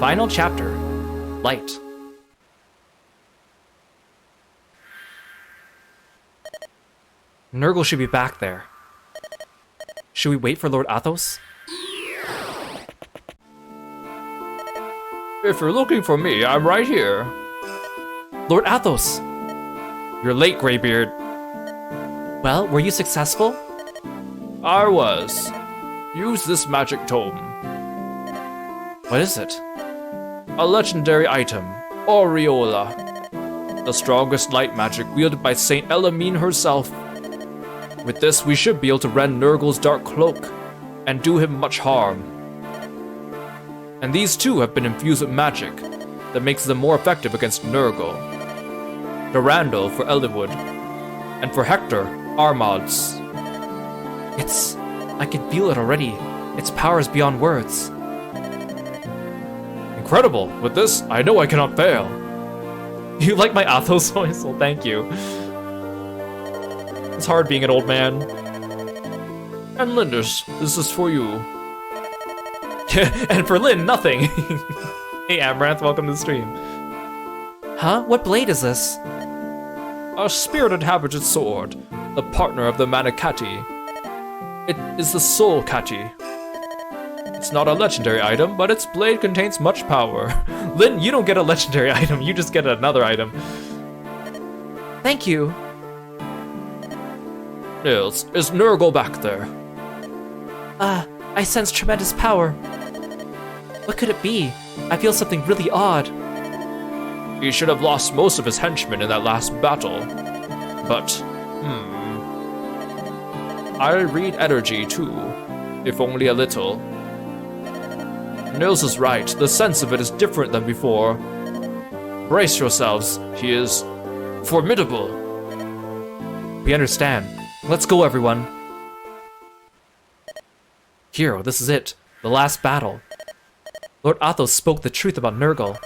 Final chapter. Light. Nurgle should be back there. Should we wait for Lord Athos? If you're looking for me, I'm right here. Lord Athos! You're late, Greybeard. Well, were you successful? I was. Use this magic tome. What is it? A legendary item, Aureola. The strongest light magic wielded by Saint Elamine herself. With this, we should be able to rend Nurgle's dark cloak and do him much harm. And these two have been infused with magic that makes them more effective against Nurgle. Durandal for Eliwood, and for Hector, Armads. I can feel it already. Its power is beyond words. Incredible! With this, I know I cannot fail. You like my Athos voice? Well, thank you. It's hard being an old man. And Lindis, this is for you. And for Lyn, nothing. Hey Amaranth, welcome to the stream. Huh? What blade is this? A spirit-inhabited sword, the partner of the Manakati. It is the Soul Kati. It's not a legendary item, but its blade contains much power. Lyn, you don't get a legendary item, you just get another item. Thank you. Nils, is Nurgle back there? I sense tremendous power. What could it be? I feel something really odd. He should have lost most of his henchmen in that last battle. But, I read energy too, if only a little. Nils is right, the sense of it is different than before. Brace yourselves, he is formidable. We understand. Let's go, everyone. Kiro, this is it. The last battle. Lord Athos spoke the truth about Nurgle.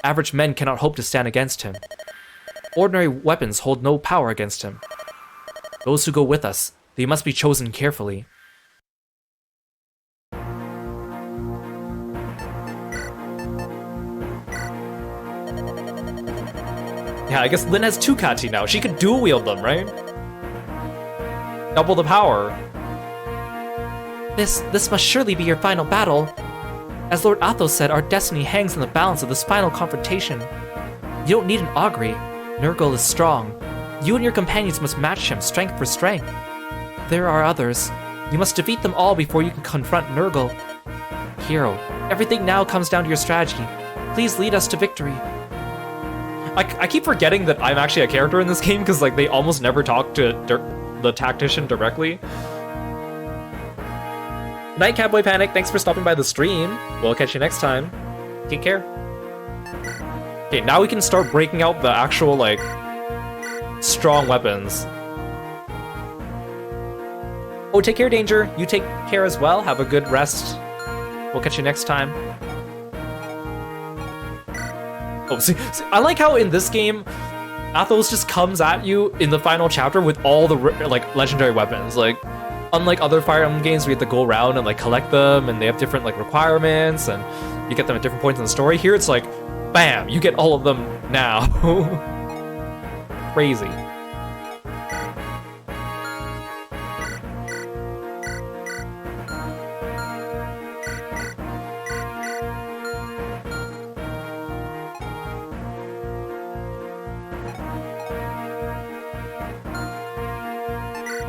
Average men cannot hope to stand against him. Ordinary weapons hold no power against him. Those who go with us, they must be chosen carefully. Yeah, I guess Lyn has two Kati now. She can dual wield them, right? Double the power. This must surely be your final battle. As Lord Athos said, our destiny hangs in the balance of this final confrontation. You don't need an augury. Nurgle is strong. You and your companions must match him, strength for strength. There are others. You must defeat them all before you can confront Nurgle. Kiro, everything now comes down to your strategy. Please lead us to victory. I keep forgetting that I'm actually a character in this game because like they almost never talk to the tactician directly. Night, Catboy Panic. Thanks for stopping by the stream. We'll catch you next time. Take care. Okay, now we can start breaking out the actual, like, strong weapons. Oh, take care, Danger. You take care as well. Have a good rest. We'll catch you next time. Oh, see, I like how in this game, Athos just comes at you in the final chapter with all the, like, legendary weapons. Like, unlike other Fire Emblem games where you have to go around and like collect them and they have different like requirements and you get them at different points in the story, here it's like, bam, you get all of them now. Crazy.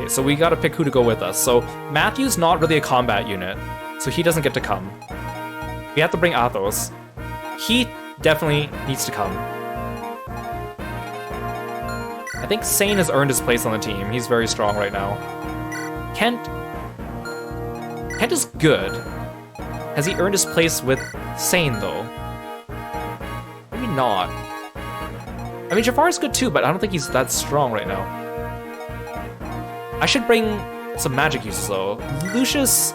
So we gotta pick who to go with us. So Matthew's not really a combat unit, so he doesn't get to come. We have to bring Athos. He definitely needs to come. I think Sane has earned his place on the team. He's very strong right now. Kent is good. Has he earned his place with Sane though? Maybe not. I mean, Jafar's good too, but I don't think he's that strong right now. I should bring some magic uses though. Lucius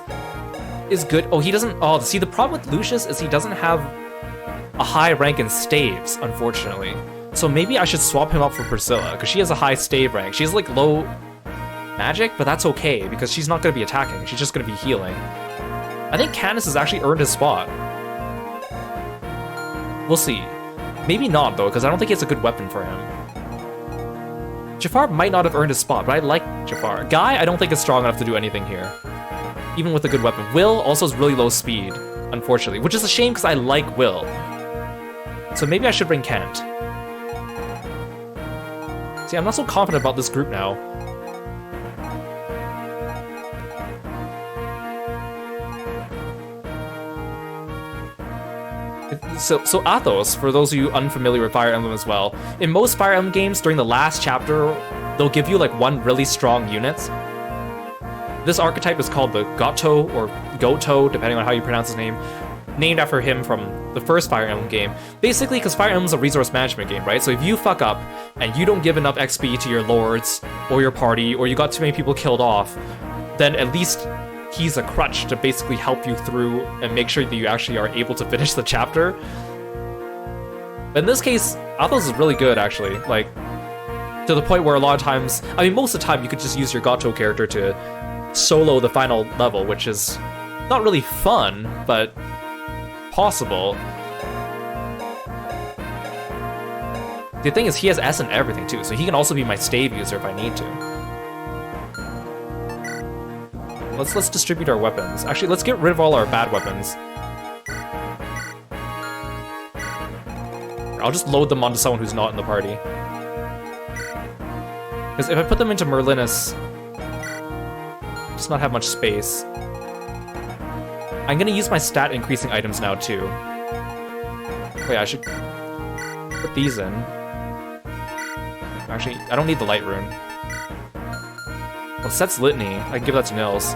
is good. Oh, he doesn't. Oh, see, the problem with Lucius is he doesn't have a high rank in staves, unfortunately. So maybe I should swap him out for Priscilla, because she has a high stave rank. She has like low magic, but that's okay, because she's not going to be attacking. She's just going to be healing. I think Candace has actually earned his spot. We'll see. Maybe not, though, because I don't think it's a good weapon for him. Jafar might not have earned his spot, but I like Jafar. Guy, I don't think is strong enough to do anything here. Even with a good weapon. Will also has really low speed, unfortunately, which is a shame because I like Will. So maybe I should bring Kent. See, I'm not so confident about this group now. So Athos, for those of you unfamiliar with Fire Emblem as well, in most Fire Emblem games, during the last chapter, they'll give you like one really strong unit. This archetype is called the Goto, or Goto, depending on how you pronounce his name, named after him from the first Fire Emblem game. Basically, because Fire Emblem is a resource management game, right? So if you fuck up, and you don't give enough XP to your lords, or your party, or you got too many people killed off, then at least he's a crutch to basically help you through and make sure that you actually are able to finish the chapter. But in this case, Athos is really good, actually. Like, to the point where a lot of times, I mean, most of the time you could just use your Goto character to solo the final level, which is not really fun, but possible. The thing is, he has S in everything, too, so he can also be my stave user if I need to. Let's distribute our weapons. Actually, let's get rid of all our bad weapons. I'll just load them onto someone who's not in the party. Because if I put them into Merlinus, just not have much space. I'm gonna use my stat increasing items now too. Wait, I should put these in. Actually, I don't need the light rune. Well, Set's Litany. I can give that to Nils.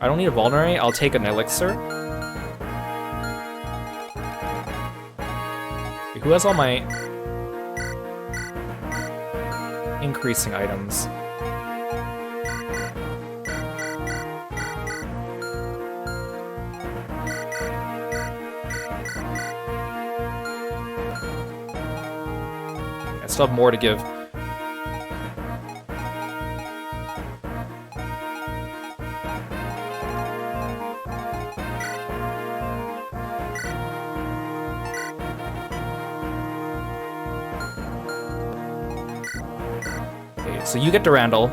I don't need a Vulnerary. I'll take an Elixir. Okay, who has all my increasing items? I still have more to give. Okay, so you get Durandal.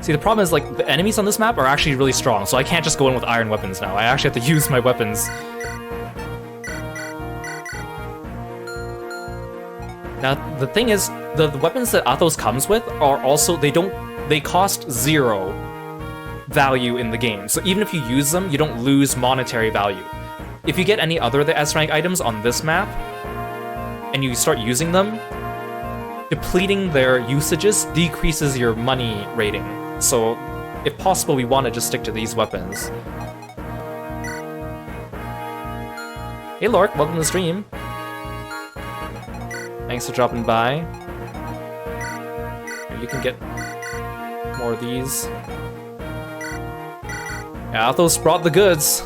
See, the problem is, like, the enemies on this map are actually really strong, so I can't just go in with iron weapons now. I actually have to use my weapons. Now, the thing is, the weapons that Athos comes with are also, they cost 0 value in the game. So even if you use them, you don't lose monetary value. If you get any other of the S-rank items on this map, and you start using them, depleting their usages decreases your money rating. So, if possible, we want to just stick to these weapons. Hey Lork, welcome to the stream. Thanks for dropping by. You can get more of these. Yeah, Athos brought the goods.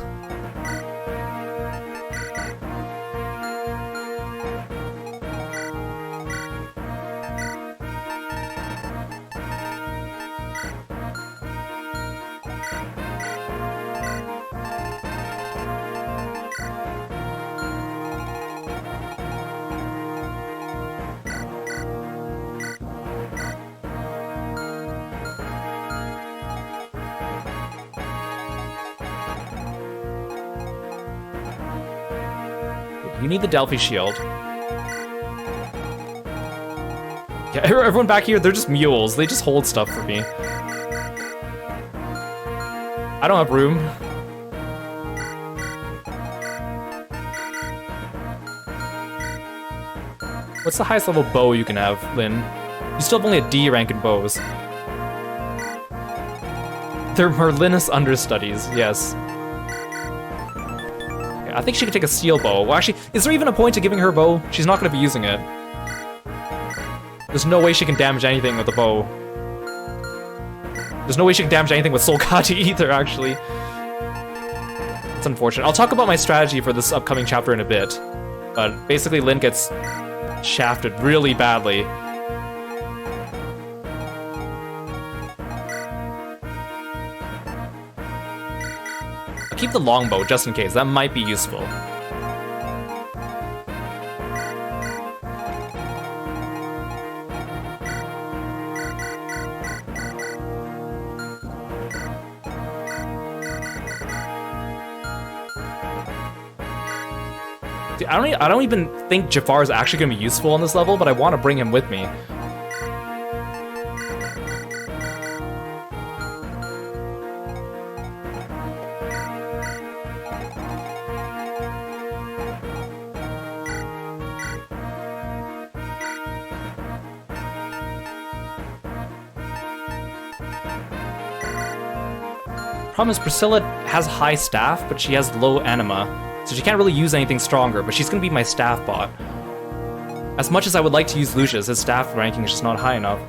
You need the Delphi shield. Yeah, everyone back here, they're just mules. They just hold stuff for me. I don't have room. What's the highest level bow you can have, Lyn? You still have only a D rank in bows. They're Merlinus understudies, yes. I think she could take a steel bow. Well, actually, is there even a point to giving her a bow? She's not going to be using it. There's no way she can damage anything with a bow. There's no way she can damage anything with Solkati either, actually. It's unfortunate. I'll talk about my strategy for this upcoming chapter in a bit. But basically, Lyn gets shafted really badly. I'll keep the longbow just in case. That might be useful. I don't even think Jafar is actually going to be useful on this level, but I want to bring him with me. Problem is Priscilla has high staff, but she has low anima. So she can't really use anything stronger, but she's gonna be my staff bot. As much as I would like to use Lucius, his staff ranking is just not high enough.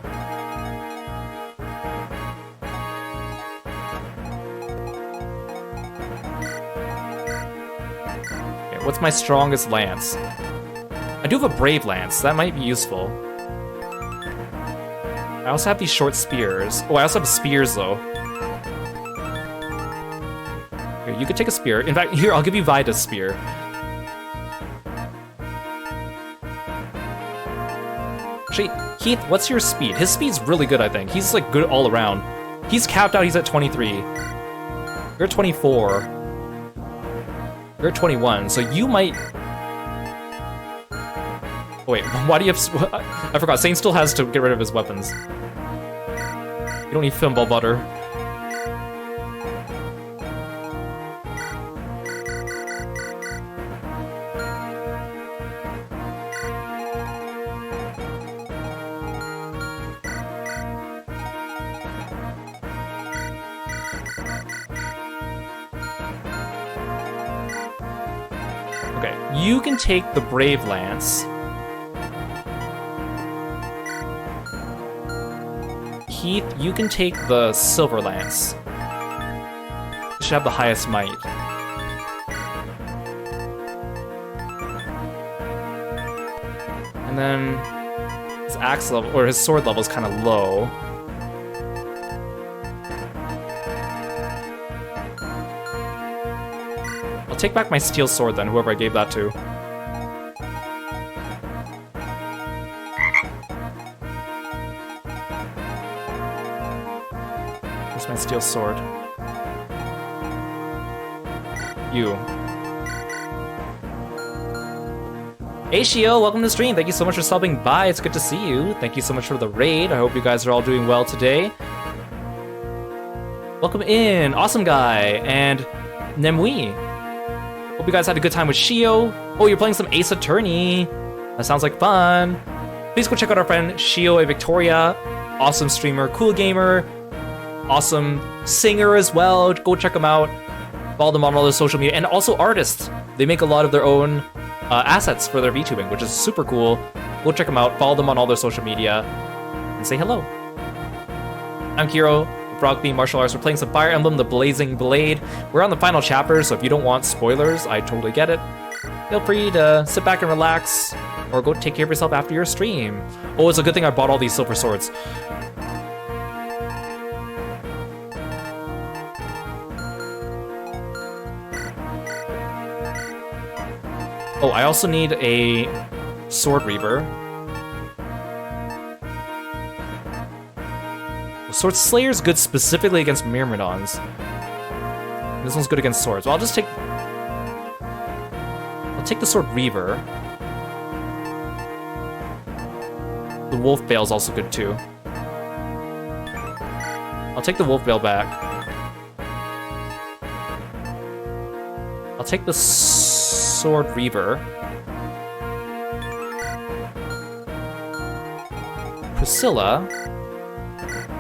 Okay, what's my strongest lance? I do have a brave lance, that might be useful. I also have these short spears. Oh, I also have spears though. Here, you could take a spear. In fact, here, I'll give you Vida's spear. Actually, Keith, what's your speed? His speed's really good, I think. He's, like, good all around. He's capped out, he's at 23. You're 24. You're 21, so you might... Oh, wait, why do you have... I forgot, Sane still has to get rid of his weapons. You don't need Fimball Butter. You can take the Brave Lance. Keith, you can take the Silver Lance. You should have the highest might. And then his axe level, or his sword level is kind of low. I'll take back my steel sword then, whoever I gave that to. Where's my steel sword? You. Hey Shio, welcome to the stream. Thank you so much for subbing by. It's good to see you. Thank you so much for the raid. I hope you guys are all doing well today. Welcome in, Awesome Guy, and Nemui. Hope you guys had a good time with Shio. Oh, you're playing some Ace Attorney. That sounds like fun. Please go check out our friend Shio A Victoria. Awesome streamer, cool gamer, awesome singer as well. Go check them out. Follow them on all their social media. And also artists. They make a lot of their own assets for their VTubing, which is super cool. Go check them out. Follow them on all their social media. And say hello. I'm Kiro. Frog Beam Martial Arts. We're playing some Fire Emblem, the Blazing Blade. We're on the final chapter, so if you don't want spoilers, I totally get it. Feel free to sit back and relax, or go take care of yourself after your stream. Oh, it's a good thing I bought all these silver swords. Oh, I also need a Sword Reaver. Sword Slayer's good specifically against Myrmidons. This one's good against swords. Well, I'll take the Sword Reaver. The Wolf Bale's also good too. I'll take the Wolf Bale back. I'll take the Sword Reaver. Priscilla,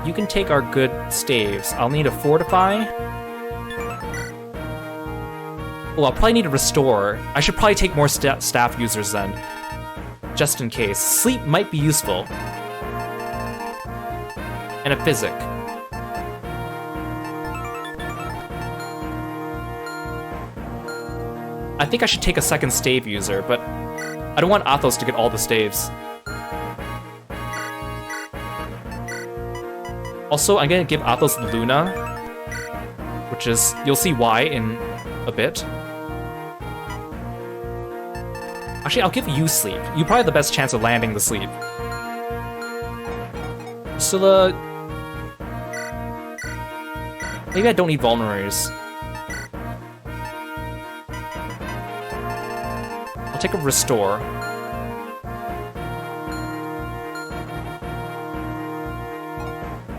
you can take our good staves. I'll need a Fortify. Oh, I'll probably need a Restore. I should probably take more staff users then, just in case. Sleep might be useful. And a Physic. I think I should take a second stave user, but I don't want Athos to get all the staves. Also, I'm gonna give Athos Luna, which is, you'll see why in a bit. Actually, I'll give you sleep. You probably have the best chance of landing the sleep. Priscilla... Maybe I don't need vulneraries. I'll take a restore.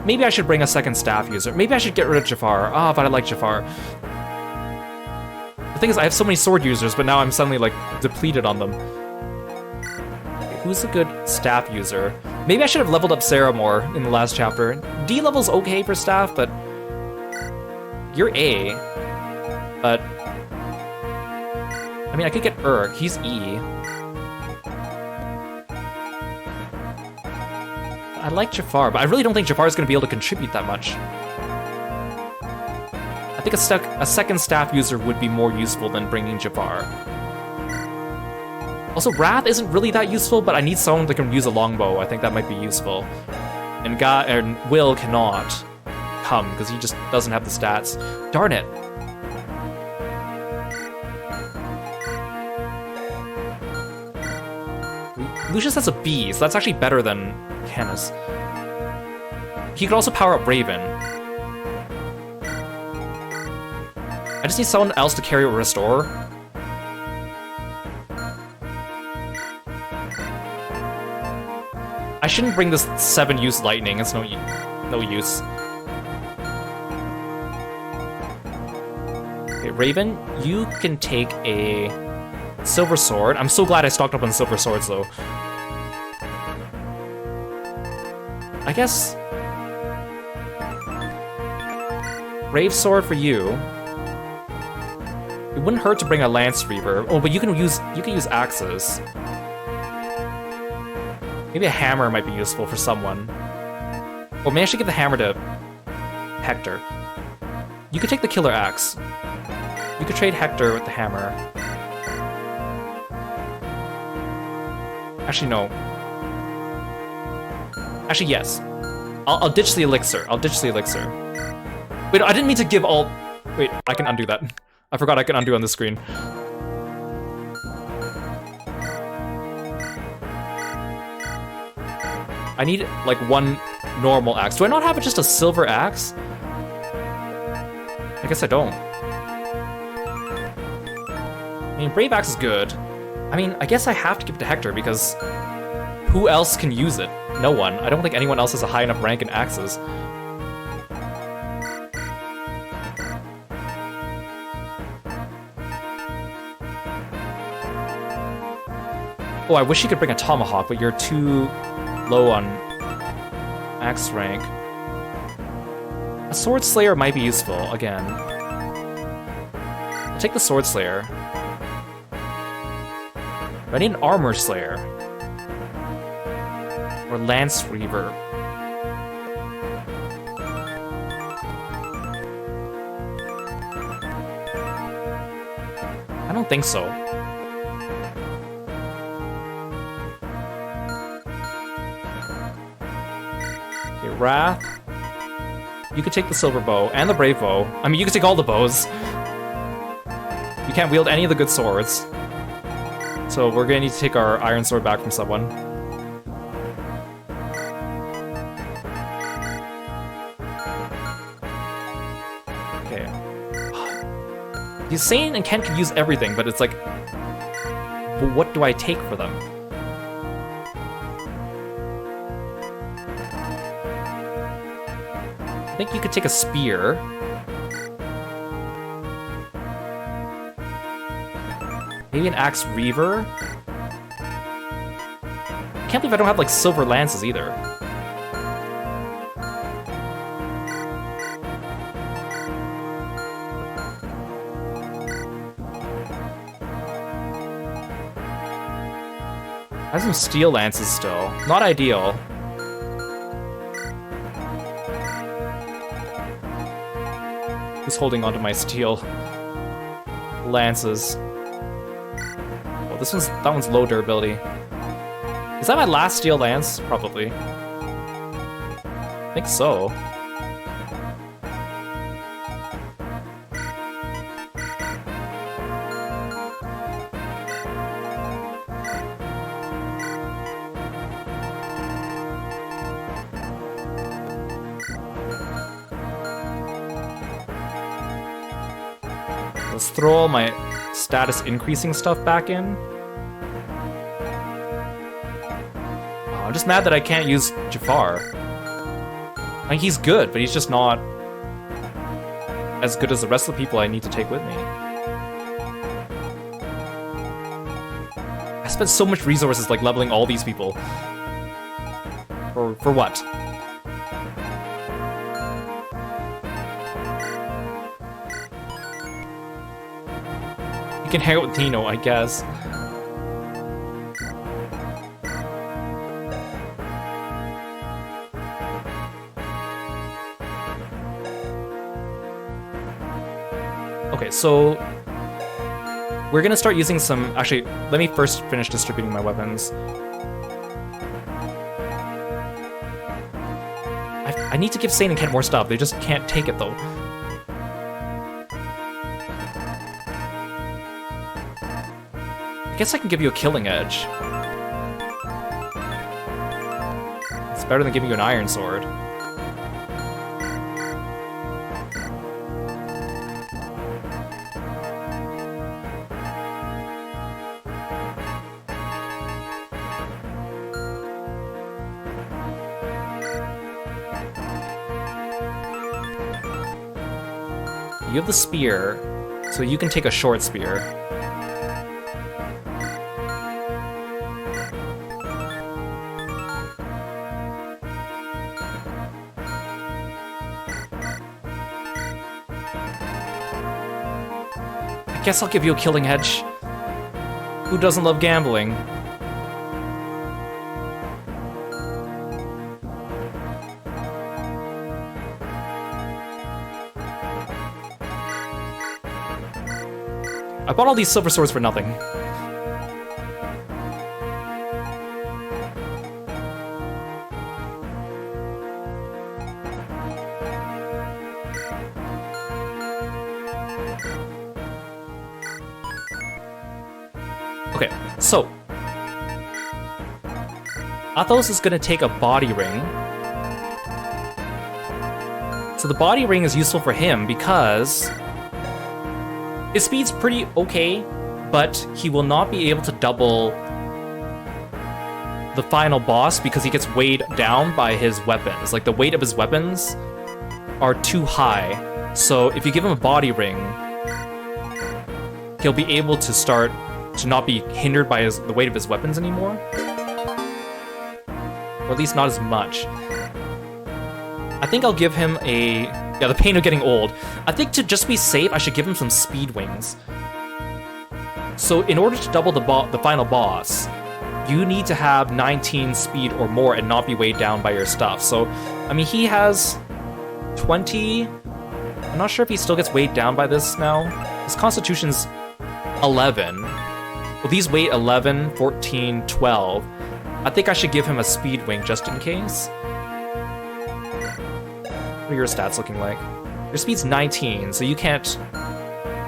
Maybe I should bring a second staff user. Maybe I should get rid of Jafar. Ah, but I like Jafar. The thing is, I have so many sword users, but now I'm suddenly, like, depleted on them. Okay, who's a good staff user? Maybe I should have leveled up Sarah more in the last chapter. D level's okay for staff, but... You're A. But... I mean, I could get Urk. He's E. I like Jafar, but I really don't think Jafar is going to be able to contribute that much. I think a second staff user would be more useful than bringing Jafar. Also, Wrath isn't really that useful, but I need someone that can use a longbow. I think that might be useful. And Will cannot come, because he just doesn't have the stats. Darn it. Lucius has a B, so that's actually better than Canis. He could also power up Raven. I just need someone else to carry a restore. I shouldn't bring this 7-use lightning, it's no use. Okay, Raven, you can take a silver sword. I'm so glad I stocked up on silver swords, though. I guess... Brave sword for you. It wouldn't hurt to bring a Lance Reaver. Oh, but you can use axes. Maybe a hammer might be useful for someone. Or maybe I should give the hammer to Hector. You could take the killer axe. You could trade Hector with the hammer. Actually, no. Actually, yes. I'll ditch the elixir. I'll ditch the elixir. Wait, I didn't mean to give all... Wait, I can undo that. I forgot I can undo on the screen. I need, like, one normal axe. Do I not have just a silver axe? I guess I don't. I mean, Brave Axe is good. I mean, I guess I have to give it to Hector, because who else can use it? No one. I don't think anyone else has a high enough rank in axes. Oh, I wish you could bring a tomahawk, but you're too low on axe rank. A sword slayer might be useful, again. I'll take the sword slayer. But I need an armor slayer. Or lance reaver. I don't think so. Wrath. You could take the silver bow and the brave bow. I mean, you could take all the bows. You can't wield any of the good swords. So we're gonna need to take our iron sword back from someone. Okay. Sane and Kent could use everything, but it's like... But what do I take for them? I think you could take a spear. Maybe an axe reaver? I can't believe I don't have, like, silver lances either. I have some steel lances still. Not ideal. Who's holding onto my steel lances? Oh, that one's low durability. Is that my last steel lance? Probably. I think so. Let's throw all my status increasing stuff back in. Oh, I'm just mad that I can't use Jafar. I mean, he's good, but he's just not as good as the rest of the people I need to take with me. I spent so much resources like leveling all these people. For what? You can hang out with Tino, I guess. Okay, so we're gonna start using some. Actually, let me first finish distributing my weapons. I need to give Sane and Kent more stuff. They just can't take it though. I guess I can give you a killing edge. It's better than giving you an iron sword. You have the spear, so you can take a short spear. I guess I'll give you a killing edge. Who doesn't love gambling? I bought all these silver swords for nothing. Okay, so Athos is gonna take a body ring. So the body ring is useful for him because his speed's pretty okay, but he will not be able to double the final boss because he gets weighed down by his weapons. Like, the weight of his weapons are too high. So if you give him a body ring, he'll be able to start to not be hindered by the weight of his weapons anymore. Or at least not as much. I think I'll give him a... Yeah, the pain of getting old. I think to just be safe, I should give him some speed wings. So in order to double the final boss, you need to have 19 speed or more and not be weighed down by your stuff. So, I mean, he has 20... I'm not sure if he still gets weighed down by this now. His constitution's 11. Well, these weigh 11, 14, 12. I think I should give him a speed wing just in case. What are your stats looking like? Your speed's 19, so you can't...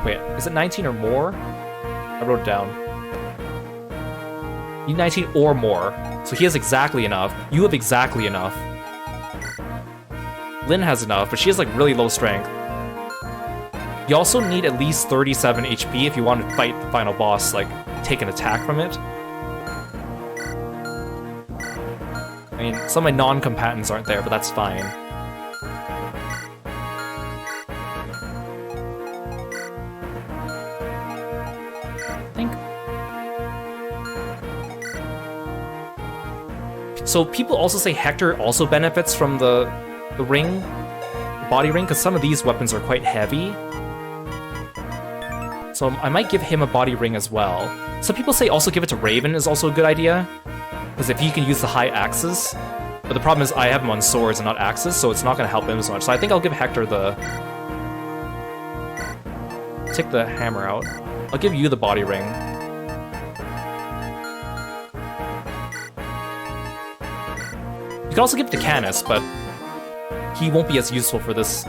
Wait, is it 19 or more? I wrote it down. You need 19 or more. So he has exactly enough. You have exactly enough. Lyn has enough, but she has like really low strength. You also need at least 37 HP if you want to fight the final boss, like take an attack from it. I mean, some of my non-combatants aren't there, but that's fine. So people also say Hector also benefits from the ring, the body ring, because some of these weapons are quite heavy. So I might give him a body ring as well. Some people say also give it to Raven is also a good idea, because if he can use the high axes. But the problem is I have him on swords and not axes, so it's not going to help him as much. So I think I'll give Hector the... Take the hammer out. I'll give you the body ring. could also give it to Canis, but he won't be as useful for this.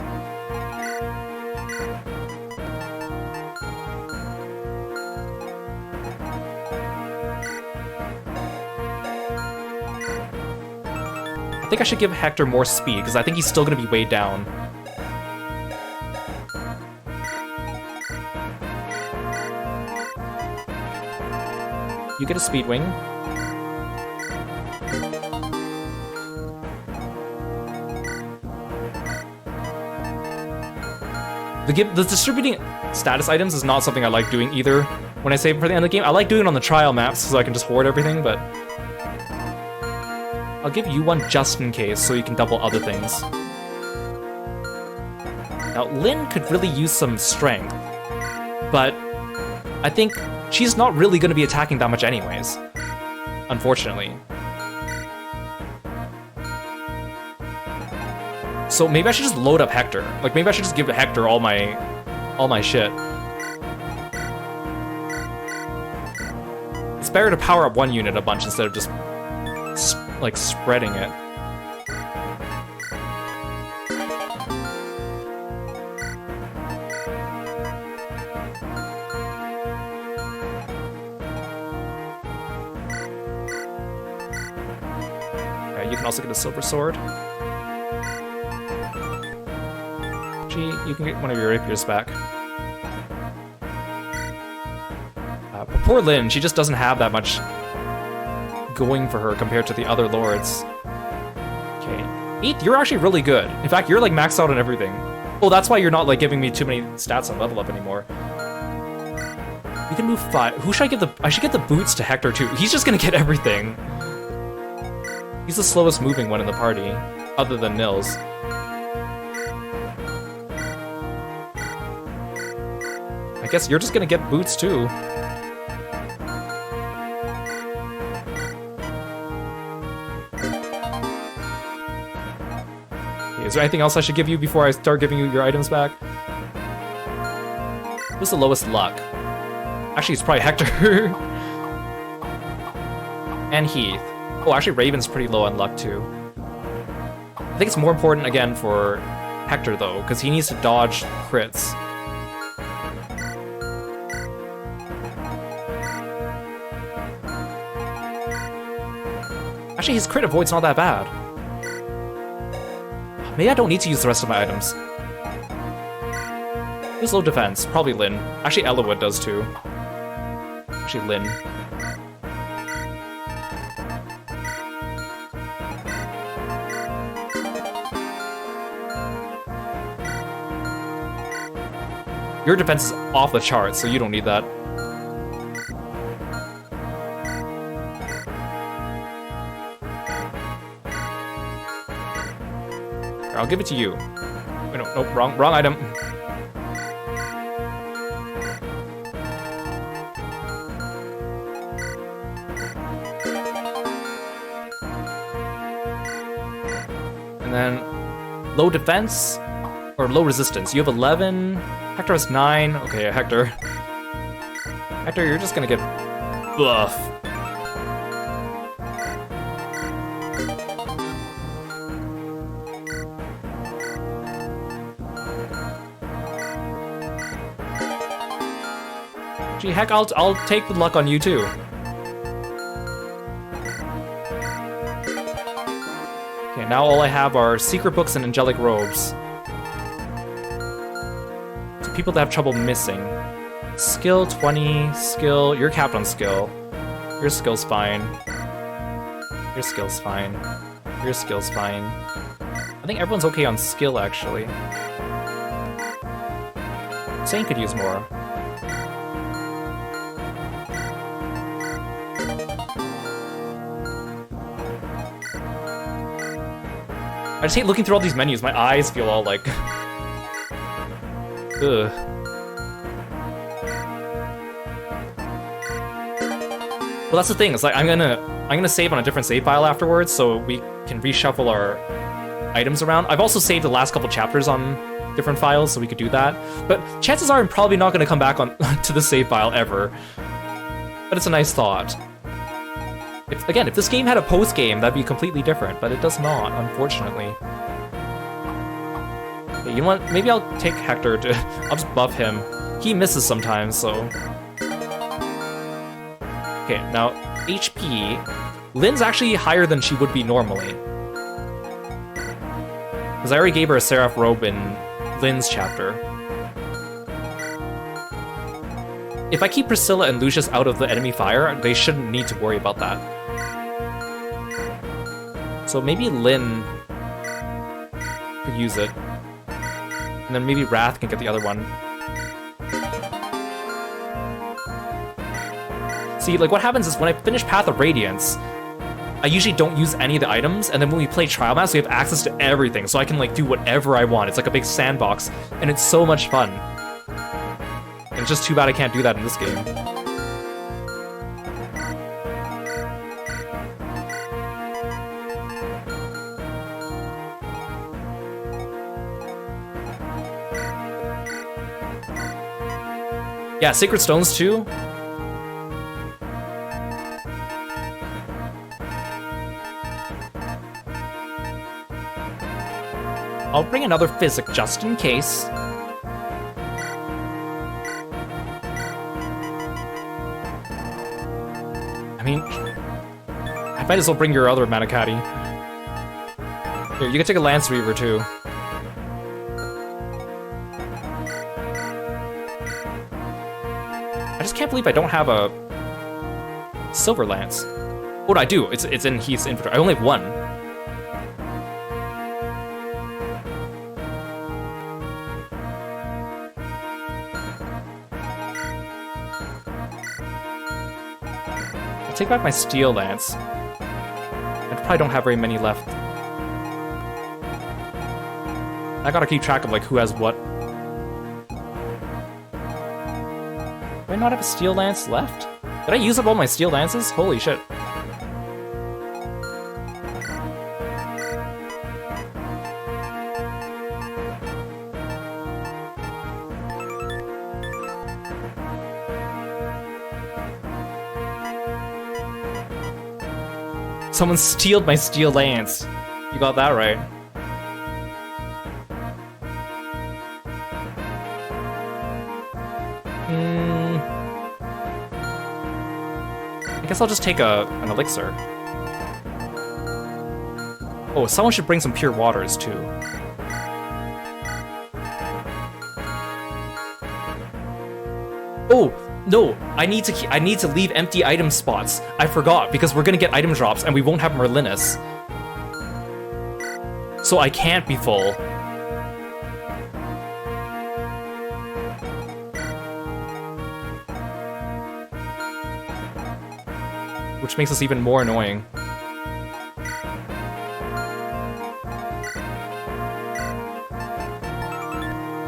I think I should give Hector more speed, because I think he's still going to be weighed down. You get a speed wing. The distributing status items is not something I like doing either when I save them for the end of the game. I like doing it on the trial maps so I can just hoard everything, but I'll give you one just in case so you can double other things. Now, Lyn could really use some strength, but I think she's not really going to be attacking that much anyways, unfortunately. So maybe I should just load up Hector. Like, maybe I should just give Hector all my shit. It's better to power up one unit a bunch instead of just, like, spreading it. Okay, you can also get a silver sword. You can get one of your rapiers back. But poor Lyn, she just doesn't have that much going for her compared to the other lords. Okay, 8, you're actually really good. In fact, you're like maxed out on everything. Oh, that's why you're not like giving me too many stats on level up anymore. You can move 5. Who should I give the... I should get the boots to Hector too. He's just gonna get everything. He's the slowest moving one in the party, other than Nils. I guess you're just gonna get boots too. Okay, is there anything else I should give you before I start giving you your items back? Who's the lowest luck? Actually, it's probably Hector. And Heath. Oh, actually Raven's pretty low on luck too. I think it's more important again for Hector though, because he needs to dodge crits. Actually, his crit avoid's not that bad. Maybe I don't need to use the rest of my items. Who's low defense? Probably Lyn. Actually, Eliwood does too. Actually, Lyn. Your defense is off the charts, so you don't need that. I'll give it to you. Wait, no, nope, wrong item. And then low defense or low resistance. You have 11. Hector has 9. Okay, Hector. Hector, you're just gonna get buff. Gee, heck, I'll take the luck on you too. Okay, now all I have are secret books and angelic robes. So people that have trouble missing. Skill 20, skill, you're capped on skill. Your skill's fine. Your skill's fine. Your skill's fine. I think everyone's okay on skill actually. Saint could use more. I just hate looking through all these menus. My eyes feel all like... Ugh. Well, that's the thing. It's like I'm gonna save on a different save file afterwards, so we can reshuffle our items around. I've also saved the last couple chapters on different files, so we could do that. But chances are I'm probably not gonna come back on to the save file ever. But it's a nice thought. If this game had a post-game, that'd be completely different, but it does not, unfortunately. Okay, you know what? Maybe I'll take Hector to... I'll just buff him. He misses sometimes, so... Okay, now, HP... Lyn's actually higher than she would be normally. Because I already gave her a Seraph Robe in Lyn's chapter. If I keep Priscilla and Lucius out of the enemy fire, they shouldn't need to worry about that. So maybe Lyn could use it. And then maybe Wrath can get the other one. See, like, what happens is when I finish Path of Radiance, I usually don't use any of the items, and then when we play Trial Maps, we have access to everything, so I can, like, do whatever I want. It's like a big sandbox, and it's so much fun. And it's just too bad I can't do that in this game. Yeah, Sacred Stones too. I'll bring another Physic just in case. I mean, I might as well bring your other Manakati. Here, you can take a Lance Reaver too. I just can't believe I don't have a Silver Lance. What do I do? It's in Heath's inventory. I only have one. I'll take back my Steel Lance. I probably don't have very many left. I gotta keep track of like who has what. Do I not have a Steel Lance left? Did I use up all my Steel Lances? Holy shit. Someone stealed my Steel Lance. You got that right. I guess I'll just take an elixir. Oh, someone should bring some pure waters too. Oh no! I need to leave empty item spots. I forgot because we're gonna get item drops and we won't have Merlinus, so I can't be full. Which makes us even more annoying.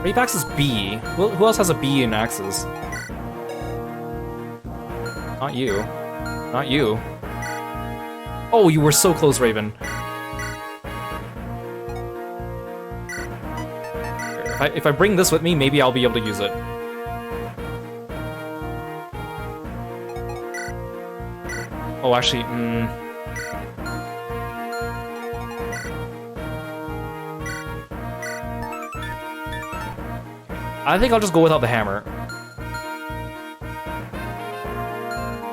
Rapax is B. Who else has a B in axes? Not you. Not you. Oh, you were so close, Raven. If I bring this with me, maybe I'll be able to use it. Oh, actually, I think I'll just go without the hammer.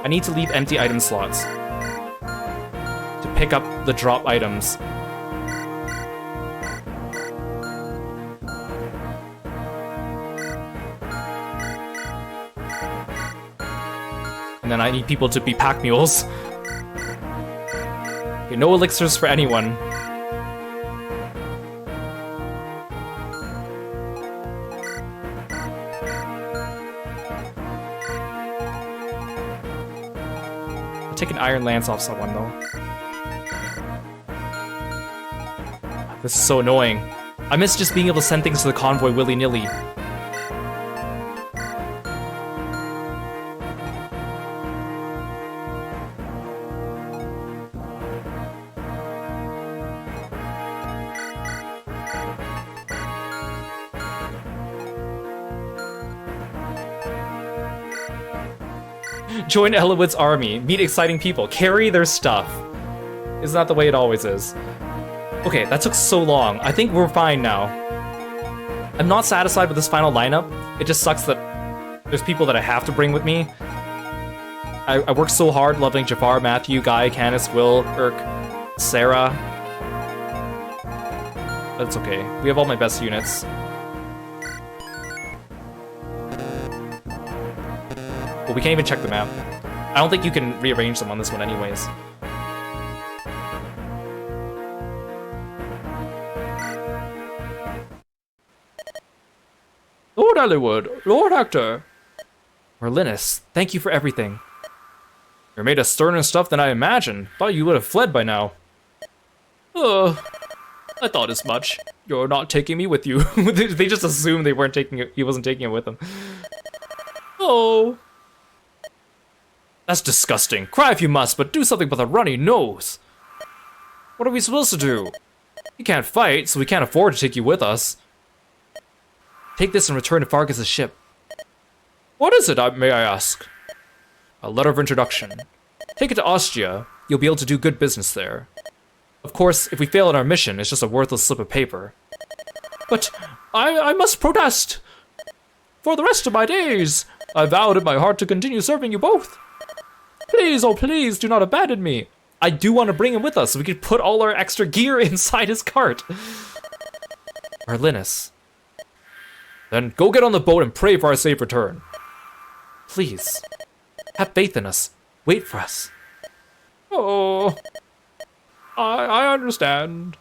I need to leave empty item slots to pick up the drop items. And then I need people to be pack mules. Okay, no elixirs for anyone. I'll take an Iron Lance off someone, though. This is so annoying. I miss just being able to send things to the convoy willy-nilly. Join Eliwood's army. Meet exciting people. Carry their stuff. Isn't that the way it always is? Okay, that took so long. I think we're fine now. I'm not satisfied with this final lineup. It just sucks that there's people that I have to bring with me. I worked so hard leveling Jafar, Matthew, Guy, Candace, Will, Irk, Sarah. That's okay. We have all my best units. Well, we can't even check the map. I don't think you can rearrange them on this one anyways. Lord Eliwood, Lord Hector. Merlinus, thank you for everything. You're made of sterner stuff than I imagined. Thought you would have fled by now. I thought as much. You're not taking me with you. They just assumed they weren't taking it. He wasn't taking it with them. Oh. That's disgusting. Cry if you must, but do something with a runny nose. What are we supposed to do? You can't fight, so we can't afford to take you with us. Take this and return to Fargus' ship. What is it, may I ask? A letter of introduction. Take it to Ostia. You'll be able to do good business there. Of course, if we fail in our mission, it's just a worthless slip of paper. But I must protest. For the rest of my days, I vowed in my heart to continue serving you both. Please, oh please, do not abandon me. I do want to bring him with us so we could put all our extra gear inside his cart. Merlinus. Then go get on the boat and pray for our safe return. Please. Have faith in us. Wait for us. Oh, I understand.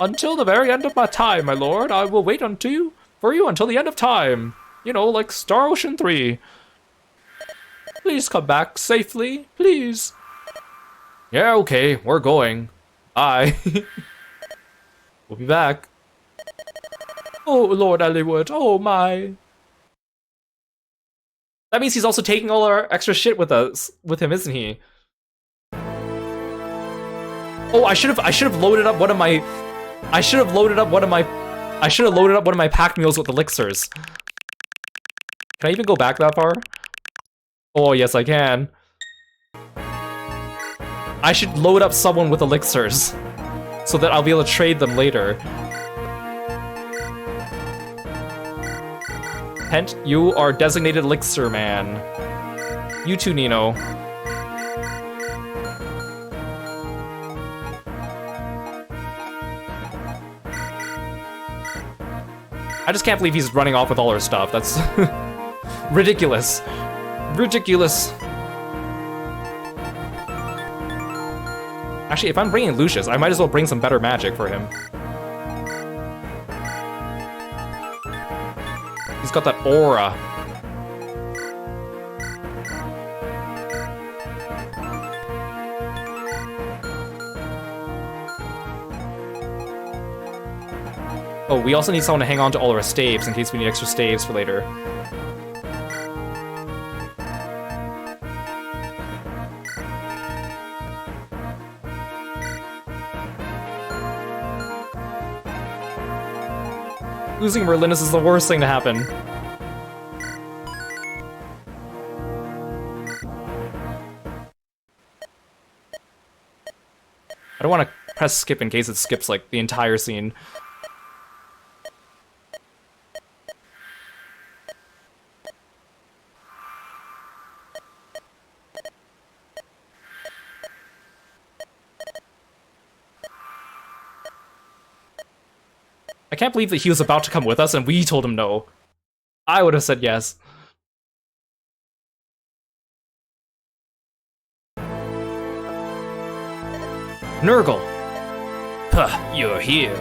Until the very end of my time, my lord, I will wait for you until the end of time. You know, like Star Ocean 3. Please come back safely, please. Yeah, okay, we're going. Bye. We'll be back. Oh, Lord Eliwood, oh my. That means he's also taking all our extra shit with him, isn't he? Oh, I should have loaded up one of my pack mules with elixirs. Can I even go back that far? Oh, yes, I can. I should load up someone with elixirs so that I'll be able to trade them later. Pent, you are designated elixir man. You too, Nino. I just can't believe he's running off with all our stuff. That's ridiculous. Ridiculous. Actually, if I'm bringing Lucius, I might as well bring some better magic for him. He's got that aura. Oh, we also need someone to hang on to all our staves in case we need extra staves for later. Losing Merlinus is the worst thing to happen. I don't want to press skip in case it skips, like, the entire scene. I can't believe that he was about to come with us and we told him no. I would have said yes. Nurgle! Puh, you're here.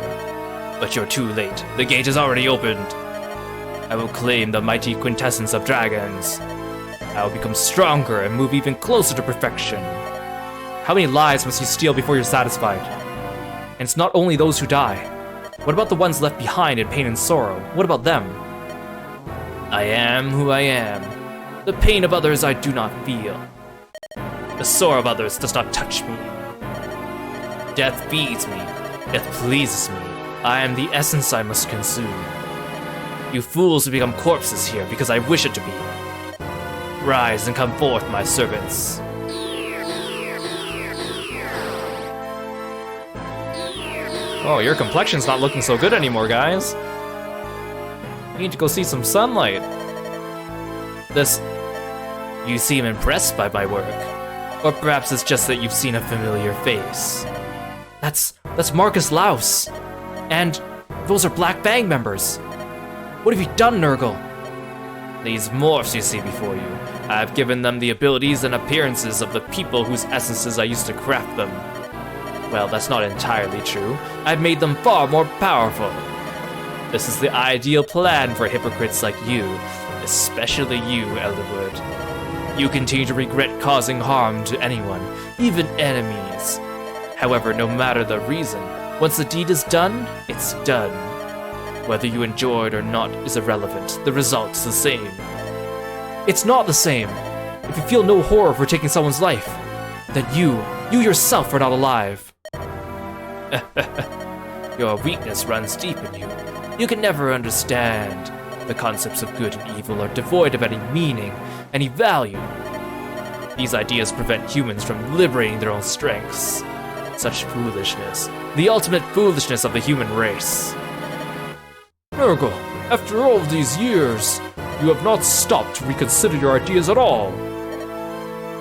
But you're too late. The gate is already opened. I will claim the mighty quintessence of dragons. I will become stronger and move even closer to perfection. How many lives must you steal before you're satisfied? And it's not only those who die. What about the ones left behind in pain and sorrow? What about them? I am who I am. The pain of others I do not feel. The sorrow of others does not touch me. Death feeds me. Death pleases me. I am the essence I must consume. You fools have become corpses here because I wish it to be. Rise and come forth, my servants. Oh, your complexion's not looking so good anymore, guys. You need to go see some sunlight. You seem impressed by my work. Or perhaps it's just that you've seen a familiar face. That's Marcus Laus. And those are Black Fang members. What have you done, Nurgle? These morphs you see before you, I've given them the abilities and appearances of the people whose essences I used to craft them. Well, that's not entirely true. I've made them far more powerful. This is the ideal plan for hypocrites like you, especially you, Eliwood. You continue to regret causing harm to anyone, even enemies. However, no matter the reason, once the deed is done, it's done. Whether you enjoy it or not is irrelevant. The result's the same. It's not the same. If you feel no horror for taking someone's life, then you yourself are not alive. Your weakness runs deep in you. You can never understand. The concepts of good and evil are devoid of any meaning, any value. These ideas prevent humans from liberating their own strengths. Such foolishness. The ultimate foolishness of the human race. Nurgle, after all these years, you have not stopped to reconsider your ideas at all.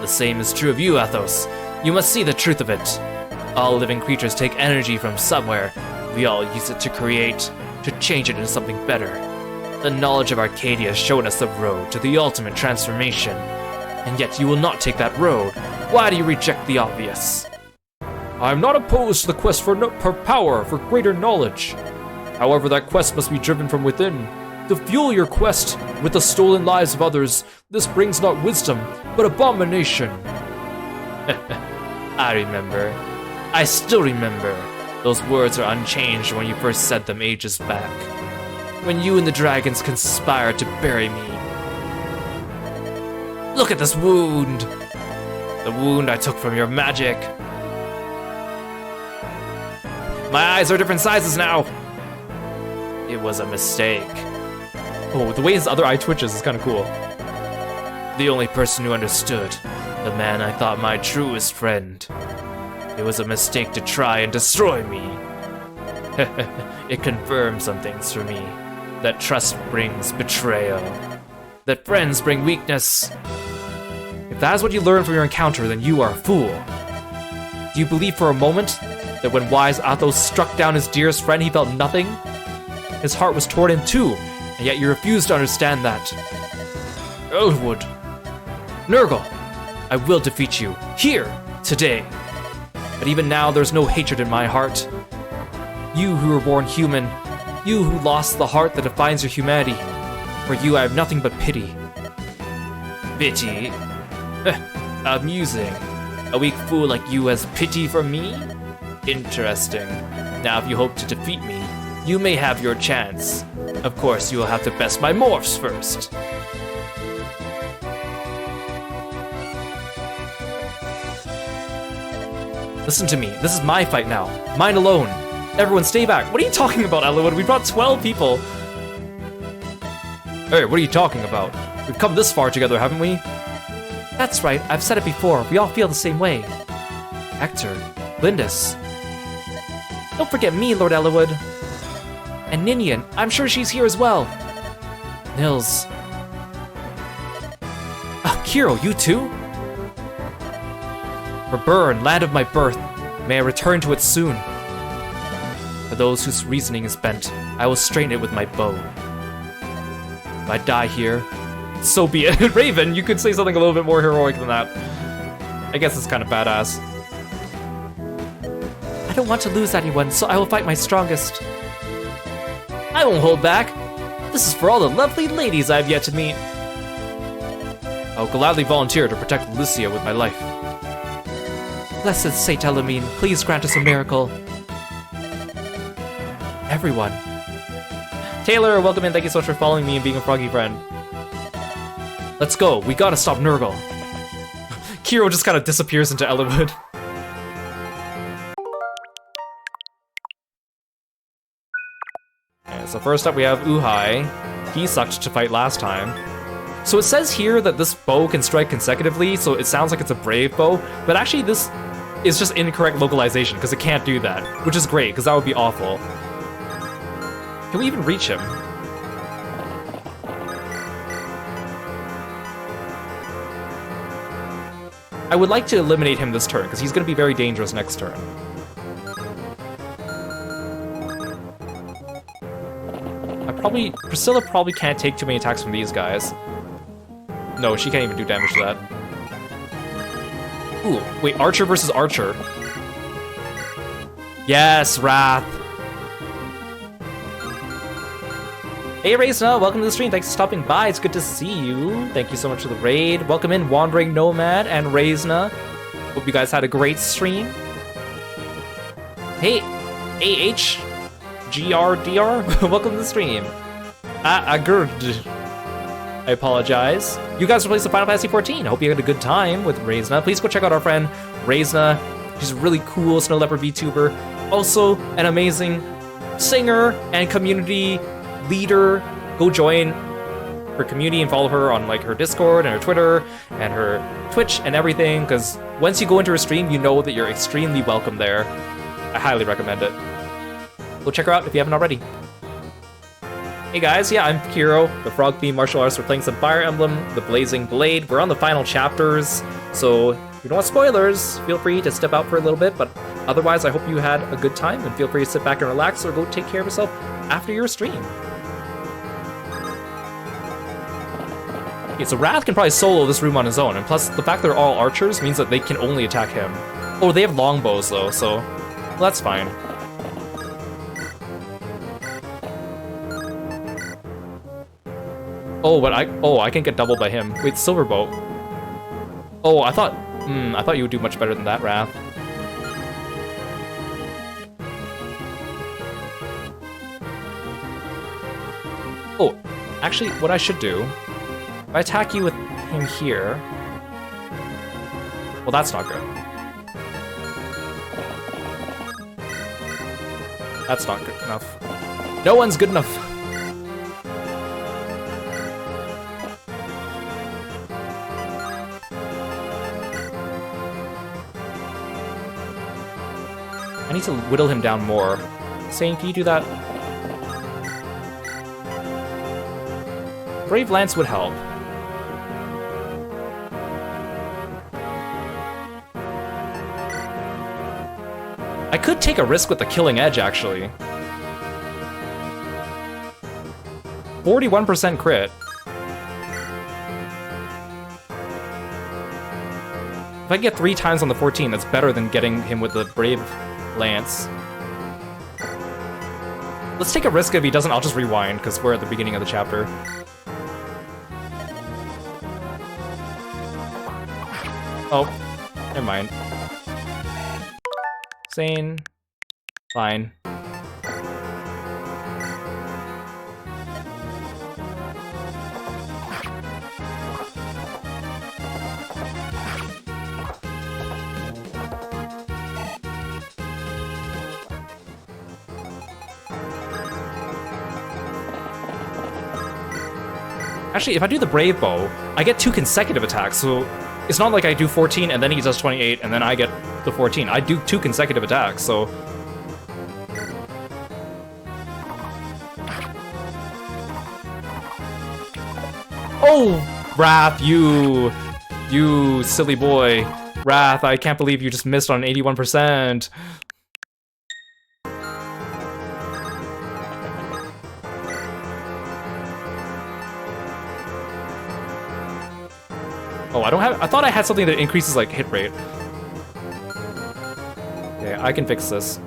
The same is true of you, Athos. You must see the truth of it. All living creatures take energy from somewhere. We all use it to create, to change it into something better. The knowledge of Arcadia has shown us the road to the ultimate transformation. And yet you will not take that road. Why do you reject the obvious? I am not opposed to the quest for power, for greater knowledge. However, that quest must be driven from within. To fuel your quest with the stolen lives of others, this brings not wisdom, but abomination. I remember. I still remember. Those words are unchanged when you first said them ages back. When you and the dragons conspired to bury me. Look at this wound! The wound I took from your magic. My eyes are different sizes now! It was a mistake. Oh, the way his other eye twitches is kind of cool. The only person who understood, the man I thought my truest friend. It was a mistake to try and destroy me. It confirmed some things for me. That trust brings betrayal. That friends bring weakness. If that is what you learned from your encounter, then you are a fool. Do you believe for a moment that when wise Athos struck down his dearest friend, he felt nothing? His heart was torn in two, and yet you refuse to understand that. Eliwood. Nurgle, I will defeat you, here, today. But even now, there's no hatred in my heart. You who were born human, you who lost the heart that defines your humanity, for you I have nothing but pity. Pity? Amusing. A weak fool like you has pity for me? Interesting. Now if you hope to defeat me, you may have your chance. Of course, you will have to best my morphs first. Listen to me, this is my fight now. Mine alone. Everyone stay back. What are you talking about, Eliwood? We brought 12 people. Hey, what are you talking about? We've come this far together, haven't we? That's right, I've said it before. We all feel the same way. Hector, Lindis. Don't forget me, Lord Eliwood. And Ninian, I'm sure she's here as well. Nils. Kiro, you too? For Burn, land of my birth, may I return to it soon. For those whose reasoning is bent, I will straighten it with my bow. If I die here, so be it. Raven, you could say something a little bit more heroic than that. I guess it's kind of badass. I don't want to lose anyone, so I will fight my strongest. I won't hold back. This is for all the lovely ladies I have yet to meet. I'll gladly volunteer to protect Lycia with my life. Blessed Saint Elamine, please grant us a miracle. Everyone. Taylor, welcome in. Thank you so much for following me and being a froggy friend. Let's go. We gotta stop Nurgle. Kiro just kind of disappears into Eliwood. Okay, so first up we have Uhai. He sucked to fight last time. So it says here that this bow can strike consecutively, so it sounds like it's a brave bow, but actually this is just incorrect localization, because it can't do that, which is great, because that would be awful. Can we even reach him? I would like to eliminate him this turn, because he's going to be very dangerous next turn. Priscilla probably can't take too many attacks from these guys. No, she can't even do damage to that. Ooh, wait, Archer versus Archer. Yes, Wrath. Hey, Reisna, welcome to the stream. Thanks for stopping by. It's good to see you. Thank you so much for the raid. Welcome in, Wandering Nomad and Reisna. Hope you guys had a great stream. Hey, AHGRDR, welcome to the stream. Agurd. I apologize. You guys replaced the Final Fantasy 14. I hope you had a good time with Reisna. Please go check out our friend Reisna. She's a really cool Snow Leopard VTuber. Also, an amazing singer and community leader. Go join her community and follow her on like her Discord and her Twitter and her Twitch and everything, because once you go into her stream, you know that you're extremely welcome there. I highly recommend it. Go check her out if you haven't already. Hey guys, yeah, I'm Kiro, the frog-themed martial artist. We're playing some Fire Emblem, the Blazing Blade. We're on the final chapters, so if you don't want spoilers, feel free to step out for a little bit, but otherwise I hope you had a good time, and feel free to sit back and relax or go take care of yourself after your stream. Okay, so Wrath can probably solo this room on his own, and plus the fact they're all archers means that they can only attack him. Oh, they have longbows though, so well, that's fine. Oh, but I can get doubled by him. Wait, Silverboat. Oh, I thought you would do much better than that, Wrath. Oh, actually, what I should do, if I attack you with him here, well, that's not good. That's not good enough. No one's good enough. I need to whittle him down more. Sane, can you do that? Brave Lance would help. I could take a risk with the Killing Edge, actually. 41% crit. If I get 3 times on the 14, that's better than getting him with the Brave Lance. Let's take a risk. If he doesn't, I'll just rewind, because we're at the beginning of the chapter. Oh, never mind. Sane. Fine. Actually, if I do the Brave Bow, I get 2 consecutive attacks, so it's not like I do 14 and then he does 28 and then I get the 14. I do 2 consecutive attacks, so... Oh! Wrath, you silly boy. Wrath, I can't believe you just missed on 81%. Oh, I thought I had something that increases, like, hit rate. Okay, I can fix this.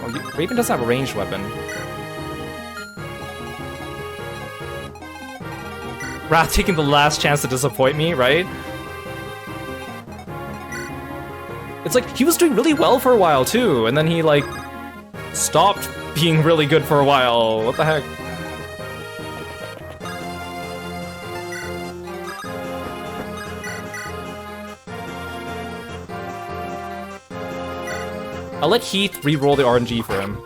Oh, Raven doesn't have a ranged weapon. Wrath taking the last chance to disappoint me, right? It's like, he was doing really well for a while, too, and then he, like, stopped being really good for a while. What the heck? I'll let Heath re-roll the RNG for him.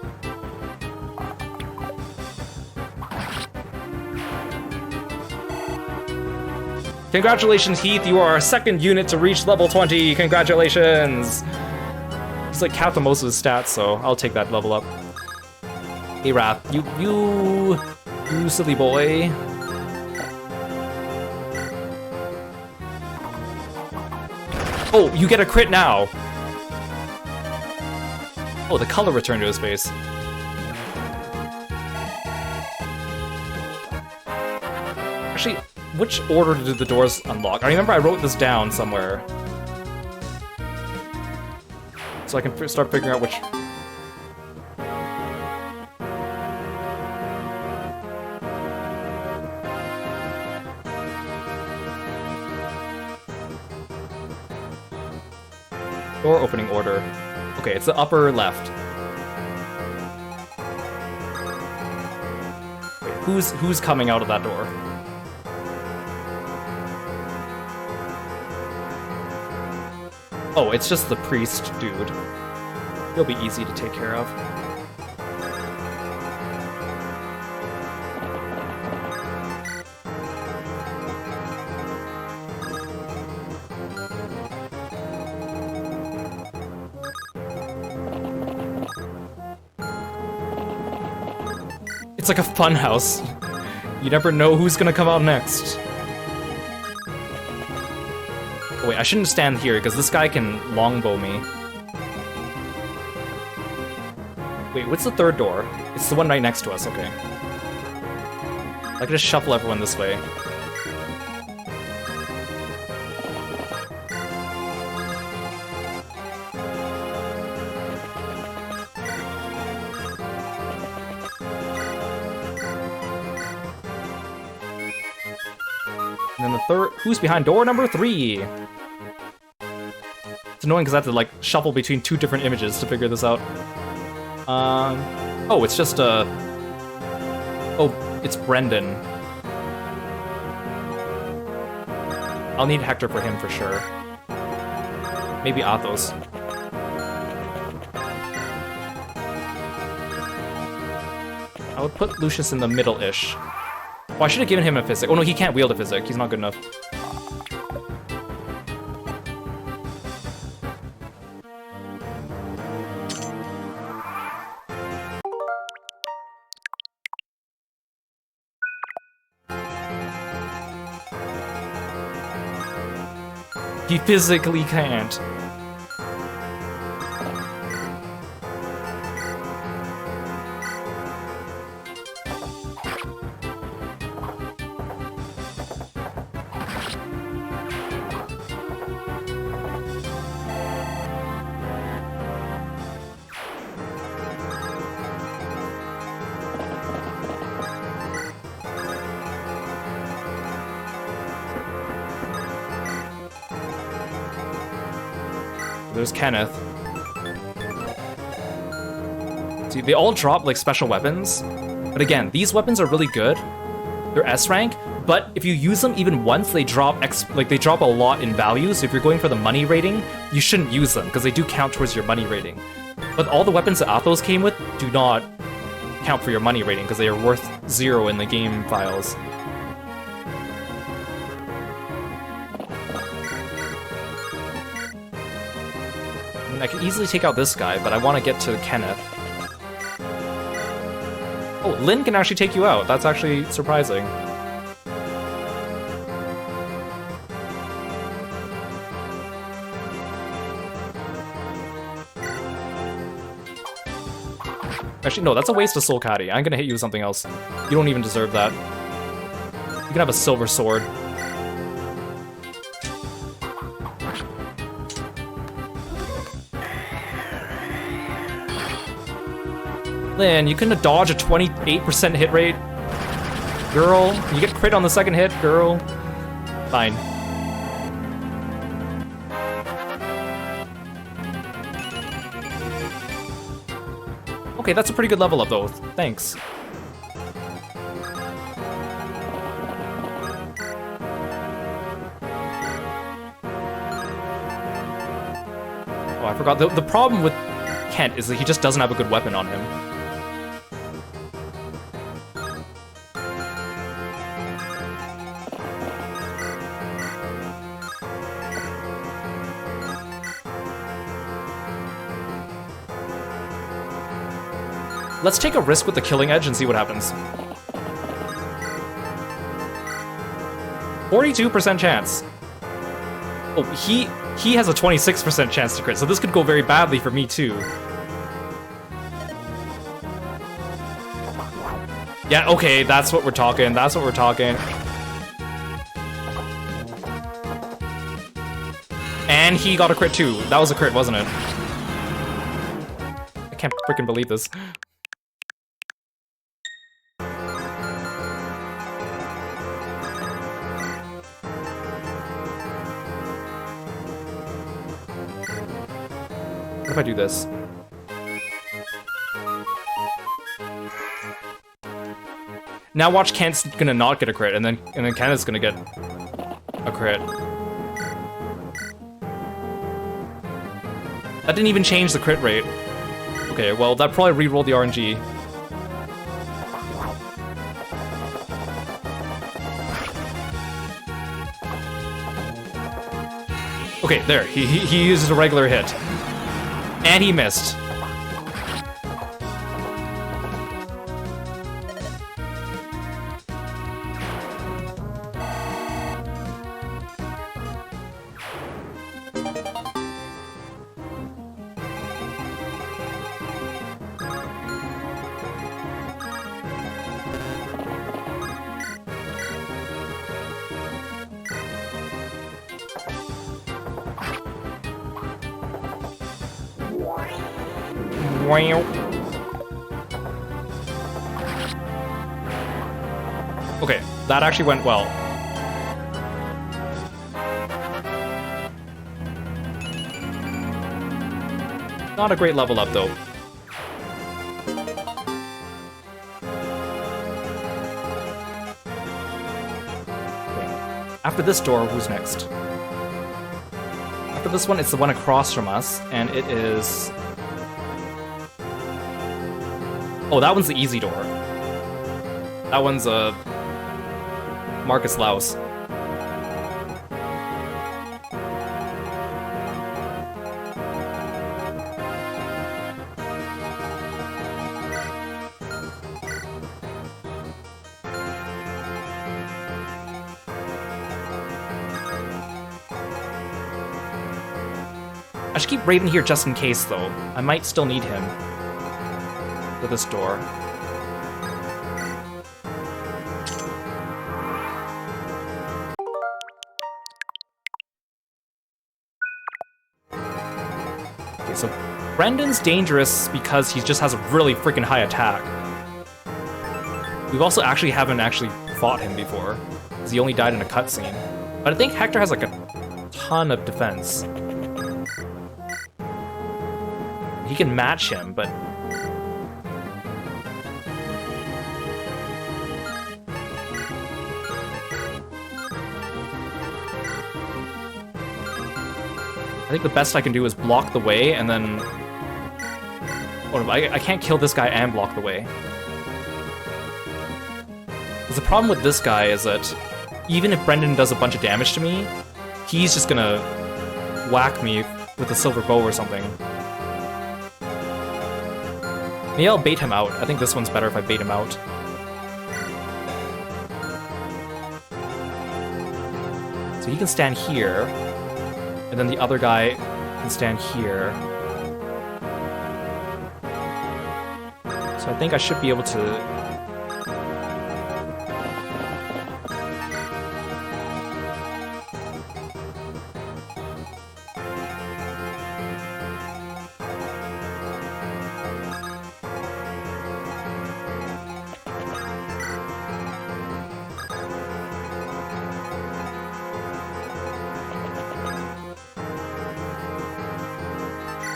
Congratulations, Heath, you are our second unit to reach level 20. Congratulations! He's like capped on most of his stats, so I'll take that level up. Hey, Wrath, you silly boy. Oh, you get a crit now! Oh, the color returned to his face. Actually, which order did the doors unlock? I remember I wrote this down somewhere. So I can start figuring out which... Door opening order. Okay, it's the upper left. Wait, who's coming out of that door? Oh, it's just the priest dude. He'll be easy to take care of. It's like a fun house. You never know who's gonna come out next. Oh, wait, I shouldn't stand here because this guy can longbow me. Wait, what's the third door? It's the one right next to us, okay. I can just shuffle everyone this way. And then the third... Who's behind door number 3? It's annoying because I have to, like, shuffle between 2 different images to figure this out. Oh, it's just, Oh, it's Brendan. I'll need Hector for him for sure. Maybe Athos. I would put Lucius in the middle-ish. Oh, I should have given him a physic. Oh no, he can't wield a physic. He's not good enough. He physically can't. There's Kenneth. See, they all drop, like, special weapons. But again, these weapons are really good. They're S rank, but if you use them even once, they drop they drop a lot in value. So if you're going for the money rating, you shouldn't use them, because they do count towards your money rating. But all the weapons that Athos came with do not count for your money rating, because they are worth 0 in the game files. I can easily take out this guy, but I want to get to Kenneth. Oh, Lyn can actually take you out. That's actually surprising. Actually, no, that's a waste of Soul Caddy. I'm gonna hit you with something else. You don't even deserve that. You can have a silver sword. Lyn, you couldn't dodge a 28% hit rate? Girl, you get crit on the second hit, girl. Fine. Okay, that's a pretty good level up though. Thanks. Oh, I forgot. The problem with Kent is that he just doesn't have a good weapon on him. Let's take a risk with the Killing Edge and see what happens. 42% chance. Oh, he has a 26% chance to crit, so this could go very badly for me too. Yeah, okay, that's what we're talking. That's what we're talking. And he got a crit too. That was a crit, wasn't it? I can't freaking believe this. What if I do this? Now watch Kent's gonna not get a crit, and then Kenneth's gonna get a crit. That didn't even change the crit rate. Okay, well that probably re-rolled the RNG. Okay, there. He uses a regular hit. And he missed. Okay, that actually went well. Not a great level up, though. Okay. After this door, who's next? After this one, it's the one across from us, and it is... Oh, that one's the easy door. That one's Marcus Laus. I should keep Raven here just in case, though. I might still need him for this door. Okay, so Brendan's dangerous because he just has a really freaking high attack. We've also haven't actually fought him before, because he only died in a cutscene. But I think Hector has like a ton of defense. He can match him, but... I think the best I can do is block the way, and then... Oh, I can't kill this guy and block the way. Because the problem with this guy is that even if Brendan does a bunch of damage to me, he's just gonna whack me with a silver bow or something. Maybe I'll bait him out. I think this one's better if I bait him out. So he can stand here. And then the other guy can stand here. So I think I should be able to...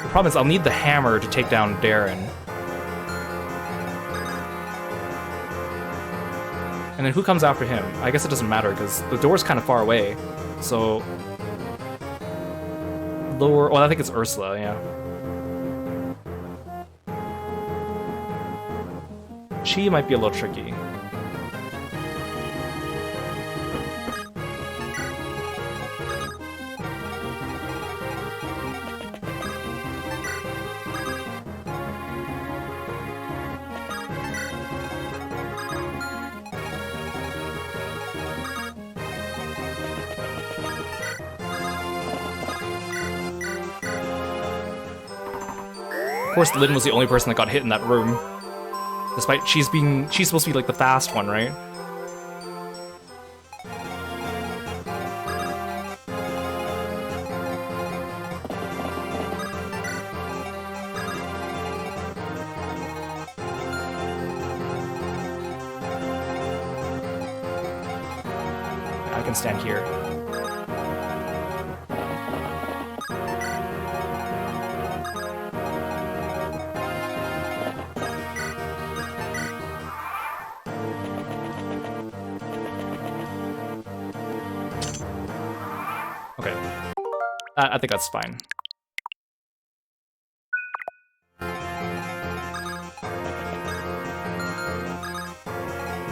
The problem is I'll need the hammer to take down Darren. And then who comes after him? I guess it doesn't matter because the door's kind of far away. So... Lower... Well, I think it's Ursula, yeah. Chi might be a little tricky. Of course, Lyn was the only person that got hit in that room. Despite she's supposed to be like the fast one, right? I can stand here. I think that's fine.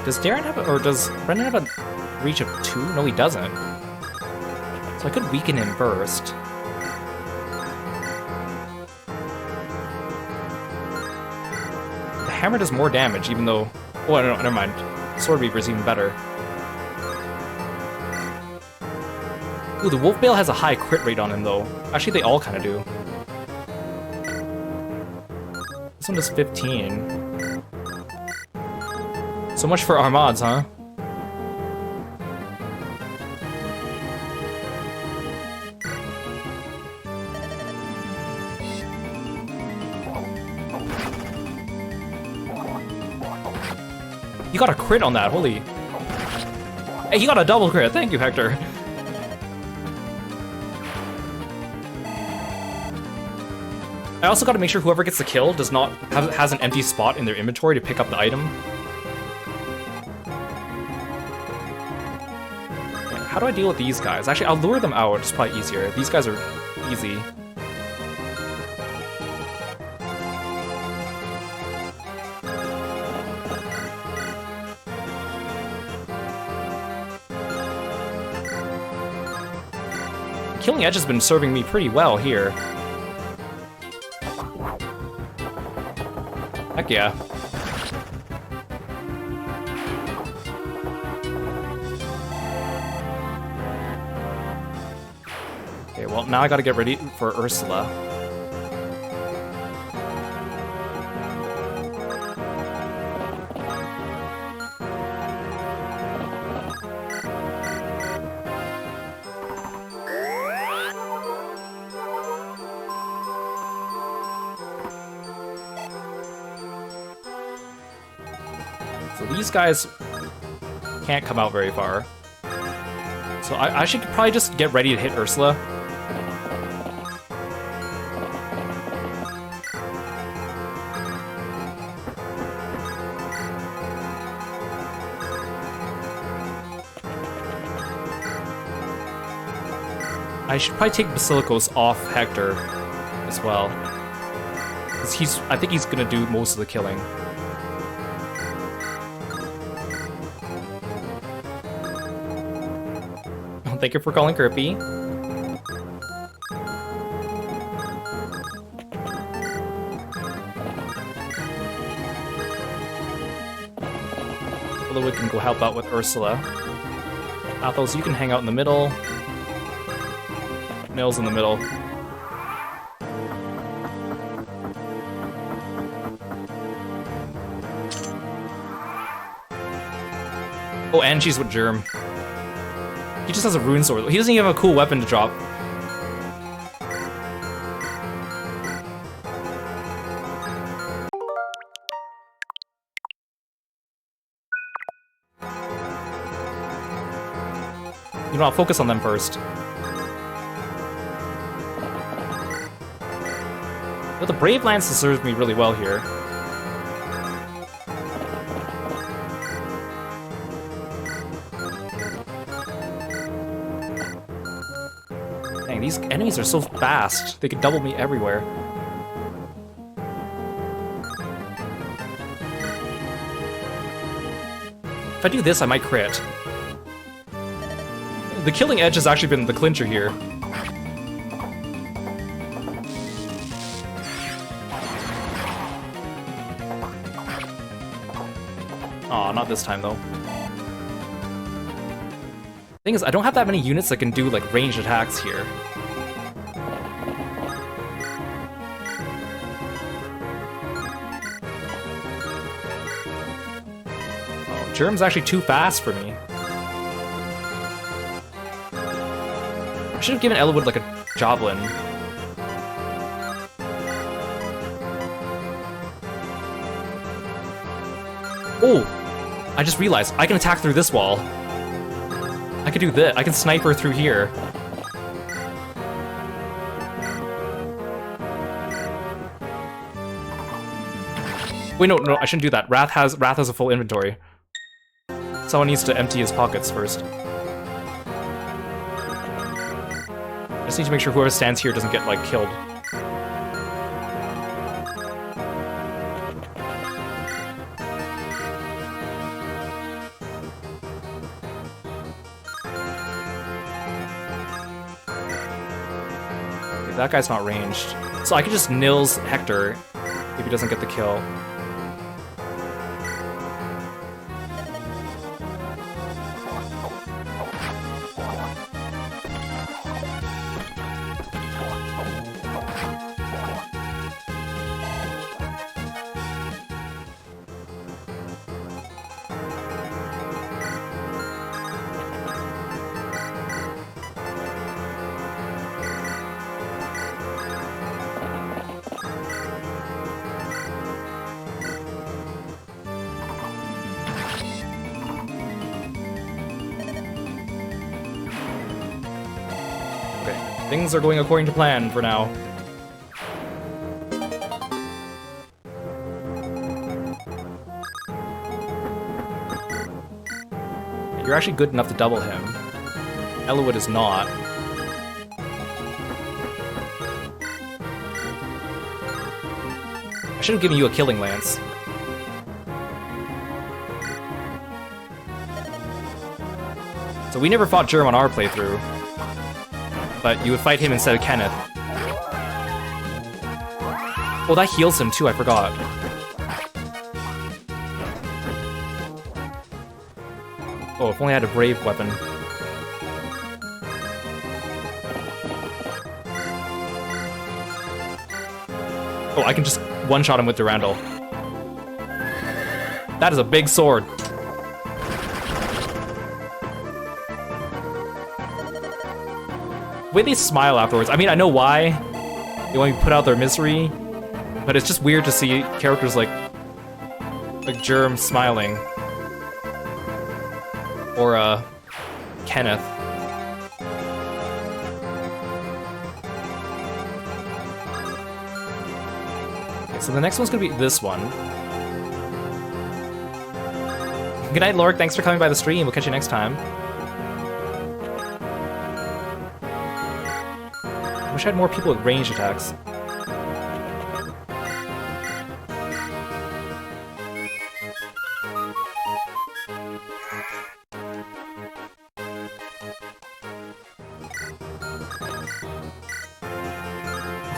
Does Darren have or does Brendan have a reach of 2? No, he doesn't. So I could weaken him first. The hammer does more damage, even though... Oh, no, never mind. Sword Reaper is even better. Ooh, the Wolf Bale has a high crit rate on him, though. Actually, they all kind of do. This one does 15. So much for our mods, huh? You got a crit on that, holy... Hey, you got a double crit, thank you, Hector. I also gotta make sure whoever gets the kill has an empty spot in their inventory to pick up the item. Okay, how do I deal with these guys? Actually, I'll lure them out, it's probably easier. These guys are easy. Killing Edge has been serving me pretty well here. Heck yeah. Okay, well, now I gotta get ready for Ursula. So these guys can't come out very far. So I should probably just get ready to hit Ursula. I should probably take Basilicos off Hector as well. 'Cause I think he's gonna do most of the killing. Thank you for calling Kirby. Eliwood can go help out with Ursula. Athos, you can hang out in the middle. Nils in the middle. Oh, and she's with Germ. He just has a rune sword. He doesn't even have a cool weapon to drop. You know, I'll focus on them first. But the Brave Lance serves me really well here. These enemies are so fast. They can double me everywhere. If I do this, I might crit. The killing edge has actually been the clincher here. Aw, not this time though. Thing is, I don't have that many units that can do like ranged attacks here. Oh, Germ's actually too fast for me. I should have given Eliwood like a Joblin. Oh! I just realized I can attack through this wall. I could do this. I can sniper through here. Wait, no, I shouldn't do that. Wrath has a full inventory. Someone needs to empty his pockets first. I just need to make sure whoever stands here doesn't get, like, killed. Okay, that guy's not ranged. So I could just nils Hector if he doesn't get the kill. Things are going according to plan for now. You're actually good enough to double him. Eliwood is not. I should have given you a killing lance. So we never fought Germ on our playthrough. But you would fight him instead of Kenneth. Oh, that heals him too, I forgot. Oh, if only I had a brave weapon. Oh, I can just one-shot him with Durandal. That is a big sword. The way they smile afterwards, I mean, I know why they want to put out their misery, but it's just weird to see characters like Germ smiling. Or, Kenneth. Okay, so the next one's gonna be this one. Good night, Lork. Thanks for coming by the stream. We'll catch you next time. I wish I had more people with ranged attacks.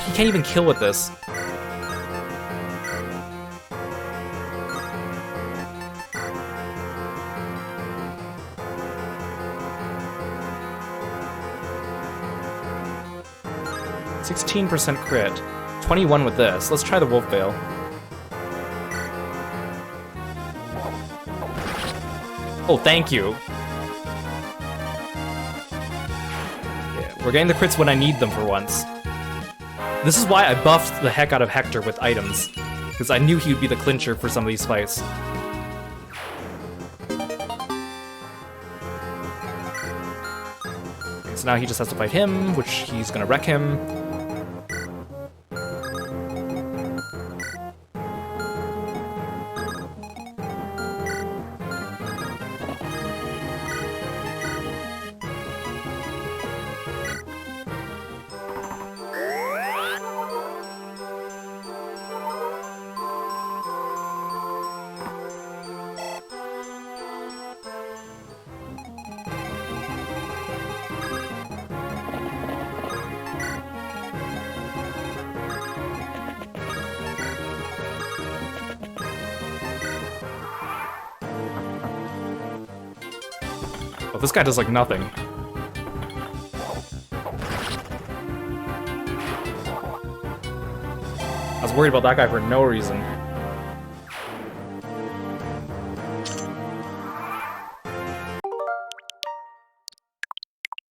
He can't even kill with this. %, crit. 21 with this. Let's try the Wolf Veil. Oh, thank you. Yeah, we're getting the crits when I need them for once. This is why I buffed the heck out of Hector with items, because I knew he would be the clincher for some of these fights. Okay, so now he just has to fight him, which he's gonna wreck him. Oh, this guy does like nothing. I was worried about that guy for no reason.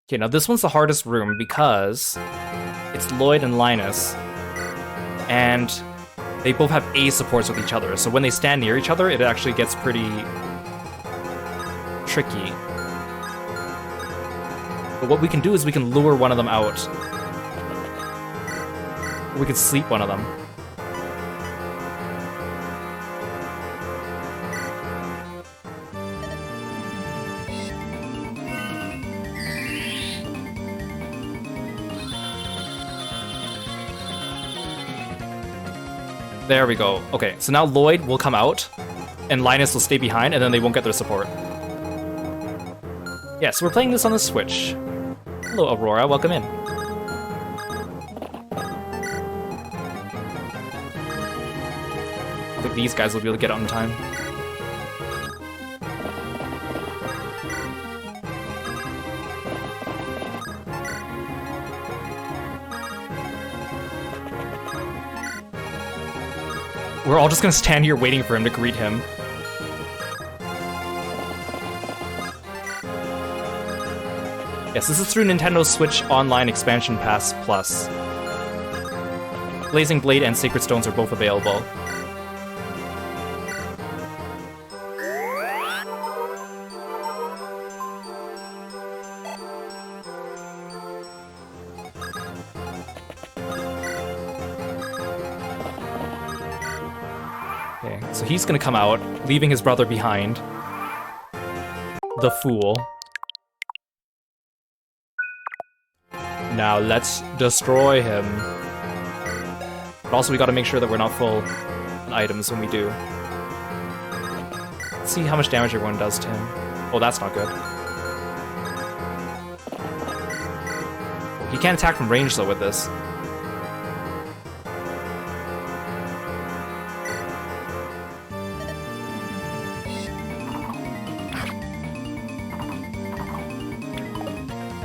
Okay, now this one's the hardest room because it's Lloyd and Linus, and they both have A supports with each other, so when they stand near each other, it actually gets pretty tricky. But what we can do is we can lure one of them out. We could sleep one of them. There we go. Okay, so now Lloyd will come out, and Linus will stay behind, and then they won't get their support. Yeah, so we're playing this on the Switch. Hello, Aurora. Welcome in. I think these guys will be able to get out in time. We're all just gonna stand here waiting for him to greet him. Yes, this is through Nintendo Switch Online Expansion Pass Plus. Blazing Blade and Sacred Stones are both available. Okay, so he's gonna come out, leaving his brother behind. The fool. Now let's destroy him. But also we gotta make sure that we're not full on items when we do. Let's see how much damage everyone does to him. Oh, that's not good. He can't attack from range though with this.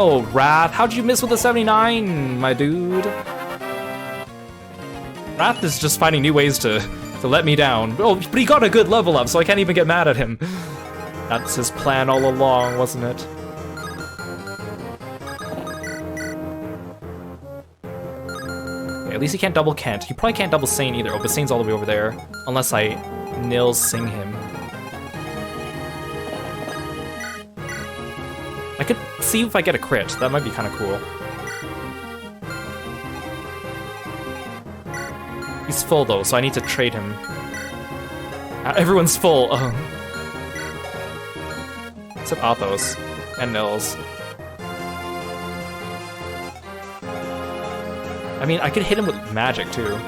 Oh, Wrath, how'd you miss with the 79, my dude? Wrath is just finding new ways to let me down. Oh, but he got a good level up, so I can't even get mad at him. That's his plan all along, wasn't it? Okay, at least he can't double Kent. He probably can't double Sane either. Oh, but Sane's all the way over there. Unless I Nils sing him. I could see if I get a crit. That might be kind of cool. He's full though, so I need to trade him. Everyone's full. Except Athos and Nils. I mean, I could hit him with magic too.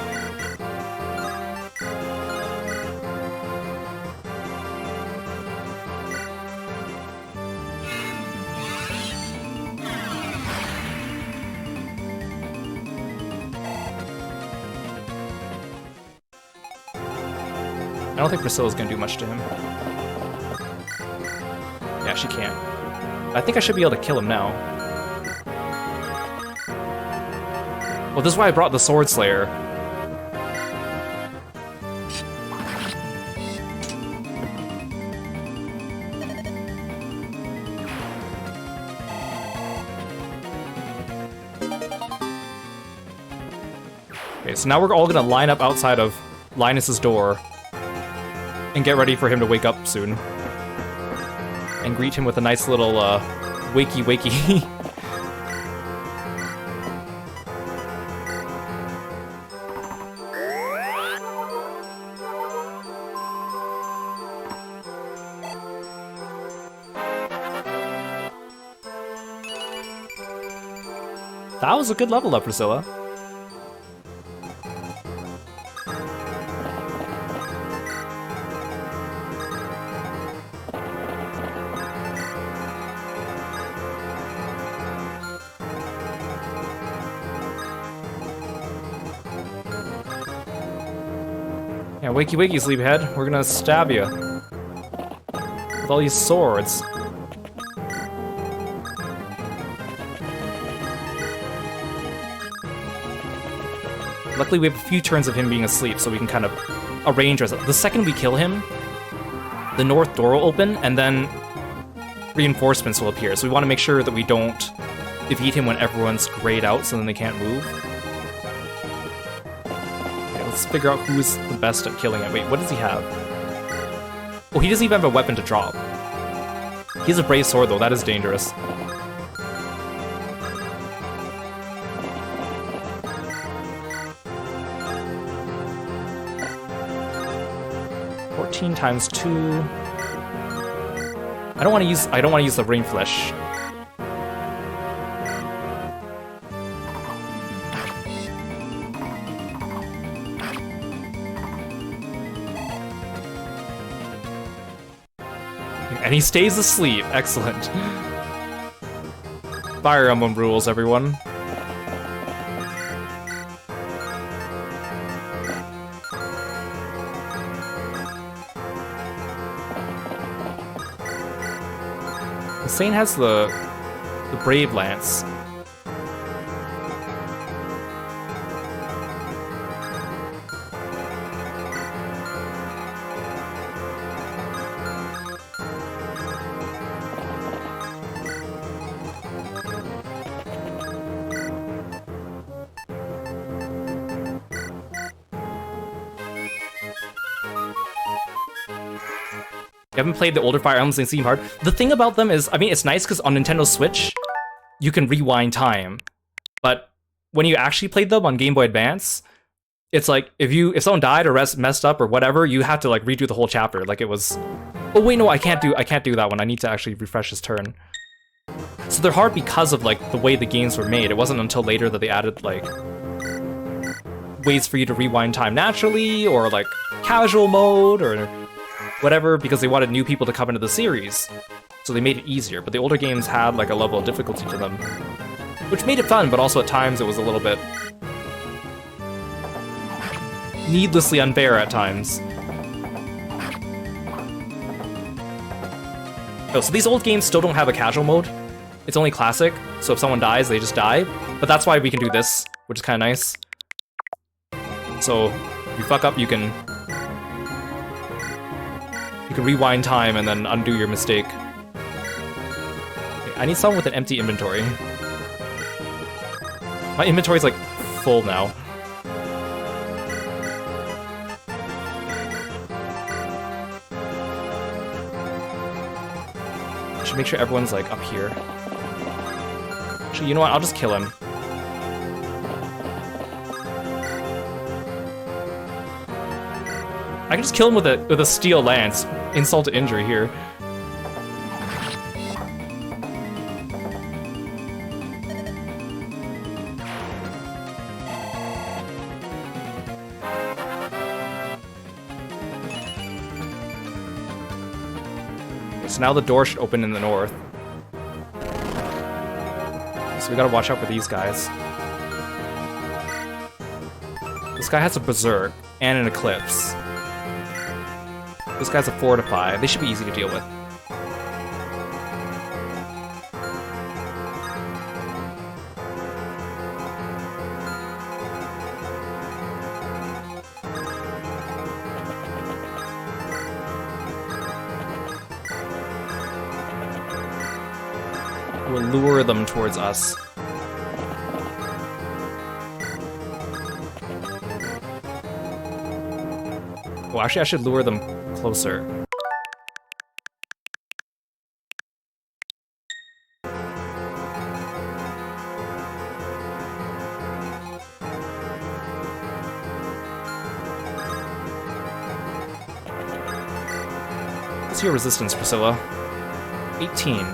I don't think Priscilla's gonna do much to him. Yeah, she can't. I think I should be able to kill him now. Well, this is why I brought the Sword Slayer. Okay, so now we're all gonna line up outside of Linus's door and get ready for him to wake up soon. And greet him with a nice little, wakey wakey. That was a good level up, Priscilla. Yeah, wakey wakey, sleepyhead. We're gonna stab you with all these swords. Luckily, we have a few turns of him being asleep, so we can kind of arrange ourselves. The second we kill him, the north door will open, and then reinforcements will appear. So we want to make sure that we don't defeat him when everyone's grayed out, so then they can't move. Okay, let's figure out who's the best at killing it. Wait, what does he have? Oh, he doesn't even have a weapon to drop. He has a brave sword, though. That is dangerous. Times 2. I don't want to use the rain flesh. And he stays asleep. Excellent. Fire Emblem rules, everyone. Sane has the Brave Lance. I haven't played the older Fire Emblems, they seem hard. The thing about them is, I mean, it's nice because on Nintendo Switch, you can rewind time. But when you actually played them on Game Boy Advance, it's like, if someone died or messed up or whatever, you have to like redo the whole chapter. Like it was, oh wait, no, I can't do that one. I need to actually refresh his turn. So they're hard because of like the way the games were made. It wasn't until later that they added like ways for you to rewind time naturally or like casual mode or whatever, because they wanted new people to come into the series. So they made it easier, but the older games had like a level of difficulty to them, which made it fun, but also at times it was a little bit needlessly unfair at times. Oh, so these old games still don't have a casual mode. It's only classic, so if someone dies, they just die. But that's why we can do this, which is kind of nice. So if you fuck up, you can rewind time and then undo your mistake. Okay, I need someone with an empty inventory. My inventory's like full now. I should make sure everyone's like up here. Actually, you know what? I'll just kill him. I can just kill him with a steel lance. Insult to injury here. Okay, so now the door should open in the north. So we gotta watch out for these guys. This guy has a Berserk and an Eclipse. This guy's a Fortify. They should be easy to deal with. We'll lure them towards us. Well, actually, I should lure them closer. What's your resistance, Priscilla? 18.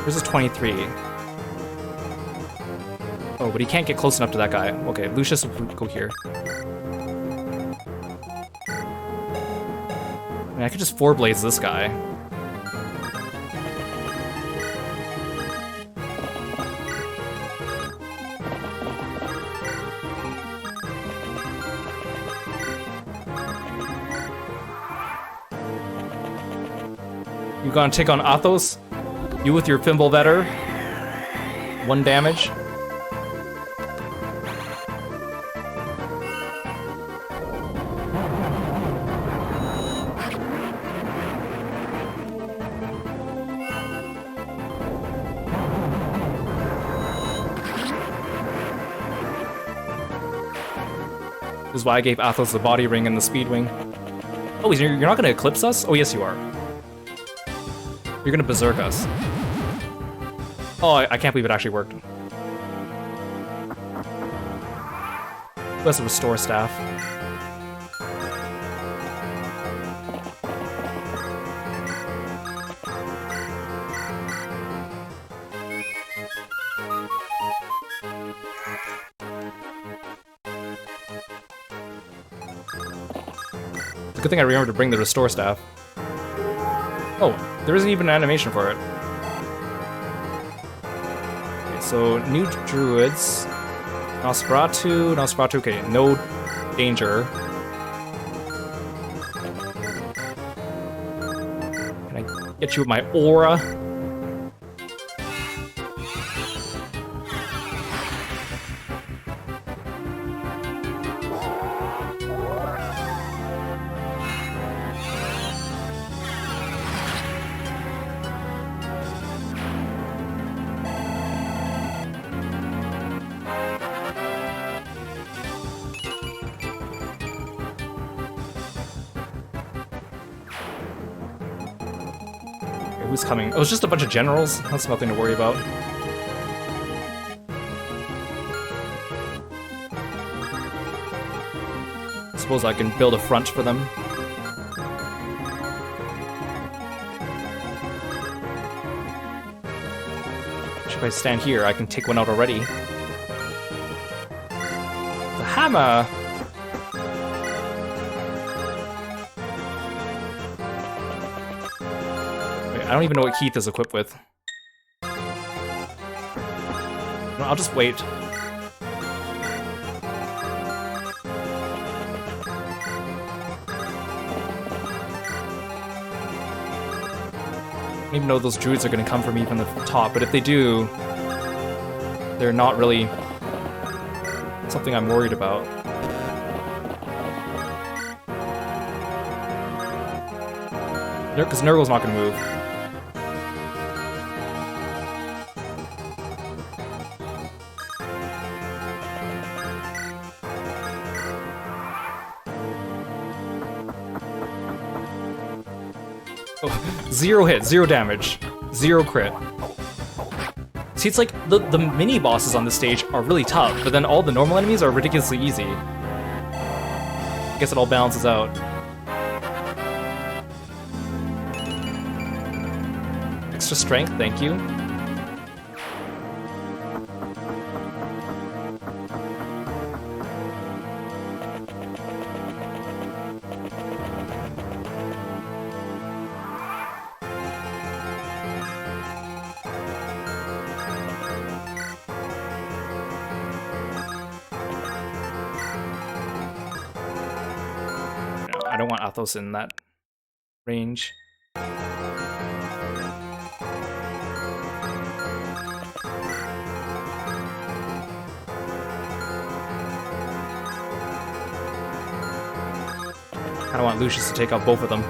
Here's a 23. Oh, but he can't get close enough to that guy. Okay, Lucius will go here. I could just four blaze this guy. You gonna take on Athos? You with your Fimble Vetter? 1 damage. This is why I gave Athos the body ring and the speed wing. Oh, you're not gonna eclipse us? Oh, yes, you are. You're gonna berserk us. Oh, I can't believe it actually worked. Who has a restore staff? It's a good thing I remembered to bring the restore staff. Oh, there isn't even an animation for it. Okay, so, new druids. Nosferatu, okay, no danger. Can I get you with my aura? Who's coming? Oh, it's just a bunch of generals. That's nothing to worry about. I suppose I can build a front for them. If I stand here, I can take one out already. The hammer! I don't even know what Keith is equipped with. No, I'll just wait. I don't even know those druids are going to come for me from the top, but if they do, they're not really something I'm worried about. Because Nurgle's not going to move. Oh, 0 hit, 0 damage, 0 crit. See, it's like the mini bosses on this stage are really tough, but then all the normal enemies are ridiculously easy. I guess it all balances out. Extra strength, thank you. I don't want Athos in that range. I don't want Lucius to take out both of them.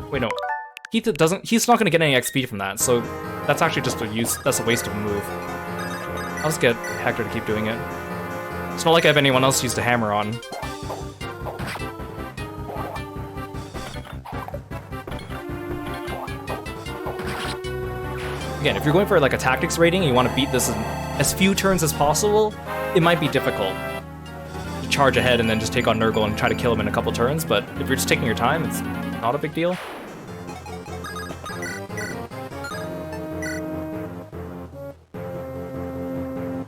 Wait, no. He's not gonna get any XP from that, so that's actually just that's a waste of a move. I'll just get Hector to keep doing it. It's not like I have anyone else to use the hammer on. Again, if you're going for like a tactics rating and you want to beat this in as few turns as possible, it might be difficult to charge ahead and then just take on Nurgle and try to kill him in a couple turns, but if you're just taking your time, it's not a big deal.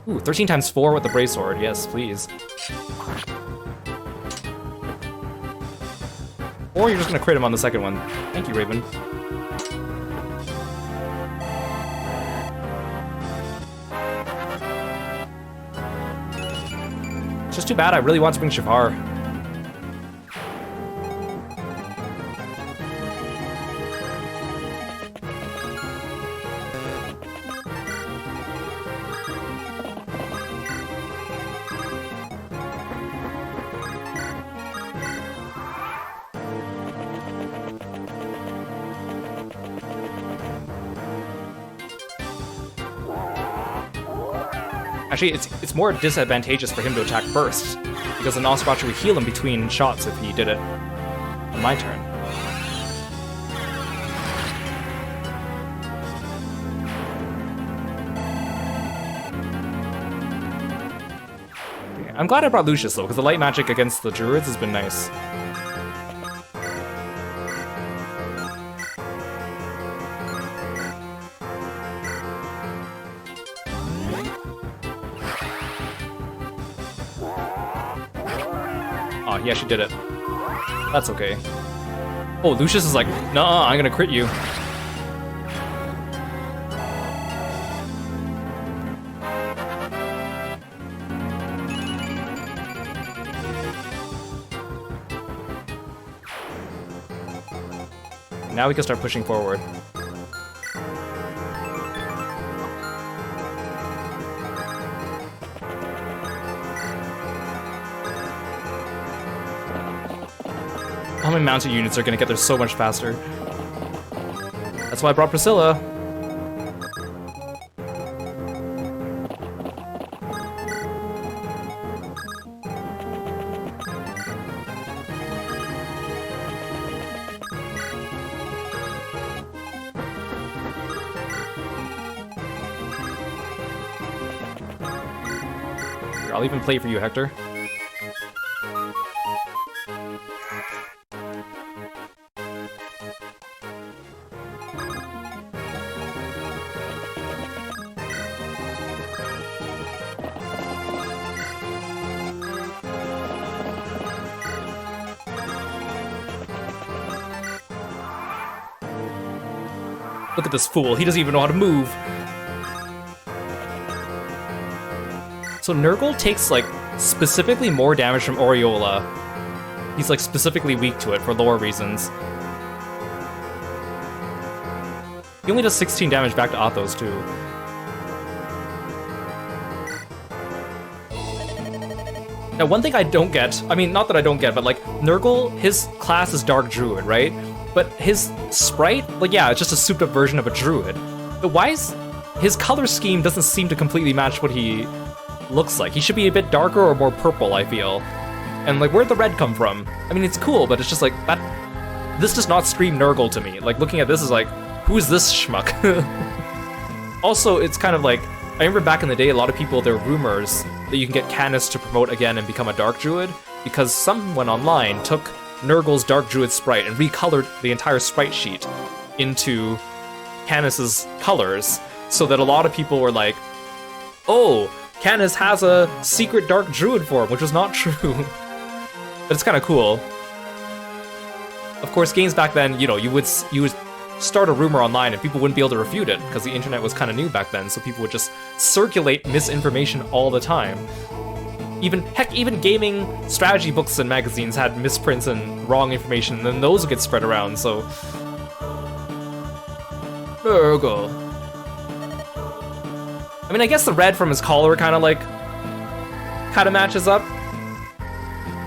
Ooh, 13 times 4 with the Brave Sword. Yes, please. Or you're just gonna crit him on the second one. Thank you, Raven. It's just too bad I really want to bring Shafar. Actually, it's more disadvantageous for him to attack first, because the Nosferatu would heal him between shots if he did it on my turn. I'm glad I brought Lucius though, because the light magic against the druids has been nice. Oh, he actually did it. That's okay. Oh, Lucius is like, nah, I'm gonna crit you. Now we can start pushing forward. How many mounted units are gonna get there so much faster? That's why I brought Priscilla. Here, I'll even play for you, Hector. Look at this fool, he doesn't even know how to move. So Nurgle takes, like, specifically more damage from Aureola. He's, like, specifically weak to it for lore reasons. He only does 16 damage back to Athos, too. Now, one thing I don't get, I mean, not that I don't get, but, like, Nurgle, his class is Dark Druid, right? But his sprite, like, yeah, it's just a souped up version of a druid. But why is his color scheme doesn't seem to completely match what he looks like? He should be a bit darker or more purple, I feel. And like, where'd the red come from? I mean, it's cool, but it's just like, that, this does not scream Nurgle to me. Like, looking at this is like, who's this schmuck? Also, it's kind of like, I remember back in the day, a lot of people, there were rumors that you can get Canis to promote again and become a Dark Druid, because someone online took Nurgle's Dark Druid sprite and recolored the entire sprite sheet into Canis's colors, so that a lot of people were like, oh, Canis has a secret Dark Druid form, which was not true. But it's kind of cool. Of course, games back then, you know, you would start a rumor online and people wouldn't be able to refute it, because the internet was kind of new back then, so people would just circulate misinformation all the time. Even gaming strategy books and magazines had misprints and wrong information, and then those would get spread around, so... Nurgle. I mean, I guess the red from his collar kind of matches up.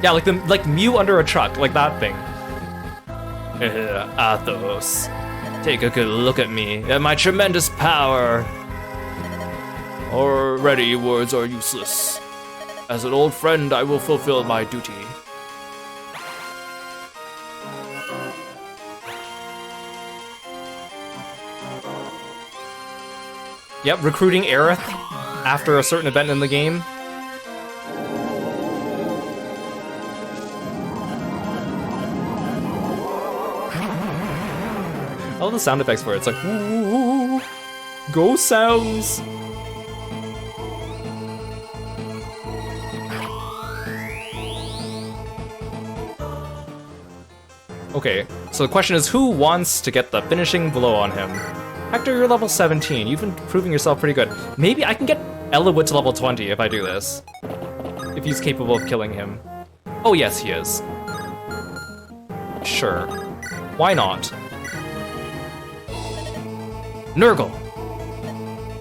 Yeah, like Mew under a truck, like that thing. Athos, take a good look at me, at my tremendous power. Already words are useless. As an old friend, I will fulfill my duty. Yep, recruiting Aerith after a certain event in the game. I love the sound effects for it. It's like, ooh, go sounds. Okay, so the question is, who wants to get the finishing blow on him? Hector, you're level 17. You've been proving yourself pretty good. Maybe I can get Eliwood to level 20 if I do this. If he's capable of killing him. Oh yes, he is. Sure. Why not? Nurgle!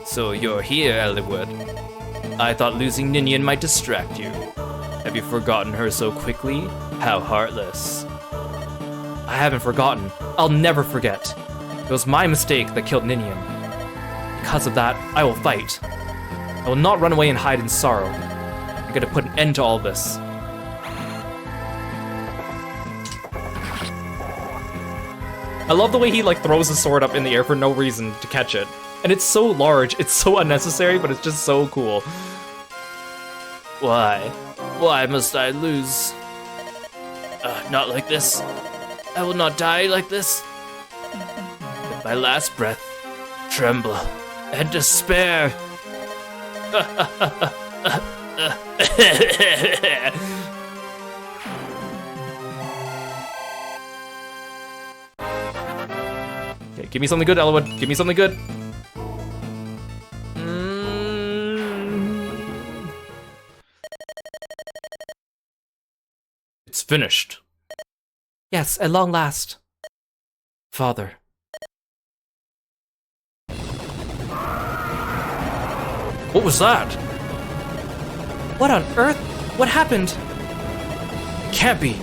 So you're here, Eliwood. I thought losing Ninian might distract you. Have you forgotten her so quickly? How heartless. I haven't forgotten. I'll never forget. It was my mistake that killed Ninian. Because of that, I will fight. I will not run away and hide in sorrow. I'm gonna put an end to all this. I love the way he like throws his sword up in the air for no reason to catch it. And it's so large, it's so unnecessary, but it's just so cool. Why? Why must I lose? Not like this. I will not die like this. With my last breath, tremble and despair. Okay, give me something good, Eliwood. Give me something good. It's finished. Yes, at long last. Father. What was that? What on earth? What happened? It can't be.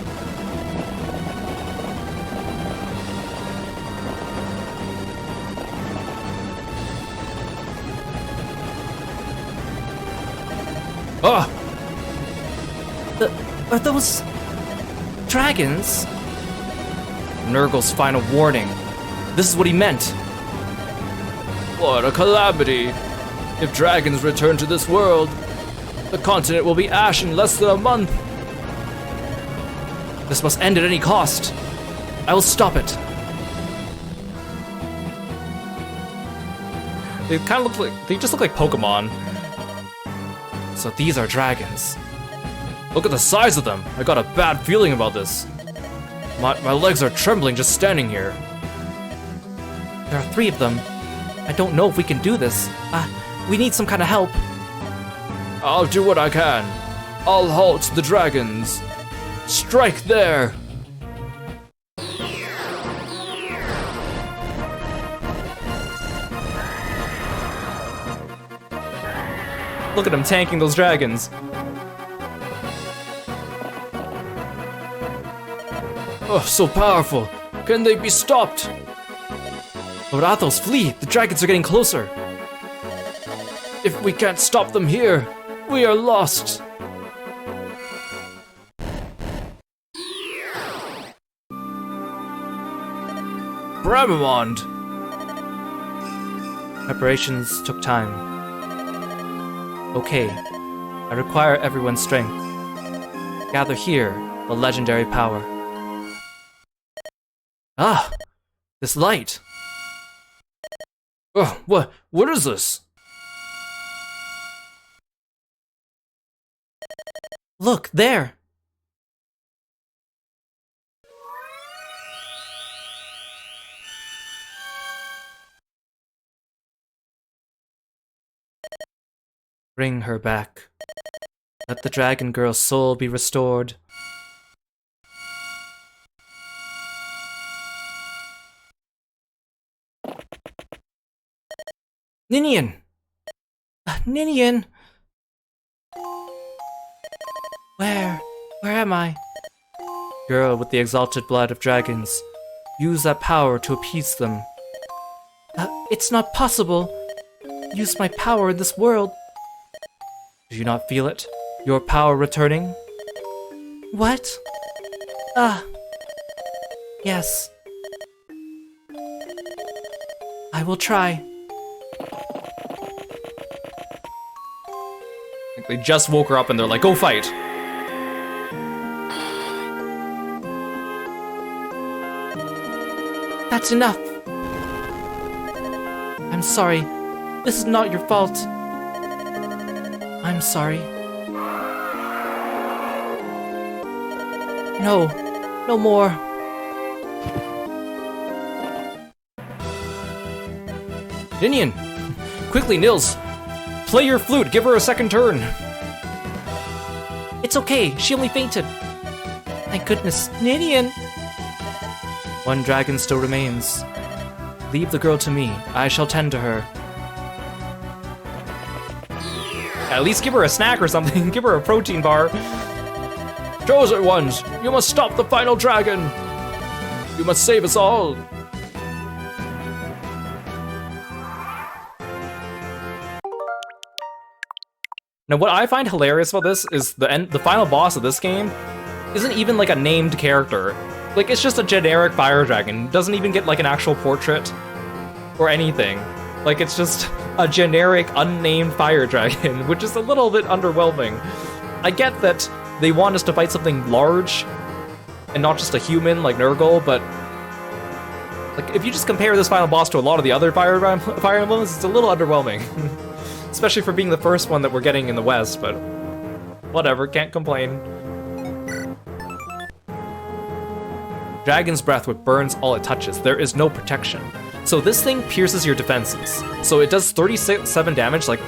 Ah! Are those dragons? Nurgle's final warning. This is what he meant. What a calamity. If dragons return to this world, the continent will be ash in less than a month. This must end at any cost. I will stop it. They kind of look like, they just look like Pokemon. So these are dragons. Look at the size of them. I got a bad feeling about this. My legs are trembling just standing here. There are 3 of them. I don't know if we can do this. We need some kind of help. I'll do what I can. I'll halt the dragons. Strike there! Look at him tanking those dragons. Oh, so powerful. Can they be stopped? Lord Athos, flee! The dragons are getting closer. If we can't stop them here, we are lost. Bramamond! Preparations took time. Okay, I require everyone's strength. Gather here, the legendary power. Ah! This light! Oh, what is this? Look, there! Bring her back. Let the dragon girl's soul be restored. Ninian! Ninian! Where am I? Girl with the exalted blood of dragons, use that power to appease them. It's not possible. Use my power in this world. Do you not feel it? Your power returning? What? Yes. I will try. They just woke her up and they're like, go fight! That's enough! I'm sorry. This is not your fault. I'm sorry. No. No more. Ninian! Quickly, Nils! Play your flute, give her a second turn! It's okay, she only fainted. Thank goodness, Ninian! One dragon still remains. Leave the girl to me, I shall tend to her. At least give her a snack or something, give her a protein bar. Chosen ones, you must stop the final dragon! You must save us all! Now, what I find hilarious about this is the final boss of this game isn't even like a named character. Like, it's just a generic fire dragon. Doesn't even get like an actual portrait or anything. Like, it's just a generic unnamed fire dragon, which is a little bit underwhelming. I get that they want us to fight something large and not just a human like Nurgle, but like if you just compare this final boss to a lot of the other Fire Emblems, it's a little underwhelming. Especially for being the first one that we're getting in the West, but whatever, can't complain. Dragon's Breath, which burns all it touches. There is no protection. So this thing pierces your defenses. So it does 37 damage, like,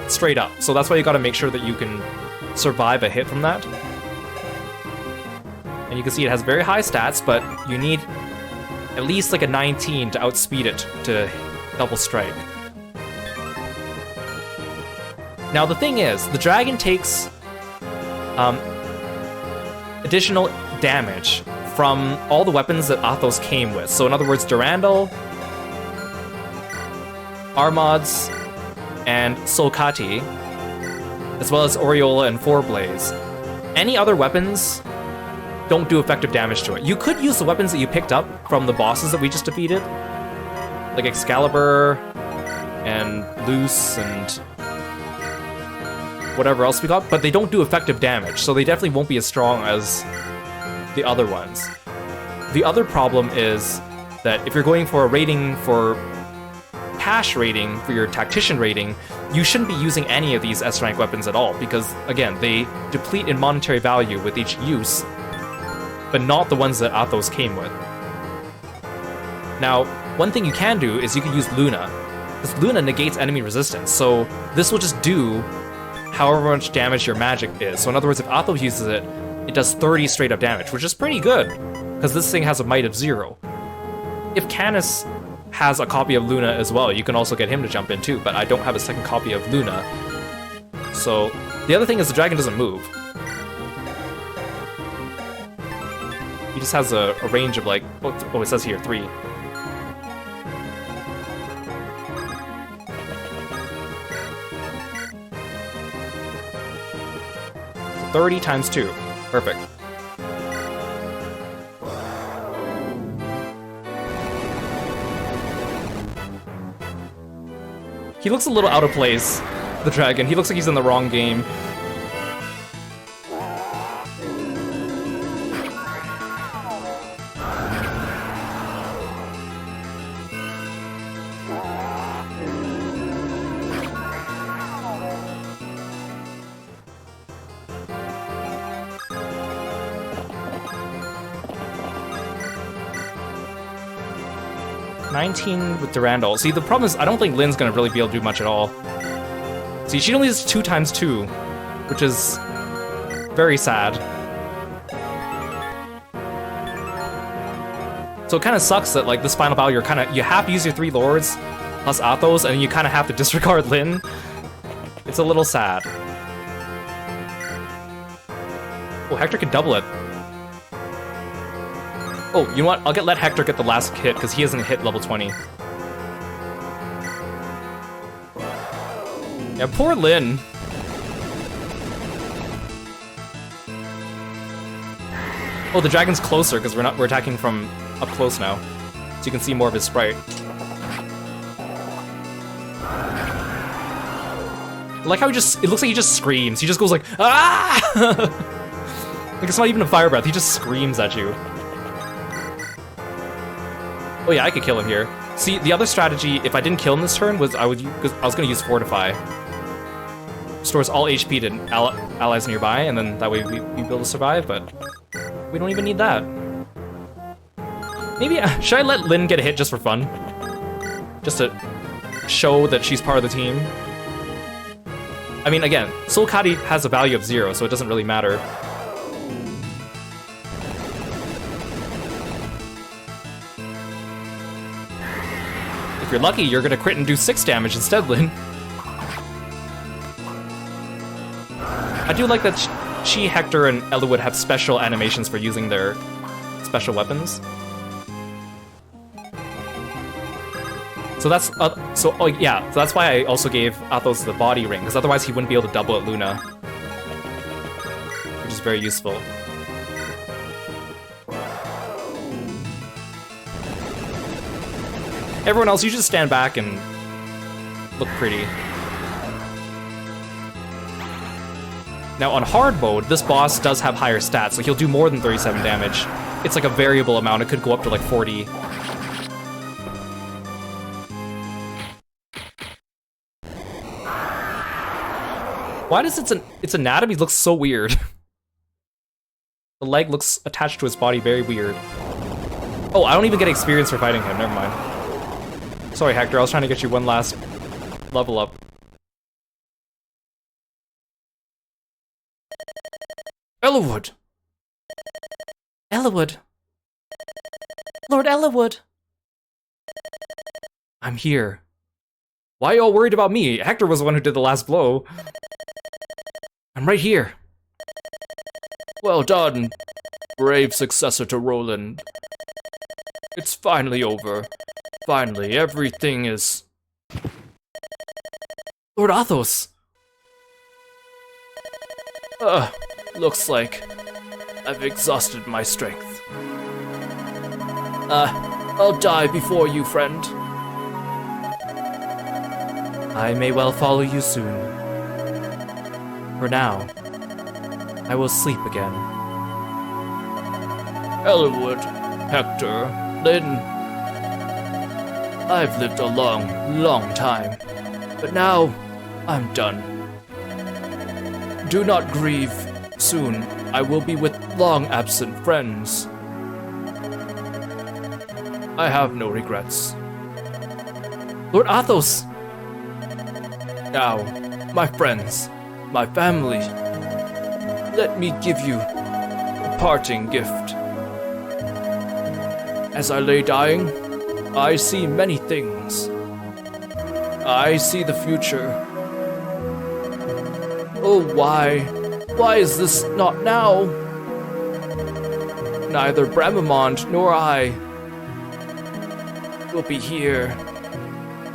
straight up. So that's why you gotta make sure that you can survive a hit from that. And you can see it has very high stats, but you need at least like a 19 to outspeed it to double strike. Now the thing is, the dragon takes additional damage from all the weapons that Athos came with. So in other words, Durandal, Armads, and Solkati, as well as Aureola and Forblaze. Any other weapons don't do effective damage to it. You could use the weapons that you picked up from the bosses that we just defeated, like Excalibur and Luce and whatever else we got, but they don't do effective damage, so they definitely won't be as strong as the other ones. The other problem is that if you're going for a rating for cash rating, for your tactician rating, you shouldn't be using any of these S-rank weapons at all, because again, they deplete in monetary value with each use, but not the ones that Athos came with. Now, one thing you can do is you can use Luna, because Luna negates enemy resistance, so this will just do however much damage your magic is. So in other words, if Athos uses it, it does 30 straight up damage, which is pretty good, because this thing has a might of 0. If Canis has a copy of Luna as well, you can also get him to jump in too, but I don't have a second copy of Luna. So the other thing is the dragon doesn't move. He just has a range of like, oh, it says here, 3. 30 times 2. Perfect. He looks a little out of place, the dragon. He looks like he's in the wrong game. With Durandal. See, the problem is I don't think Lyn's gonna really be able to do much at all. See, she only has 2 times 2, which is very sad. So it kind of sucks that like this final battle, you have to use your 3 lords plus Athos, and you kind of have to disregard Lyn. It's a little sad. Oh, Hector could double it. Oh, you know what? Let Hector get the last hit, because he hasn't hit level 20. Yeah, poor Lyn. Oh, the dragon's closer, because we're attacking from up close now. So you can see more of his sprite. I like how it looks like he just screams. He just goes like, ah! Like, it's not even a fire breath, he just screams at you. Oh yeah, I could kill him here. See, the other strategy, if I didn't kill him this turn, was I was gonna use Fortify. Restores all HP to allies nearby, and then that way we'd be able to survive, but we don't even need that. Maybe, should I let Lyn get a hit just for fun? Just to show that she's part of the team? I mean, again, Solkati has a value of 0, so it doesn't really matter. If you're lucky, you're gonna crit and do 6 damage instead, Lyn. I do like that she, Hector, and Eliwood have special animations for using their special weapons. So that's so that's why I also gave Athos the body ring, because otherwise he wouldn't be able to double at Luna, which is very useful. Everyone else, you just stand back and look pretty. Now on hard mode, this boss does have higher stats, so he'll do more than 37 damage. It's like a variable amount, it could go up to like 40. Why does its anatomy look so weird? The leg looks attached to his body very weird. Oh, I don't even get experience for fighting him, never mind. Sorry, Hector, I was trying to get you one last level up. Eliwood! Eliwood! Lord Eliwood! I'm here. Why are you all worried about me? Hector was the one who did the last blow. I'm right here. Well done, brave successor to Roland. It's finally over. Finally, everything is... Lord Athos! Looks like I've exhausted my strength. I'll die before you, friend. I may well follow you soon. For now, I will sleep again. Eliwood, Hector, Lyn. I've lived a long, long time, but now I'm done. Do not grieve. Soon, I will be with long-absent friends. I have no regrets. Lord Athos! Now, my friends, my family, let me give you a parting gift. As I lay dying, I see many things. I see the future. Oh, why is this not now? Neither Bramamond nor I will be here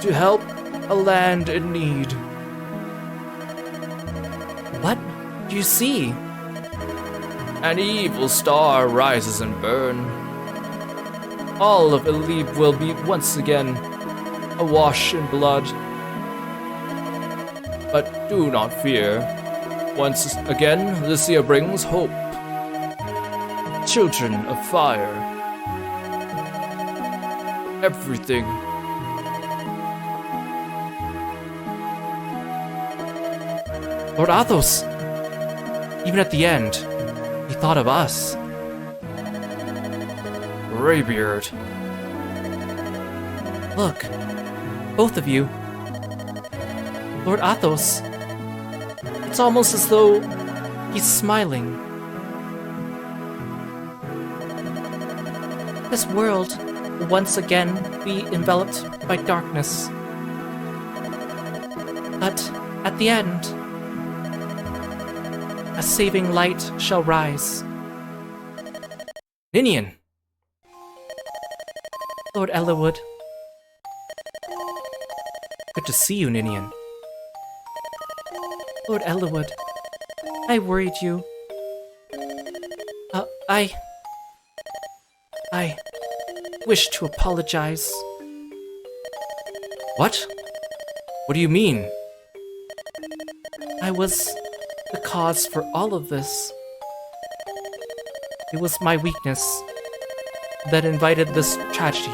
to help a land in need. What do you see? An evil star rises and burns. All of Eliwood will be once again awash in blood. But do not fear. Once again, Lycia brings hope. Children of fire. Everything. Lord Athos! Even at the end, he thought of us. Greybeard. Look, both of you. Lord Athos. It's almost as though he's smiling. This world will once again be enveloped by darkness. But at the end, a saving light shall rise. Ninian! Lord Eliwood. Good to see you, Ninian. Lord Eliwood, I worried you. I wish to apologize. What? What do you mean? I was the cause for all of this. It was my weakness that invited this tragedy.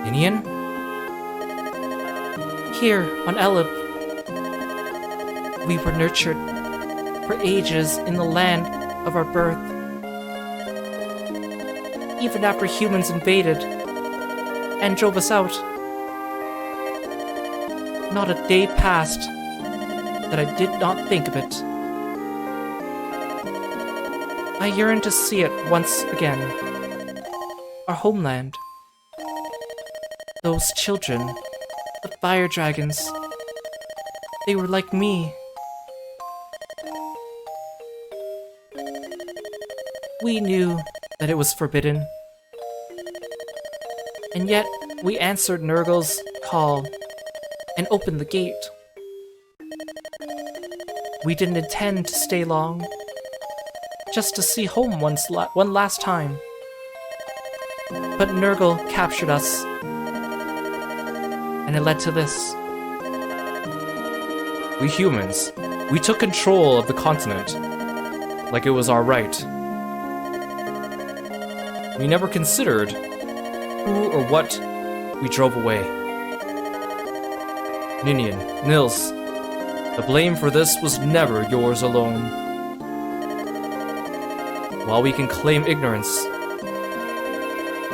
Ninian? Here on Elib, we were nurtured for ages in the land of our birth. Even after humans invaded and drove us out, not a day passed that I did not think of it. I yearn to see it once again. Our homeland. Those children, the fire dragons, they were like me. We knew that it was forbidden. And yet, We answered Nurgle's call and opened the gate. We didn't intend to stay long, just to see home one last time. But Nurgle captured us, and it led to this. We humans, we took control of the continent, like it was our right. We never considered who or what we drove away. Ninian, Nils, the blame for this was never yours alone. While we can claim ignorance,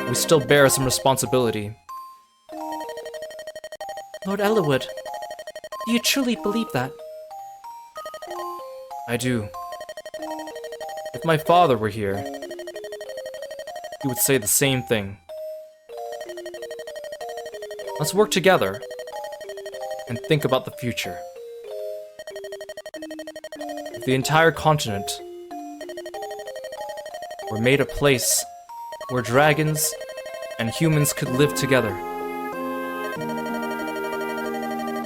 we still bear some responsibility. Lord Eliwood, do you truly believe that? I do. If my father were here, he would say the same thing. Let's work together and think about the future. If the entire continent were made a place where dragons and humans could live together,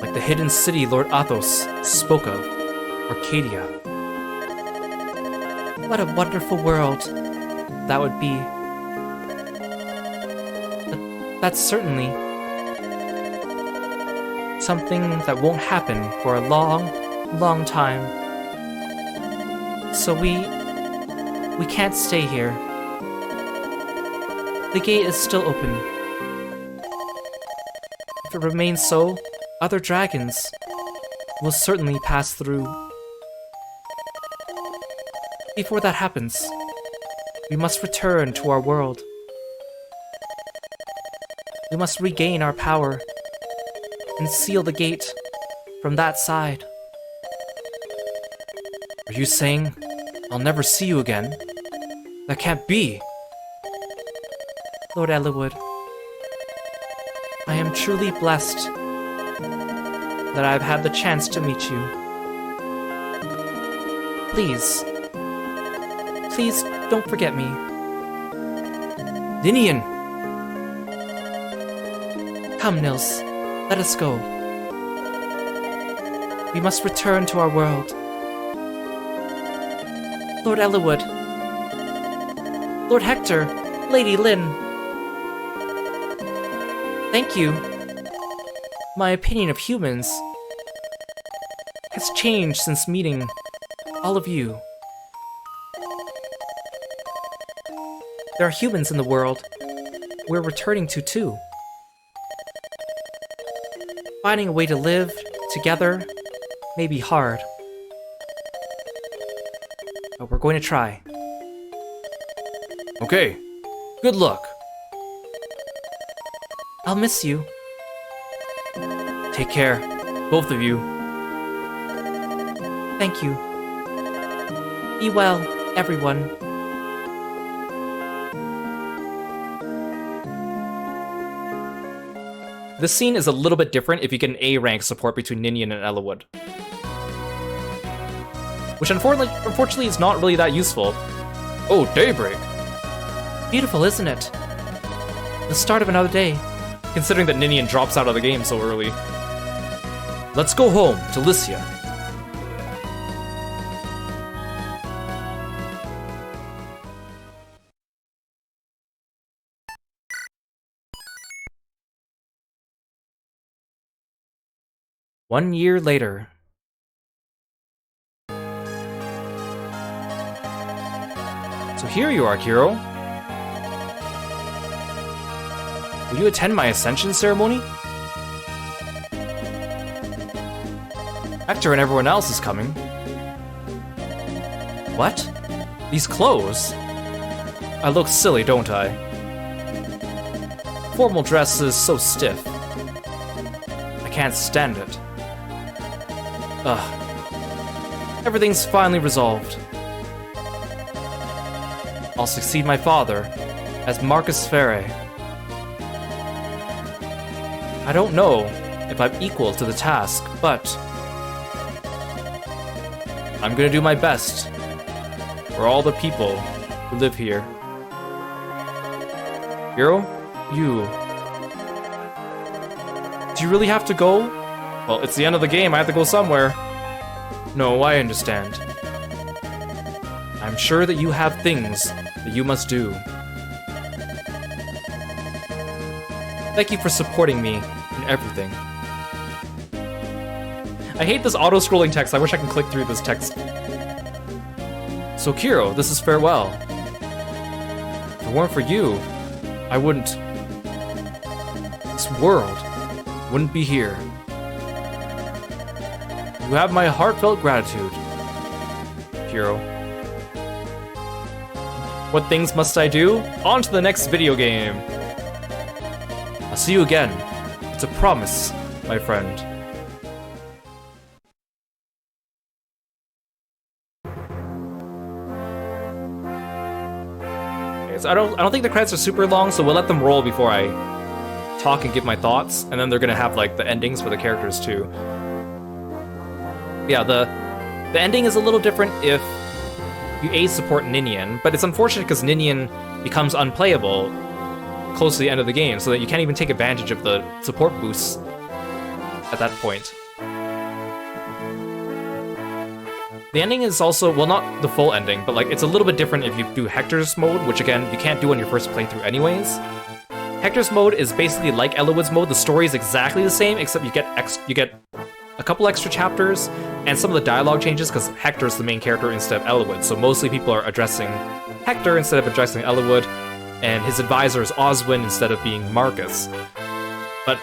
like the hidden city Lord Athos spoke of, Arcadia. What a wonderful world that would be. But that's certainly something that won't happen for a long, long time. So we can't stay here. The gate is still open. If it remains so, other dragons will certainly pass through. Before that happens, we must return to our world. We must regain our power and seal the gate from that side. Are you saying I'll never see you again? That can't be. Lord Eliwood, I am truly blessed that I've had the chance to meet you. Please don't forget me. Ninian! Come, Nils, let us go. We must return to our world. Lord Eliwood, Lord Hector, Lady Lyn. Thank you. My opinion of humans has changed since meeting all of you. There are humans in the world we're returning to too. Finding a way to live together may be hard, but we're going to try. Okay, good luck. I'll miss you. Take care, both of you. Thank you. Be well, everyone. This scene is a little bit different if you get an A rank support between Ninian and Eliwood, which unfortunately is not really that useful. Oh, daybreak! Beautiful, isn't it? The start of another day, considering that Ninian drops out of the game so early. Let's go home to Lycia. One year later. So here you are, Kiro. Will you attend my ascension ceremony? Hector and everyone else is coming. What? These clothes? I look silly, don't I? Formal dress is so stiff. I can't stand it. Ugh. Everything's finally resolved. I'll succeed my father as Marcus Fere. I don't know if I'm equal to the task, but I'm gonna do my best for all the people who live here. Kiro, Do you really have to go? Well, it's the end of the game, I have to go somewhere. No, I understand. I'm sure that you have things that you must do. Thank you for supporting me in everything. I hate this auto-scrolling text. I wish I could click through this text. So Kiro, this is farewell. If it weren't for you, I wouldn't... This world wouldn't be here. You have my heartfelt gratitude, Kiro. What things must I do? On to the next video game. I'll see you again. It's a promise, my friend. Okay, so I don't think the credits are super long, so we'll let them roll before I talk and give my thoughts, and then they're gonna have like the endings for the characters too. Yeah, the ending is a little different if you A support Ninian, but it's unfortunate because Ninian becomes unplayable close to the end of the game, so that you can't even take advantage of the support boosts at that point. The ending is also, well, not the full ending, but like it's a little bit different if you do Hector's mode, which again, you can't do on your first playthrough anyways. Hector's mode is basically like Eliwood's mode. The story is exactly the same, except you get a couple extra chapters, and some of the dialogue changes because Hector's the main character instead of Eliwood, so mostly people are addressing Hector instead of addressing Eliwood, and his advisor is Oswin instead of being Marcus. But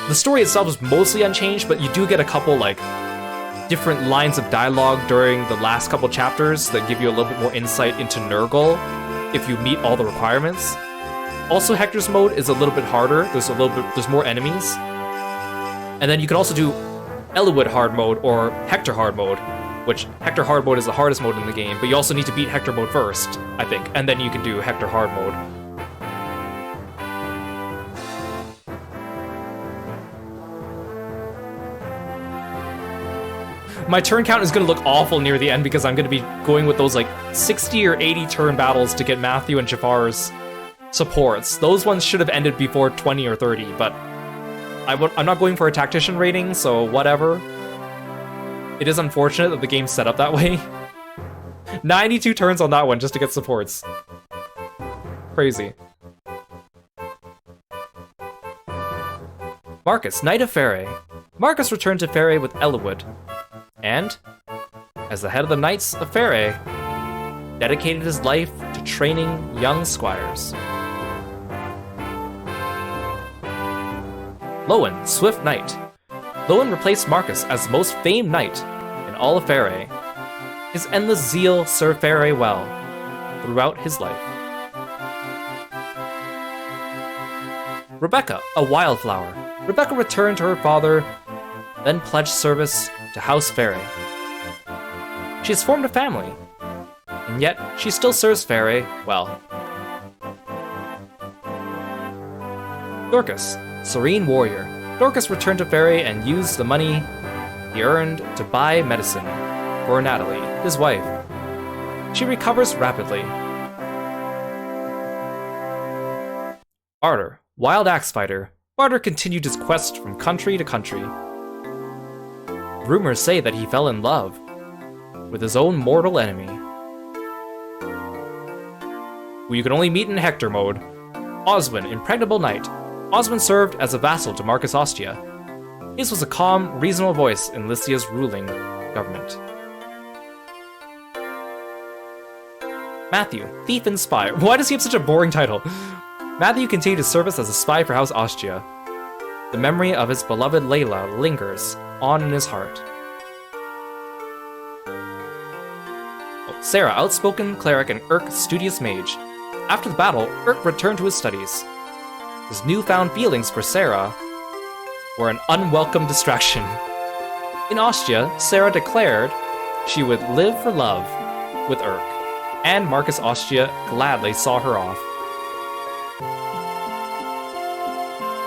the story itself is mostly unchanged, but you do get a couple, like, different lines of dialogue during the last couple chapters that give you a little bit more insight into Nurgle if you meet all the requirements. Also, Hector's mode is a little bit harder. There's more enemies. And then you can also do Eliwood hard mode or Hector hard mode, which Hector hard mode is the hardest mode in the game, but you also need to beat Hector mode first, I think, and then you can do Hector hard mode. My turn count is going to look awful near the end because I'm going to be going with those like 60 or 80 turn battles to get Matthew and Jafar's supports. Those ones should have ended before 20 or 30, but I'm not going for a tactician rating, so whatever. It is unfortunate that the game's set up that way. 92 turns on that one just to get supports. Crazy. Marcus, Knight of Faerie. Marcus returned to Faerie with Eliwood, and, as the head of the Knights of Faerie, dedicated his life to training young squires. Lowen, Swift Knight. Lowen replaced Marcus as the most famed knight in all of Faerie. His endless zeal served Faerie well throughout his life. Rebecca, a wildflower. Rebecca returned to her father, then pledged service to House Faerie. She has formed a family, and yet she still serves Faerie well. Dorcas, Serene Warrior. Dorcas returned to Faerie and used the money he earned to buy medicine for Natalie, his wife. She recovers rapidly. Barter, Wild Axe Fighter. Barter continued his quest from country to country. Rumors say that he fell in love with his own mortal enemy, who you can only meet in Hector mode. Oswin, Impregnable Knight. Oswin served as a vassal to Marcus Ostia. His was a calm, reasonable voice in Lycia's ruling government. Matthew, Thief and Spy. Why does he have such a boring title? Matthew continued his service as a spy for House Ostia. The memory of his beloved Layla lingers on in his heart. Sarah, outspoken cleric, and Urk, studious mage. After the battle, Urk returned to his studies. His newfound feelings for Sarah were an unwelcome distraction. In Ostia, Sarah declared she would live for love with Urk, and Marcus Ostia gladly saw her off.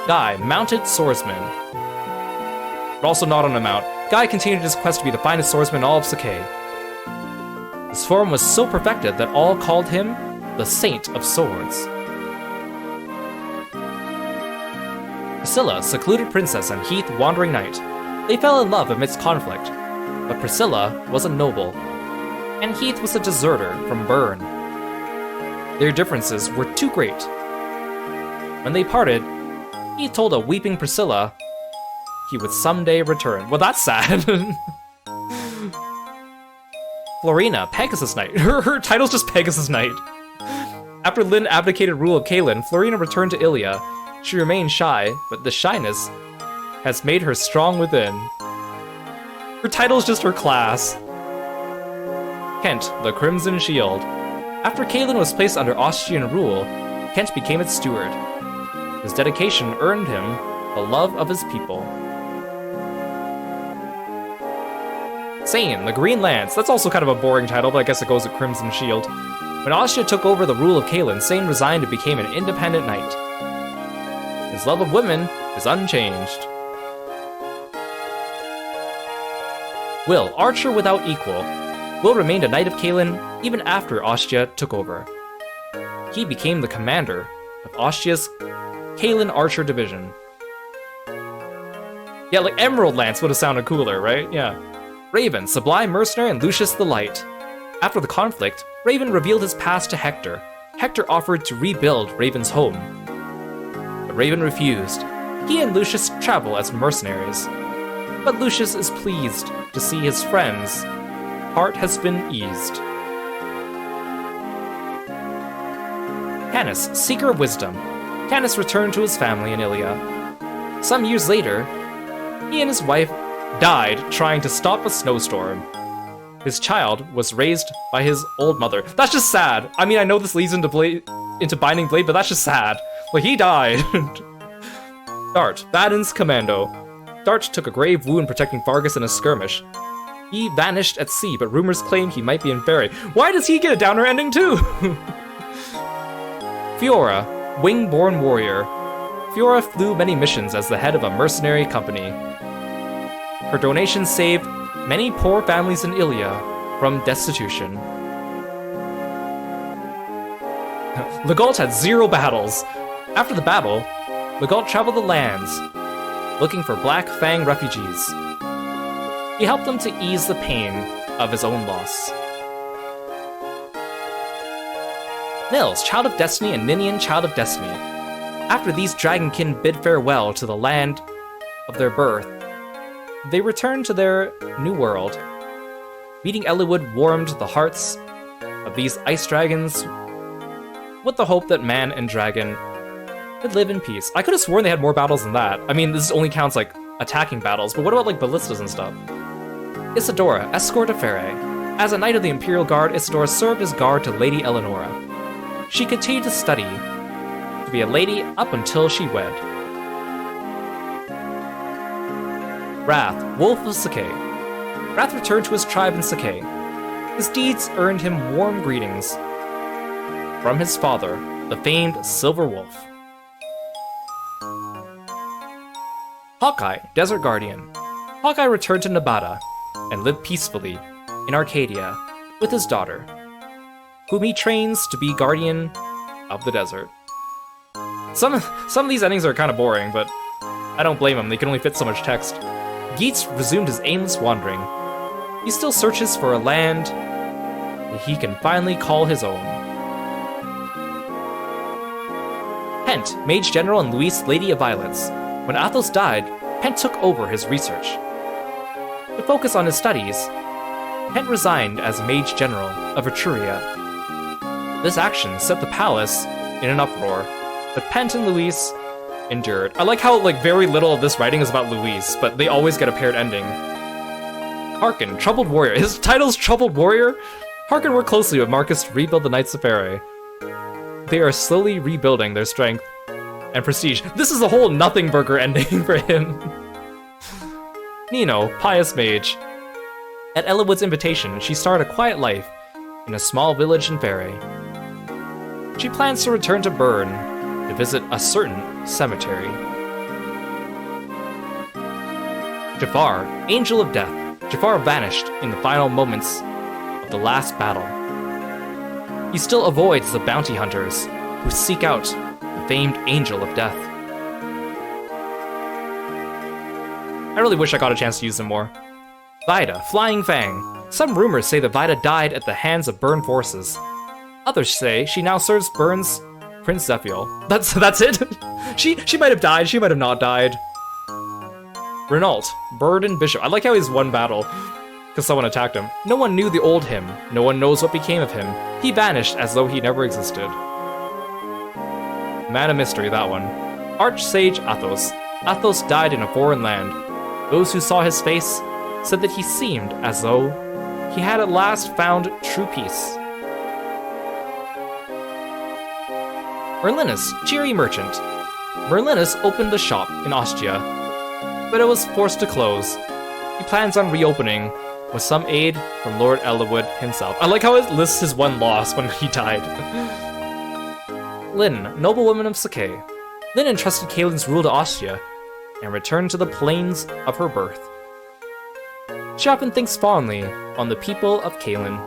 Guy, mounted swordsman. But also not on a mount. Guy continued his quest to be the finest swordsman in all of Sakai. His form was so perfected that all called him the Saint of Swords. Priscilla, secluded princess, and Heath, wandering knight. They fell in love amidst conflict, but Priscilla was a noble, and Heath was a deserter from Bern. Their differences were too great. When they parted, Heath told a weeping Priscilla he would someday return. Well, that's sad. Florina, Pegasus Knight. Her title's just Pegasus Knight. After Lyn abdicated rule of Kalin, Florina returned to Ilia. She remained shy, but the shyness has made her strong within. Her title's just her class. Kent, the Crimson Shield. After Kalin was placed under Austrian rule, Kent became its steward. His dedication earned him the love of his people. Sane, the Green Lance. That's also kind of a boring title, but I guess it goes with Crimson Shield. When Austria took over the rule of Kalin, Sane resigned and became an independent knight. His love of women is unchanged. Will, archer without equal. Will remained a knight of Kalin even after Austria took over. He became the commander of Austria's Kalin Archer Division. Yeah, like Emerald Lance would have sounded cooler, right? Yeah. Raven, Sublime Mercenary, and Lucius the Light. After the conflict, Raven revealed his past to Hector. Hector offered to rebuild Raven's home, but Raven refused. He and Lucius travel as mercenaries, but Lucius is pleased to see his friend's heart has been eased. Canis, Seeker of Wisdom. Canis returned to his family in Ilia. Some years later, he and his wife died trying to stop a snowstorm. His child was raised by his old mother. That's just sad. I mean, I know this leads into Binding Blade, but that's just sad. Like, he died. Dart, Baden's commando. Dart took a grave wound protecting Vargas in a skirmish. He vanished at sea, but rumors claim he might be in ferry. Why does he get a downer ending too? Fiora, wing-born warrior. Fiora flew many missions as the head of a mercenary company. Her donations saved many poor families in Ilia from destitution. Legault had 0 battles. After the battle, Legault traveled the lands, looking for Black Fang refugees. He helped them to ease the pain of his own loss. Nils, Child of Destiny, and Ninian, Child of Destiny. After these dragonkin bid farewell to the land of their birth, they returned to their new world. Meeting Eliwood warmed the hearts of these ice dragons with the hope that man and dragon could live in peace. I could have sworn they had more battles than that. I mean, this only counts like attacking battles, but what about like ballistas and stuff? Isadora, escort of Faray. As a knight of the Imperial Guard, Isadora served as guard to Lady Eleonora. She continued to study to be a lady up until she wed. Wrath, Wolf of Sakai. Wrath returned to his tribe in Sakai. His deeds earned him warm greetings from his father, the famed Silver Wolf. Hawkeye, Desert Guardian. Hawkeye returned to Nevada and lived peacefully in Arcadia with his daughter, whom he trains to be guardian of the desert. Some of these endings are kind of boring, but I don't blame him. They can only fit so much text. Geats resumed his aimless wandering. He still searches for a land that he can finally call his own. Pent, Mage General, and Luis, Lady of Violets. When Athos died, Pent took over his research. To focus on his studies, Pent resigned as Mage General of Etruria. This action set the palace in an uproar, but Pent and Luis endured. I like how very little of this writing is about Luis, but they always get a paired ending. Harkin, Troubled Warrior. His title's Troubled Warrior? Harkin worked closely with Marcus to rebuild the Knights of Faray. They are slowly rebuilding their strength and prestige. This is a whole nothing burger ending for him. Nino, Pious Mage. At Eliwood's invitation, she started a quiet life in a small village in Faray. She plans to return to Bern to visit a certain cemetery. Jafar, Angel of Death. Jafar vanished in the final moments of the last battle. He still avoids the bounty hunters who seek out the famed Angel of Death. I really wish I got a chance to use them more. Vida, Flying Fang. Some rumors say that Vida died at the hands of Burn forces. Others say she now serves Burn's Prince Zephiel. That's it? she might have died, she might have not died. Renault, Bird and Bishop. I like how he's won battle, because someone attacked him. No one knew the old him. No one knows what became of him. He vanished as though he never existed. Man of mystery, that one. Archsage Athos. Athos died in a foreign land. Those who saw his face said that he seemed as though he had at last found true peace. Merlinus, cheery merchant. Merlinus opened a shop in Ostia, but it was forced to close. He plans on reopening with some aid from Lord Eliwood himself. I like how it lists his one loss when he died. Lyn, noblewoman of Sakai. Lyn entrusted Kaylin's rule to Ostia and returned to the plains of her birth. She often thinks fondly on the people of Kaylin.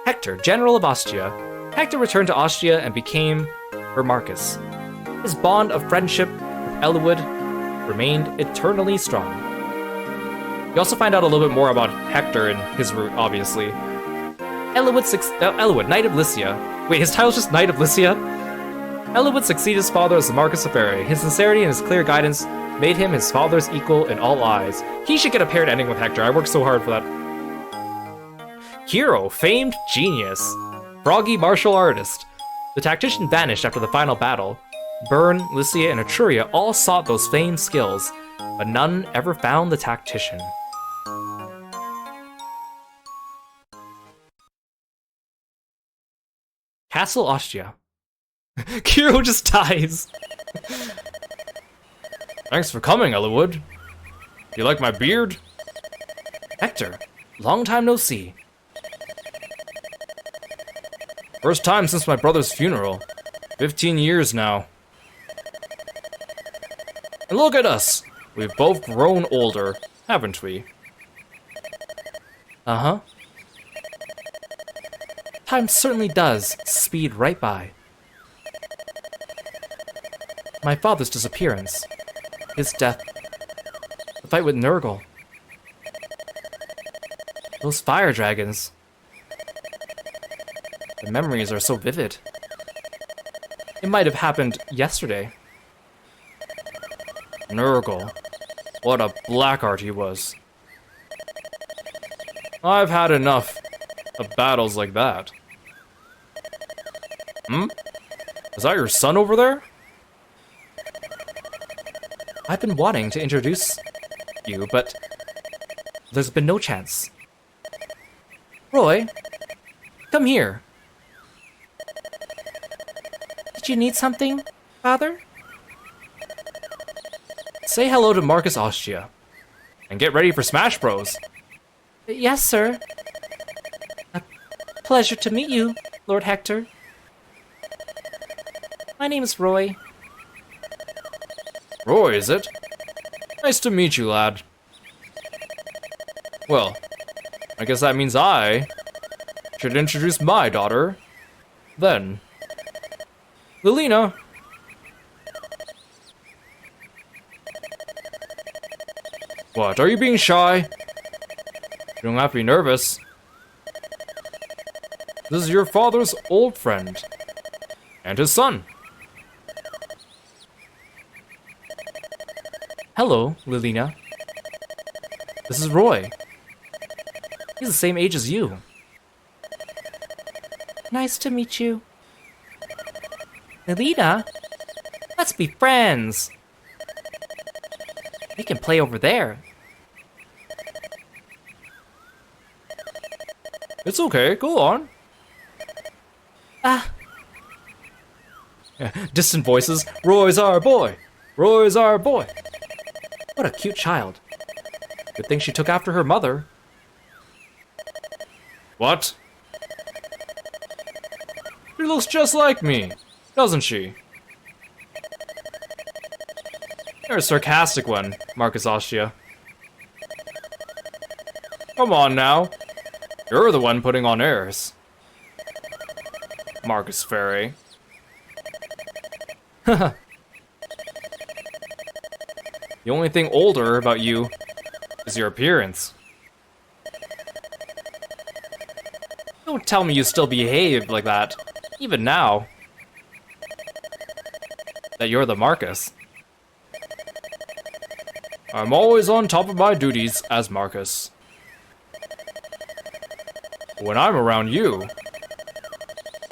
Hector, General of Ostia. Hector returned to Ostia and became her Marcus. His bond of friendship with Eliwood remained eternally strong. You also find out a little bit more about Hector and his route, obviously. Eliwood, Knight of Lycia. Wait, his title's just Knight of Lycia? Eliwood succeeded his father as the Marcus of Faerie. His sincerity and his clear guidance made him his father's equal in all eyes. He should get a paired ending with Hector. I worked so hard for that. Kiro, famed genius. Froggy martial artist. The tactician vanished after the final battle. Burn, Lycia, and Etruria all sought those famed skills, but none ever found the tactician. Castle Ostia. Kiro just dies. Thanks for coming, Eliwood. Do you like my beard? Hector, long time no see. First time since my brother's funeral. 15 years now. And look at us. We've both grown older, haven't we? Uh-huh. Time certainly does speed right by. My father's disappearance, his death, the fight with Nurgle, those fire dragons. The memories are so vivid. It might have happened yesterday. Nurgle. What a blackheart he was. I've had enough of battles like that. Is that your son over there? I've been wanting to introduce you, but there's been no chance. Roy, come here. Did you need something, father? Say hello to Marcus Ostia. And get ready for Smash Bros. Yes, sir. A pleasure to meet you, Lord Hector. My name is Roy. Roy, is it? Nice to meet you, lad. Well, I guess that means I should introduce my daughter. Then, Lilina. What, are you being shy? You don't have to be nervous. This is your father's old friend. And his son. Hello, Lilina. This is Roy. He's the same age as you. Nice to meet you. Lilina, let's be friends. We can play over there. It's okay, go on. Distant voices. Roy's our boy. Roy's our boy. What a cute child. Good thing she took after her mother. What? She looks just like me, doesn't she? You're a sarcastic one, Marcus Ostia. Come on now. You're the one putting on airs. Marcus Faerie. The only thing older about you is your appearance. Don't tell me you still behave like that, even now. That you're the Marcus. I'm always on top of my duties as Marcus. When I'm around you,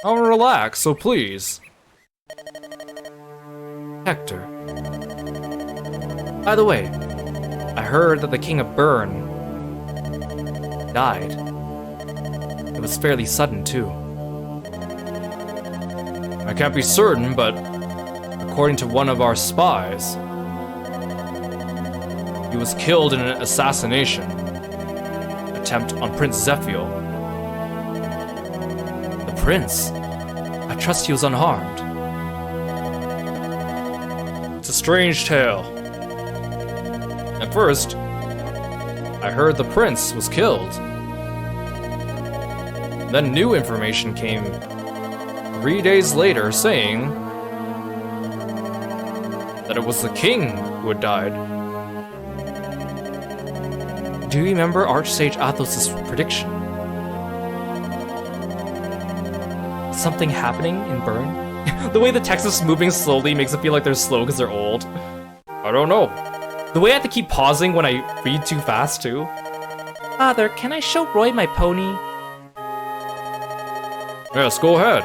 I'll relax, so please. Hector. By the way, I heard that the King of Bern died. It was fairly sudden, too. I can't be certain, but according to one of our spies, he was killed in an assassination attempt on Prince Zephiel. The prince? I trust he was unharmed. It's a strange tale. At first, I heard the prince was killed. Then new information came 3 days later saying that it was the king who had died. Do you remember Archsage Athos' prediction? Something happening in Bern? The way the text is moving slowly makes it feel like they're slow because they're old. I don't know. The way I have to keep pausing when I read too fast, too. Father, can I show Roy my pony? Yes, go ahead.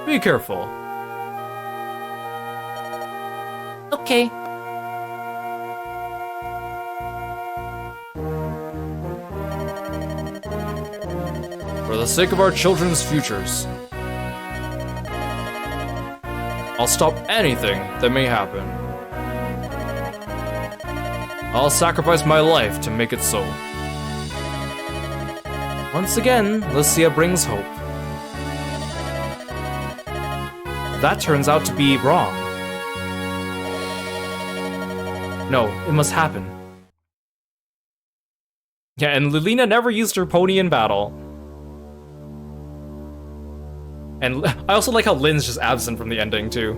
Be careful. Okay. For the sake of our children's futures, I'll stop anything that may happen. I'll sacrifice my life to make it so. Once again, Lucia brings hope. That turns out to be wrong. No, it must happen. Yeah, and Lilina never used her pony in battle. And I also like how Lyn's just absent from the ending, too.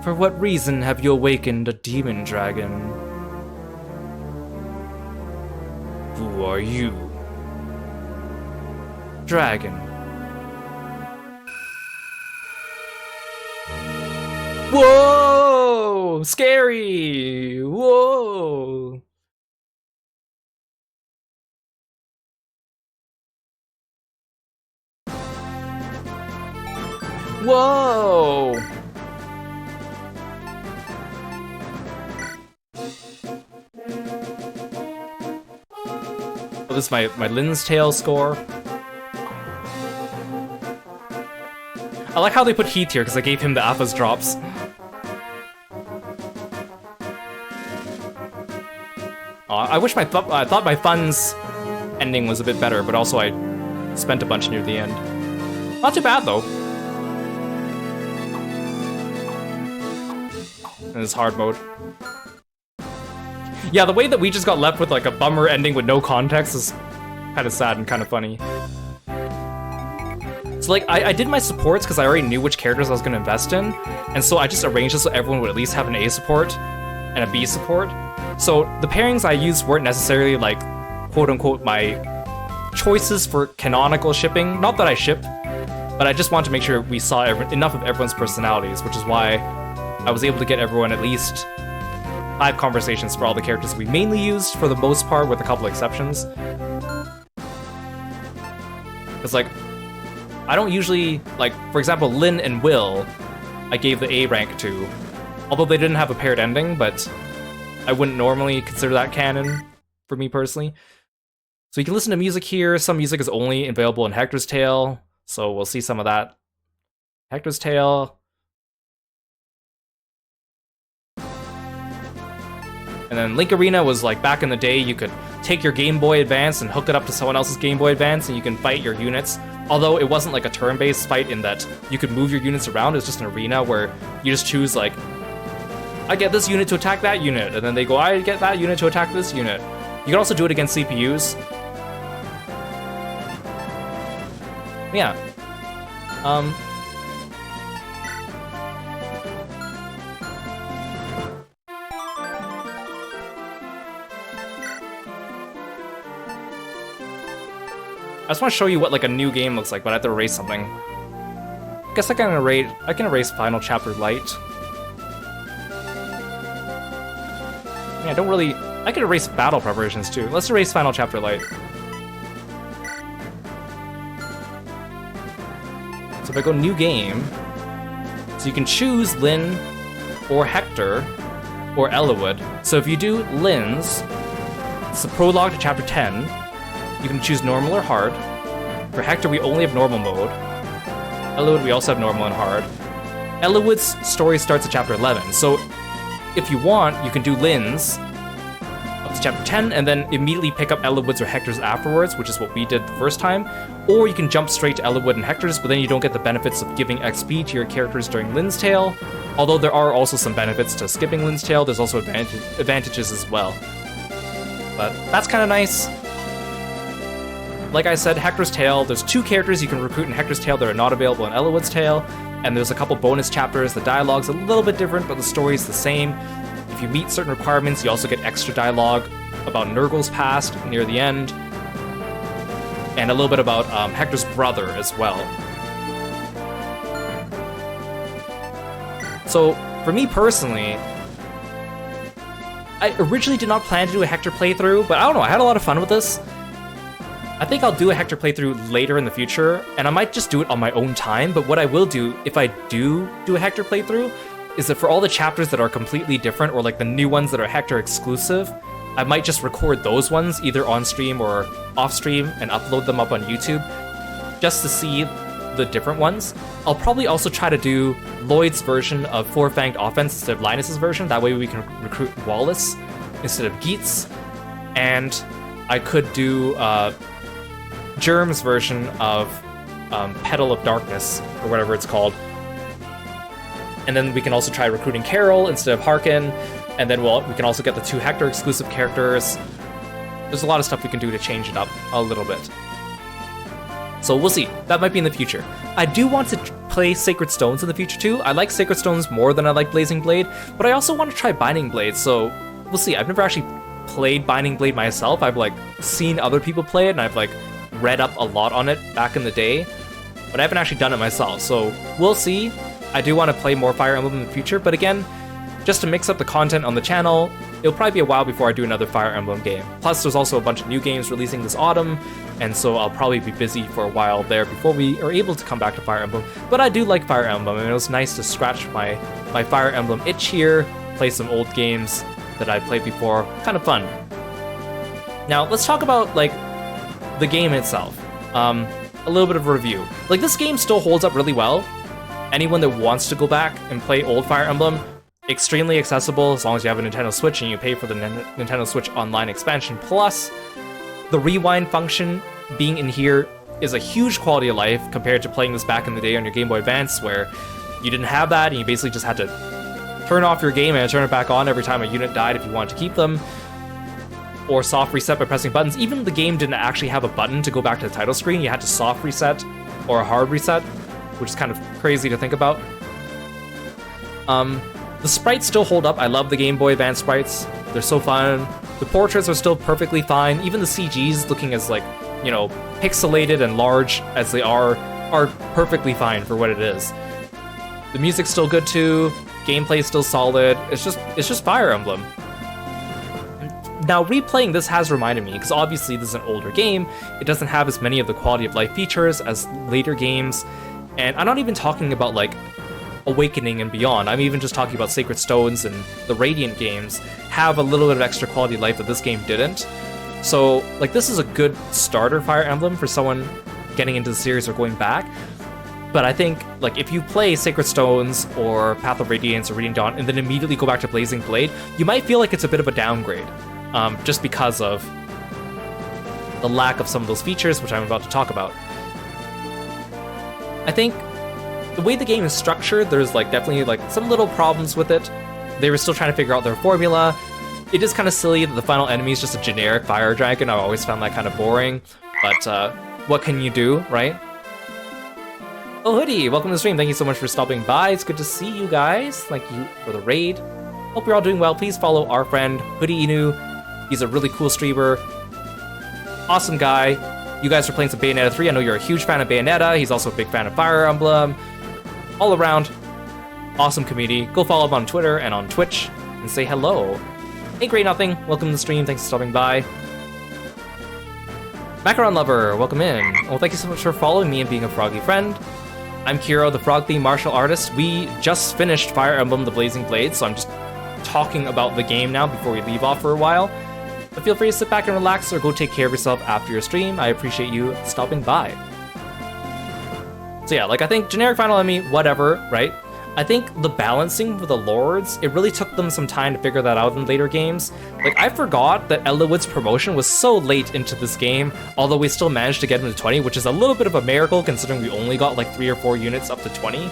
For what reason have you awakened a demon dragon? Who are you? Dragon. Whoa! Scary! Whoa! Whoa! Oh, this is my Lyn's Tale score. I like how they put Heath here because I gave him the Alphas drops. I wish I thought my fun's ending was a bit better, but also I spent a bunch near the end. Not too bad though. In this hard mode. Yeah, the way that we just got left with like a bummer ending with no context is kind of sad and kind of funny. So like, I did my supports because I already knew which characters I was going to invest in, and so I just arranged it so everyone would at least have an A support and a B support. So the pairings I used weren't necessarily like, quote-unquote, my choices for canonical shipping. Not that I ship, but I just wanted to make sure we saw enough of everyone's personalities, which is why I was able to get everyone at least 5 conversations for all the characters we mainly used, for the most part, with a couple exceptions. Because, like, I don't usually, like, for example, Lyn and Will, I gave the A rank to, although they didn't have a paired ending, but I wouldn't normally consider that canon for me personally. So you can listen to music here. Some music is only available in Hector's Tale, so we'll see some of that. Hector's Tale. And then Link Arena was like back in the day, you could take your Game Boy Advance and hook it up to someone else's Game Boy Advance and you can fight your units. Although it wasn't like a turn-based fight in that you could move your units around, it was just an arena where you just choose like, I get this unit to attack that unit, and then they go, I get that unit to attack this unit. You can also do it against CPUs. Yeah. I just want to show you what like a new game looks like, but I have to erase something. Guess I can erase Final Chapter Light. Yeah, I don't really... I can erase battle preparations too. Let's erase Final Chapter Light. So if I go new game, so you can choose Lyn or Hector or Eliwood. So if you do Lyn's, it's the prologue to chapter 10. You can choose normal or hard. For Hector, we only have normal mode. Eliwood, we also have normal and hard. Eliwood's story starts at chapter 11. So if you want, you can do Lyn's up to chapter 10 and then immediately pick up Eliwood's or Hector's afterwards, which is what we did the first time. Or you can jump straight to Eliwood and Hector's, but then you don't get the benefits of giving XP to your characters during Lyn's Tale. Although there are also some benefits to skipping Lyn's Tale, there's also advantages as well. But that's kind of nice. Like I said, Hector's Tale, there's 2 characters you can recruit in Hector's Tale that are not available in Eliwood's Tale, and there's a couple bonus chapters. The dialogue's a little bit different, but the story's the same. If you meet certain requirements, you also get extra dialogue about Nurgle's past near the end, and a little bit about Hector's brother as well. So, for me personally, I originally did not plan to do a Hector playthrough, but I don't know, I had a lot of fun with this. I think I'll do a Hector playthrough later in the future, and I might just do it on my own time, but what I will do, if I do a Hector playthrough, is that for all the chapters that are completely different, or like the new ones that are Hector exclusive, I might just record those ones, either on stream or off stream, and upload them up on YouTube, just to see the different ones. I'll probably also try to do Lloyd's version of Four Fanged Offense instead of Linus's version, that way we can recruit Wallace instead of Geats, and I could do Germ's version of Petal of Darkness, or whatever it's called. And then we can also try recruiting Carol instead of Harkin, and then we can also get the 2 Hector exclusive characters. There's a lot of stuff we can do to change it up a little bit. So we'll see. That might be in the future. I do want to play Sacred Stones in the future too. I like Sacred Stones more than I like Blazing Blade, but I also want to try Binding Blade, so we'll see. I've never actually played Binding Blade myself. I've like seen other people play it, and I've like read up a lot on it back in the day, but I haven't actually done it myself, so we'll see. I do want to play more Fire Emblem in the future, but again, just to mix up the content on the channel, it'll probably be a while before I do another Fire Emblem game. Plus, there's also a bunch of new games releasing this autumn, and so I'll probably be busy for a while there before we are able to come back to Fire Emblem. But I do like Fire Emblem, and it was nice to scratch my Fire Emblem itch here, play some old games that I played before. Kind of fun. Now, let's talk about, like, the game itself. A little bit of a review. Like, this game still holds up really well. Anyone that wants to go back and play old Fire Emblem, extremely accessible as long as you have a Nintendo Switch and you pay for the Nintendo Switch Online expansion. Plus, the rewind function being in here is a huge quality of life compared to playing this back in the day on your Game Boy Advance, where you didn't have that and you basically just had to turn off your game and turn it back on every time a unit died if you wanted to keep them, or soft reset by pressing buttons. Even the game didn't actually have a button to go back to the title screen. You had to soft reset or a hard reset, which is kind of crazy to think about. The sprites still hold up. I love the Game Boy Advance sprites. They're so fun. The portraits are still perfectly fine. Even the CGs, looking as, like, you know, pixelated and large as they are perfectly fine for what it is. The music's still good too. Gameplay's still solid. It's just Fire Emblem. Now, replaying this has reminded me, because obviously this is an older game, it doesn't have as many of the quality of life features as later games, and I'm not even talking about, like, Awakening and beyond. I'm even just talking about Sacred Stones and the Radiant games have a little bit of extra quality of life that this game didn't. So, like, this is a good starter Fire Emblem for someone getting into the series or going back. But I think, like, if you play Sacred Stones or Path of Radiance or Radiant Dawn and then immediately go back to Blazing Blade, you might feel like it's a bit of a downgrade, just because of the lack of some of those features, which I'm about to talk about. I think the way the game is structured, there's, like, definitely, like, some little problems with it. They were still trying to figure out their formula. It is kind of silly that the final enemy is just a generic fire dragon. I've always found that kind of boring, but what can you do, right? Oh, Hoodie, welcome to the stream. Thank you so much for stopping by. It's good to see you guys. Thank you for the raid. Hope you're all doing well. Please follow our friend, Hoodie Inu. He's a really cool streamer. Awesome guy. you guys are playing some Bayonetta 3. I know you're a huge fan of Bayonetta. He's also a big fan of Fire Emblem. All around, awesome community. Go follow him on Twitter and on Twitch and say hello. Hey, Great Nothing. Welcome to the stream. Thanks for stopping by. Macaron Lover, welcome in. Well, thank you so much for following me and being a froggy friend. I'm Kiro, the frog-themed martial artist. We just finished Fire Emblem The Blazing Blade, so I'm just talking about the game now before we leave off for a while. But feel free to sit back and relax or go take care of yourself after your stream. I appreciate you stopping by. So yeah, like I think generic final enemy, whatever, right? I think the balancing for the lords, it really took them some time to figure that out in later games. Like I forgot that Eliwood's promotion was so late into this game, although we still managed to get him to 20, which is a little bit of a miracle considering we only got like 3 or 4 units up to 20.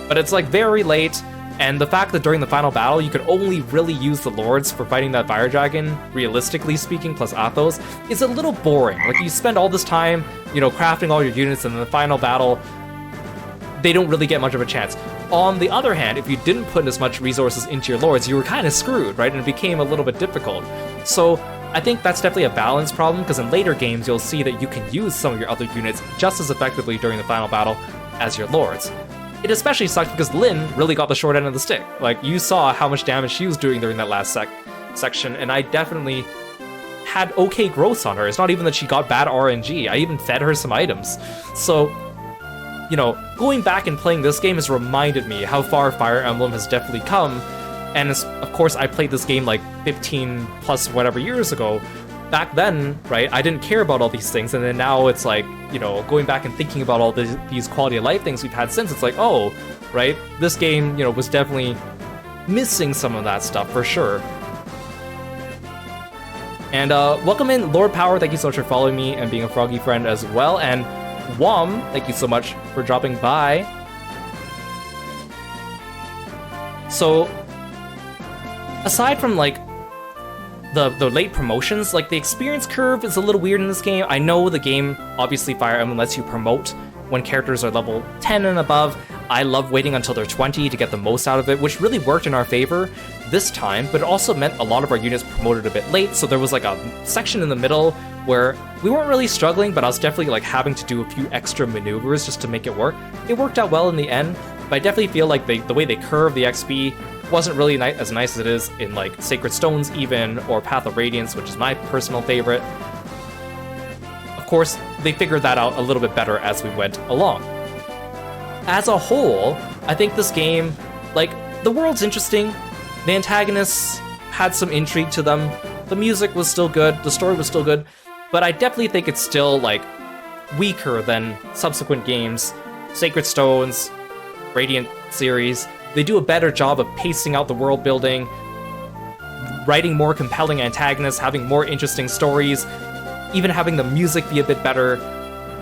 But it's like very late. And the fact that during the final battle, you could only really use the lords for fighting that fire dragon, realistically speaking, plus Athos, is a little boring. Like, you spend all this time, you know, crafting all your units, and in the final battle, they don't really get much of a chance. On the other hand, if you didn't put as much resources into your lords, you were kind of screwed, right? And it became a little bit difficult. So I think that's definitely a balance problem, because in later games, you'll see that you can use some of your other units just as effectively during the final battle as your lords. It especially sucked because Lyn really got the short end of the stick. Like, you saw how much damage she was doing during that last section, and I definitely had okay growths on her. It's not even that she got bad RNG. I even fed her some items. So, you know, going back and playing this game has reminded me how far Fire Emblem has definitely come. And of course, I played this game like 15 plus whatever years ago. Back then, right, I didn't care about all these things, and then now it's like, you know, going back and thinking about all these quality of life things we've had since, it's like, oh, right, this game, you know, was definitely missing some of that stuff for sure. And welcome in Lord Power, thank you so much for following me and being a froggy friend as well, and Wom, thank you so much for dropping by. So, aside from like the late promotions, like the experience curve is a little weird in this game. I know the game, obviously Fire Emblem lets you promote when characters are level 10 and above. I love waiting until they're 20 to get the most out of it, which really worked in our favor this time, but it also meant a lot of our units promoted a bit late, so there was like a section in the middle where we weren't really struggling, but I was definitely like having to do a few extra maneuvers just to make it work. It worked out well in the end, but I definitely feel like the way they curve the XP wasn't really as nice as it is in like Sacred Stones even, or Path of Radiance, which is my personal favorite. Of course, they figured that out a little bit better as we went along. As a whole, I think this game, like, the world's interesting, the antagonists had some intrigue to them, the music was still good, the story was still good, but I definitely think it's still, like, weaker than subsequent games. Sacred Stones, Radiant series, they do a better job of pacing out the world building, writing more compelling antagonists, having more interesting stories, even having the music be a bit better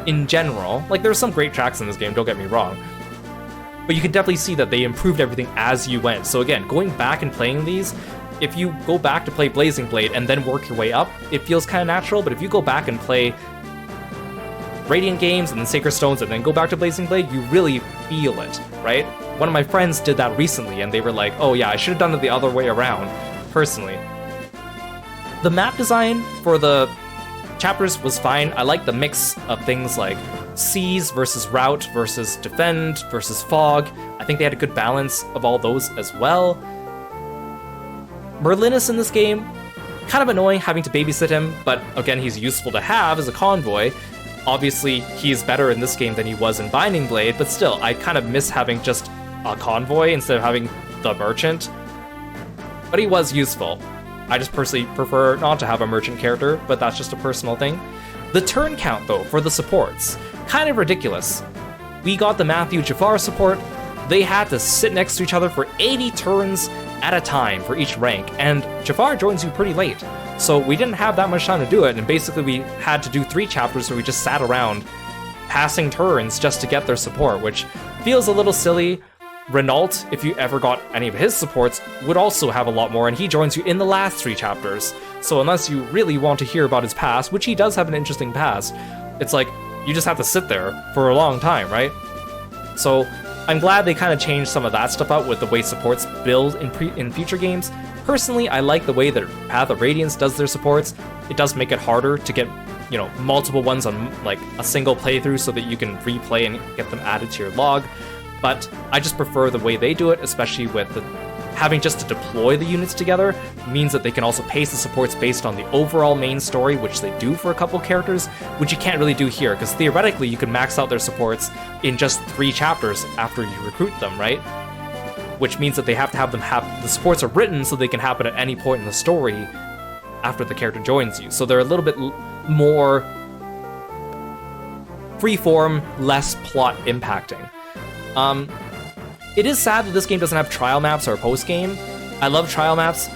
in general. Like, there's some great tracks in this game, don't get me wrong, but you can definitely see that they improved everything as you went. So again, going back and playing these, if you go back to play Blazing Blade and then work your way up, it feels kind of natural, but if you go back and play Radiant games and then Sacred Stones and then go back to Blazing Blade, you really feel it, right? One of my friends did that recently, and they were like, oh yeah, I should have done it the other way around, personally. The map design for the chapters was fine. I like the mix of things like Seize versus Rout versus Defend versus Fog. I think they had a good balance of all those as well. Merlinus in this game, kind of annoying having to babysit him, but again, he's useful to have as a convoy. Obviously, he's better in this game than he was in Binding Blade, but still, I kind of miss having just a convoy instead of having the merchant. But he was useful. I just personally prefer not to have a merchant character, but that's just a personal thing. The turn count, though, for the supports, kind of ridiculous. We got the Matthew Jafar support. They had to sit next to each other for 80 turns at a time for each rank, and Jafar joins you pretty late. So we didn't have that much time to do it, and basically we had to do 3 chapters where we just sat around passing turns just to get their support, which feels a little silly. Renault, if you ever got any of his supports, would also have a lot more, and he joins you in the last 3 chapters. So unless you really want to hear about his past, which he does have an interesting past, it's like, you just have to sit there for a long time, right? So I'm glad they kind of changed some of that stuff out with the way supports build in future games. Personally, I like the way that Path of Radiance does their supports. It does make it harder to get you know, multiple ones on like a single playthrough so that you can replay and get them added to your log. But I just prefer the way they do it, especially with having just to deploy the units together means that they can also pace the supports based on the overall main story, which they do for a couple characters, which you can't really do here, because theoretically you can max out their supports in just 3 chapters after you recruit them, right? Which means that they have to have the supports are written so they can happen at any point in the story after the character joins you. So they're a little bit more freeform, less plot impacting. It is sad that this game doesn't have trial maps or a post-game. I love trial maps,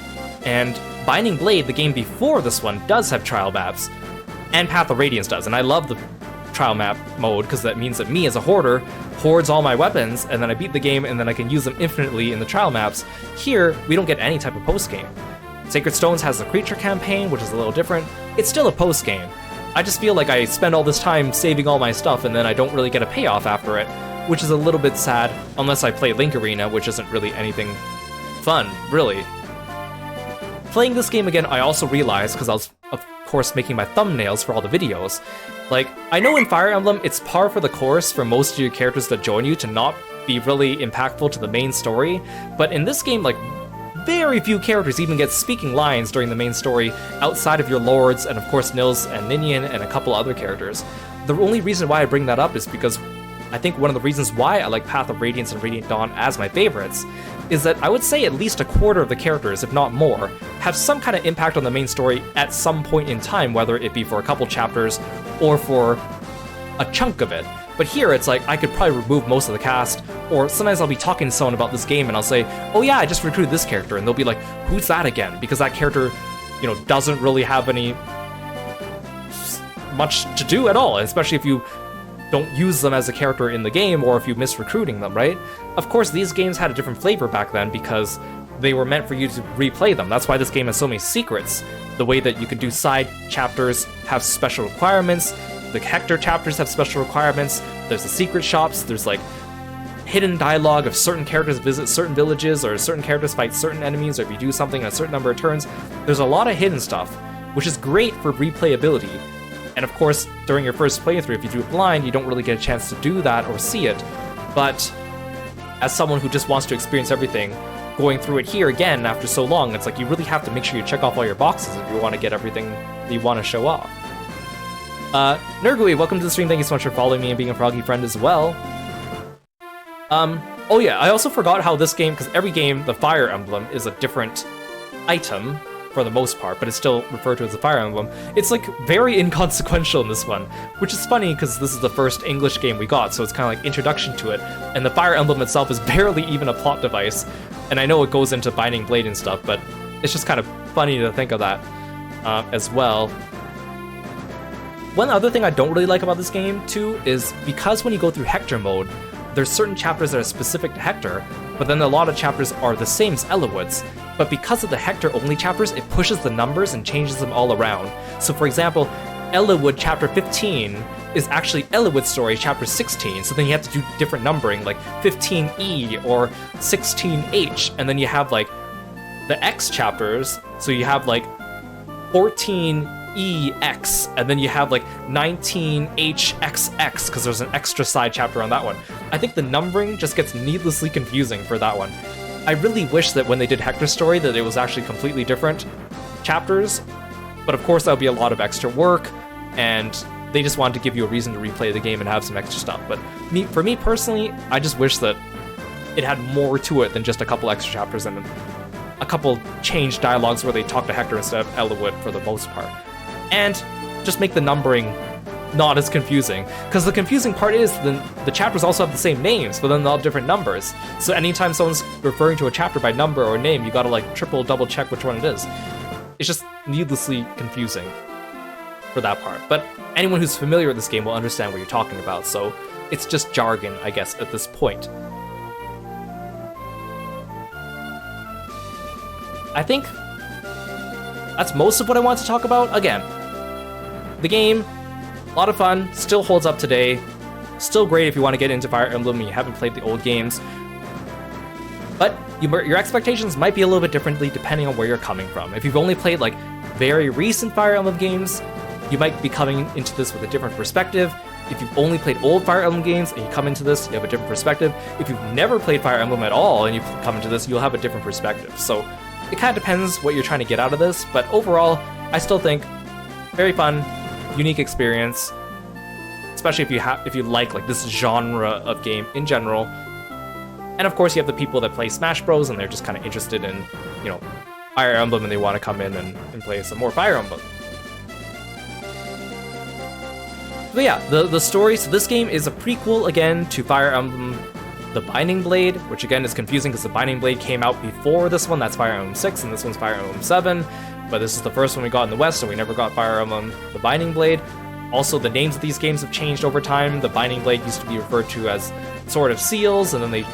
and Binding Blade, the game before this one, does have trial maps, and Path of Radiance does, and I love the trial map mode, because that means that me as a hoarder hoards all my weapons, and then I beat the game, and then I can use them infinitely in the trial maps. Here, we don't get any type of post-game. Sacred Stones has the creature campaign, which is a little different. It's still a post-game. I just feel like I spend all this time saving all my stuff, and then I don't really get a payoff after it, which is a little bit sad, unless I play Link Arena, which isn't really anything fun, really. Playing this game again, I also realized, because I was, of course, making my thumbnails for all the videos, like, I know in Fire Emblem, it's par for the course for most of your characters that join you to not be really impactful to the main story, but in this game, like, very few characters even get speaking lines during the main story outside of your lords, and of course Nils and Ninian and a couple other characters. The only reason why I bring that up is because I think one of the reasons why I like Path of Radiance and Radiant Dawn as my favorites is that I would say at least a quarter of the characters, if not more, have some kind of impact on the main story at some point in time, whether it be for a couple chapters or for a chunk of it. But here it's like I could probably remove most of the cast, or sometimes I'll be talking to someone about this game and I'll say, oh yeah, I just recruited this character, and they'll be like, who's that again? Because that character, you know, doesn't really have any much to do at all, especially if you don't use them as a character in the game, or if you miss recruiting them, right? Of course, these games had a different flavor back then because they were meant for you to replay them. That's why this game has so many secrets. The way that you can do side chapters have special requirements, the Hector chapters have special requirements, there's the secret shops, there's like hidden dialogue if certain characters visit certain villages, or certain characters fight certain enemies, or if you do something in a certain number of turns. There's a lot of hidden stuff, which is great for replayability. And of course, during your first playthrough, if you do it blind, you don't really get a chance to do that or see it. But as someone who just wants to experience everything, going through it here again after so long, it's like you really have to make sure you check off all your boxes if you want to get everything that you want to show off. Nergui, welcome to the stream. Thank you so much for following me and being a froggy friend as well. Oh yeah, I also forgot how this game, because every game, the Fire Emblem, is a different item for the most part, but it's still referred to as the Fire Emblem. It's like very inconsequential in this one, which is funny because this is the first English game we got, so it's kind of like introduction to it, and the Fire Emblem itself is barely even a plot device, and I know it goes into Binding Blade and stuff, but it's just kind of funny to think of that as well. One other thing I don't really like about this game, too, is because when you go through Hector mode, there's certain chapters that are specific to Hector, but then a lot of chapters are the same as Eliwood's. But because of the Hector-only chapters, it pushes the numbers and changes them all around. So for example, Eliwood chapter 15 is actually Eliwood story chapter 16, so then you have to do different numbering, like 15E or 16H, and then you have like the X chapters, so you have like 14EX, and then you have like 19HXX, because there's an extra side chapter on that one. I think the numbering just gets needlessly confusing for that one. I really wish that when they did Hector's story that it was actually completely different chapters, but of course that would be a lot of extra work, and they just wanted to give you a reason to replay the game and have some extra stuff. But for me personally, I just wish that it had more to it than just a couple extra chapters and a couple changed dialogues where they talk to Hector instead of Eliwood for the most part. And just make the numbering not as confusing, because the confusing part is then the chapters also have the same names, but then they'll have different numbers. So anytime someone's referring to a chapter by number or name, you gotta like double check which one it is. It's just needlessly confusing for that part. But anyone who's familiar with this game will understand what you're talking about, so it's just jargon, I guess, at this point. I think that's most of what I want to talk about. Again, the game, a lot of fun, still holds up today, still great if you want to get into Fire Emblem and you haven't played the old games, but your expectations might be a little bit differently depending on where you're coming from. If you've only played like very recent Fire Emblem games, you might be coming into this with a different perspective. If you've only played old Fire Emblem games and you come into this, you have a different perspective. If you've never played Fire Emblem at all and you come into this, you'll have a different perspective. So it kind of depends what you're trying to get out of this, but overall, I still think very fun, unique experience, especially if you like this genre of game in general. And of course, you have the people that play Smash Bros. And they're just kind of interested in, Fire Emblem, and they want to come in and play some more Fire Emblem. But yeah, the story, so this game is a prequel again to Fire Emblem The Binding Blade, which again is confusing because The Binding Blade came out before this one. That's Fire Emblem 6, and this one's Fire Emblem 7. But this is the first one we got in the West, so we never got Fire Emblem The Binding Blade. Also, the names of these games have changed over time. The Binding Blade used to be referred to as Sword of Seals, and then they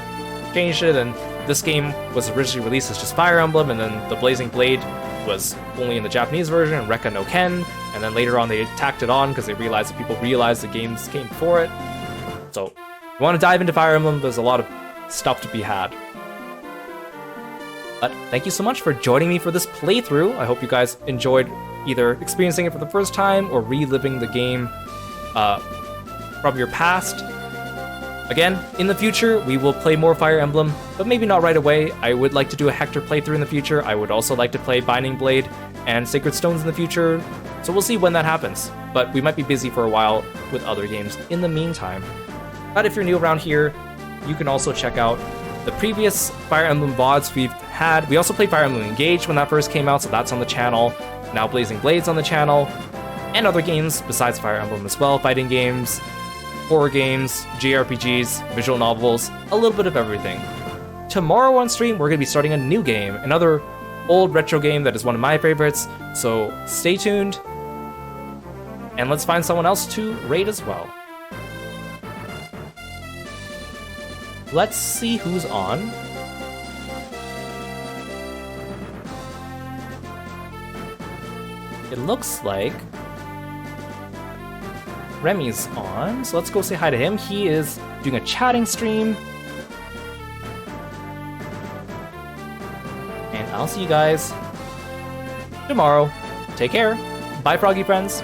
changed it, and this game was originally released as just Fire Emblem, and then the Blazing Blade was only in the Japanese version, and Rekka no Ken, and then later on they tacked it on because they realized that people realized the games came before it. So, if you want to dive into Fire Emblem, there's a lot of stuff to be had. But thank you so much for joining me for this playthrough. I hope you guys enjoyed either experiencing it for the first time or reliving the game from your past. Again, in the future, we will play more Fire Emblem, but maybe not right away. I would like to do a Hector playthrough in the future. I would also like to play Binding Blade and Sacred Stones in the future, so we'll see when that happens. But we might be busy for a while with other games in the meantime. But if you're new around here, you can also check out the previous Fire Emblem VODs we've had. We also played Fire Emblem Engage when that first came out, so that's on the channel. Now Blazing Blades on the channel, and other games besides Fire Emblem as well, fighting games, horror games, JRPGs, visual novels, a little bit of everything. Tomorrow on stream, we're going to be starting a new game, another old retro game that is one of my favorites, so stay tuned, and let's find someone else to raid as well. Let's see who's on. It looks like Remy's on, so let's go say hi to him. He is doing a chatting stream. And I'll see you guys tomorrow. Take care. Bye, Froggy friends.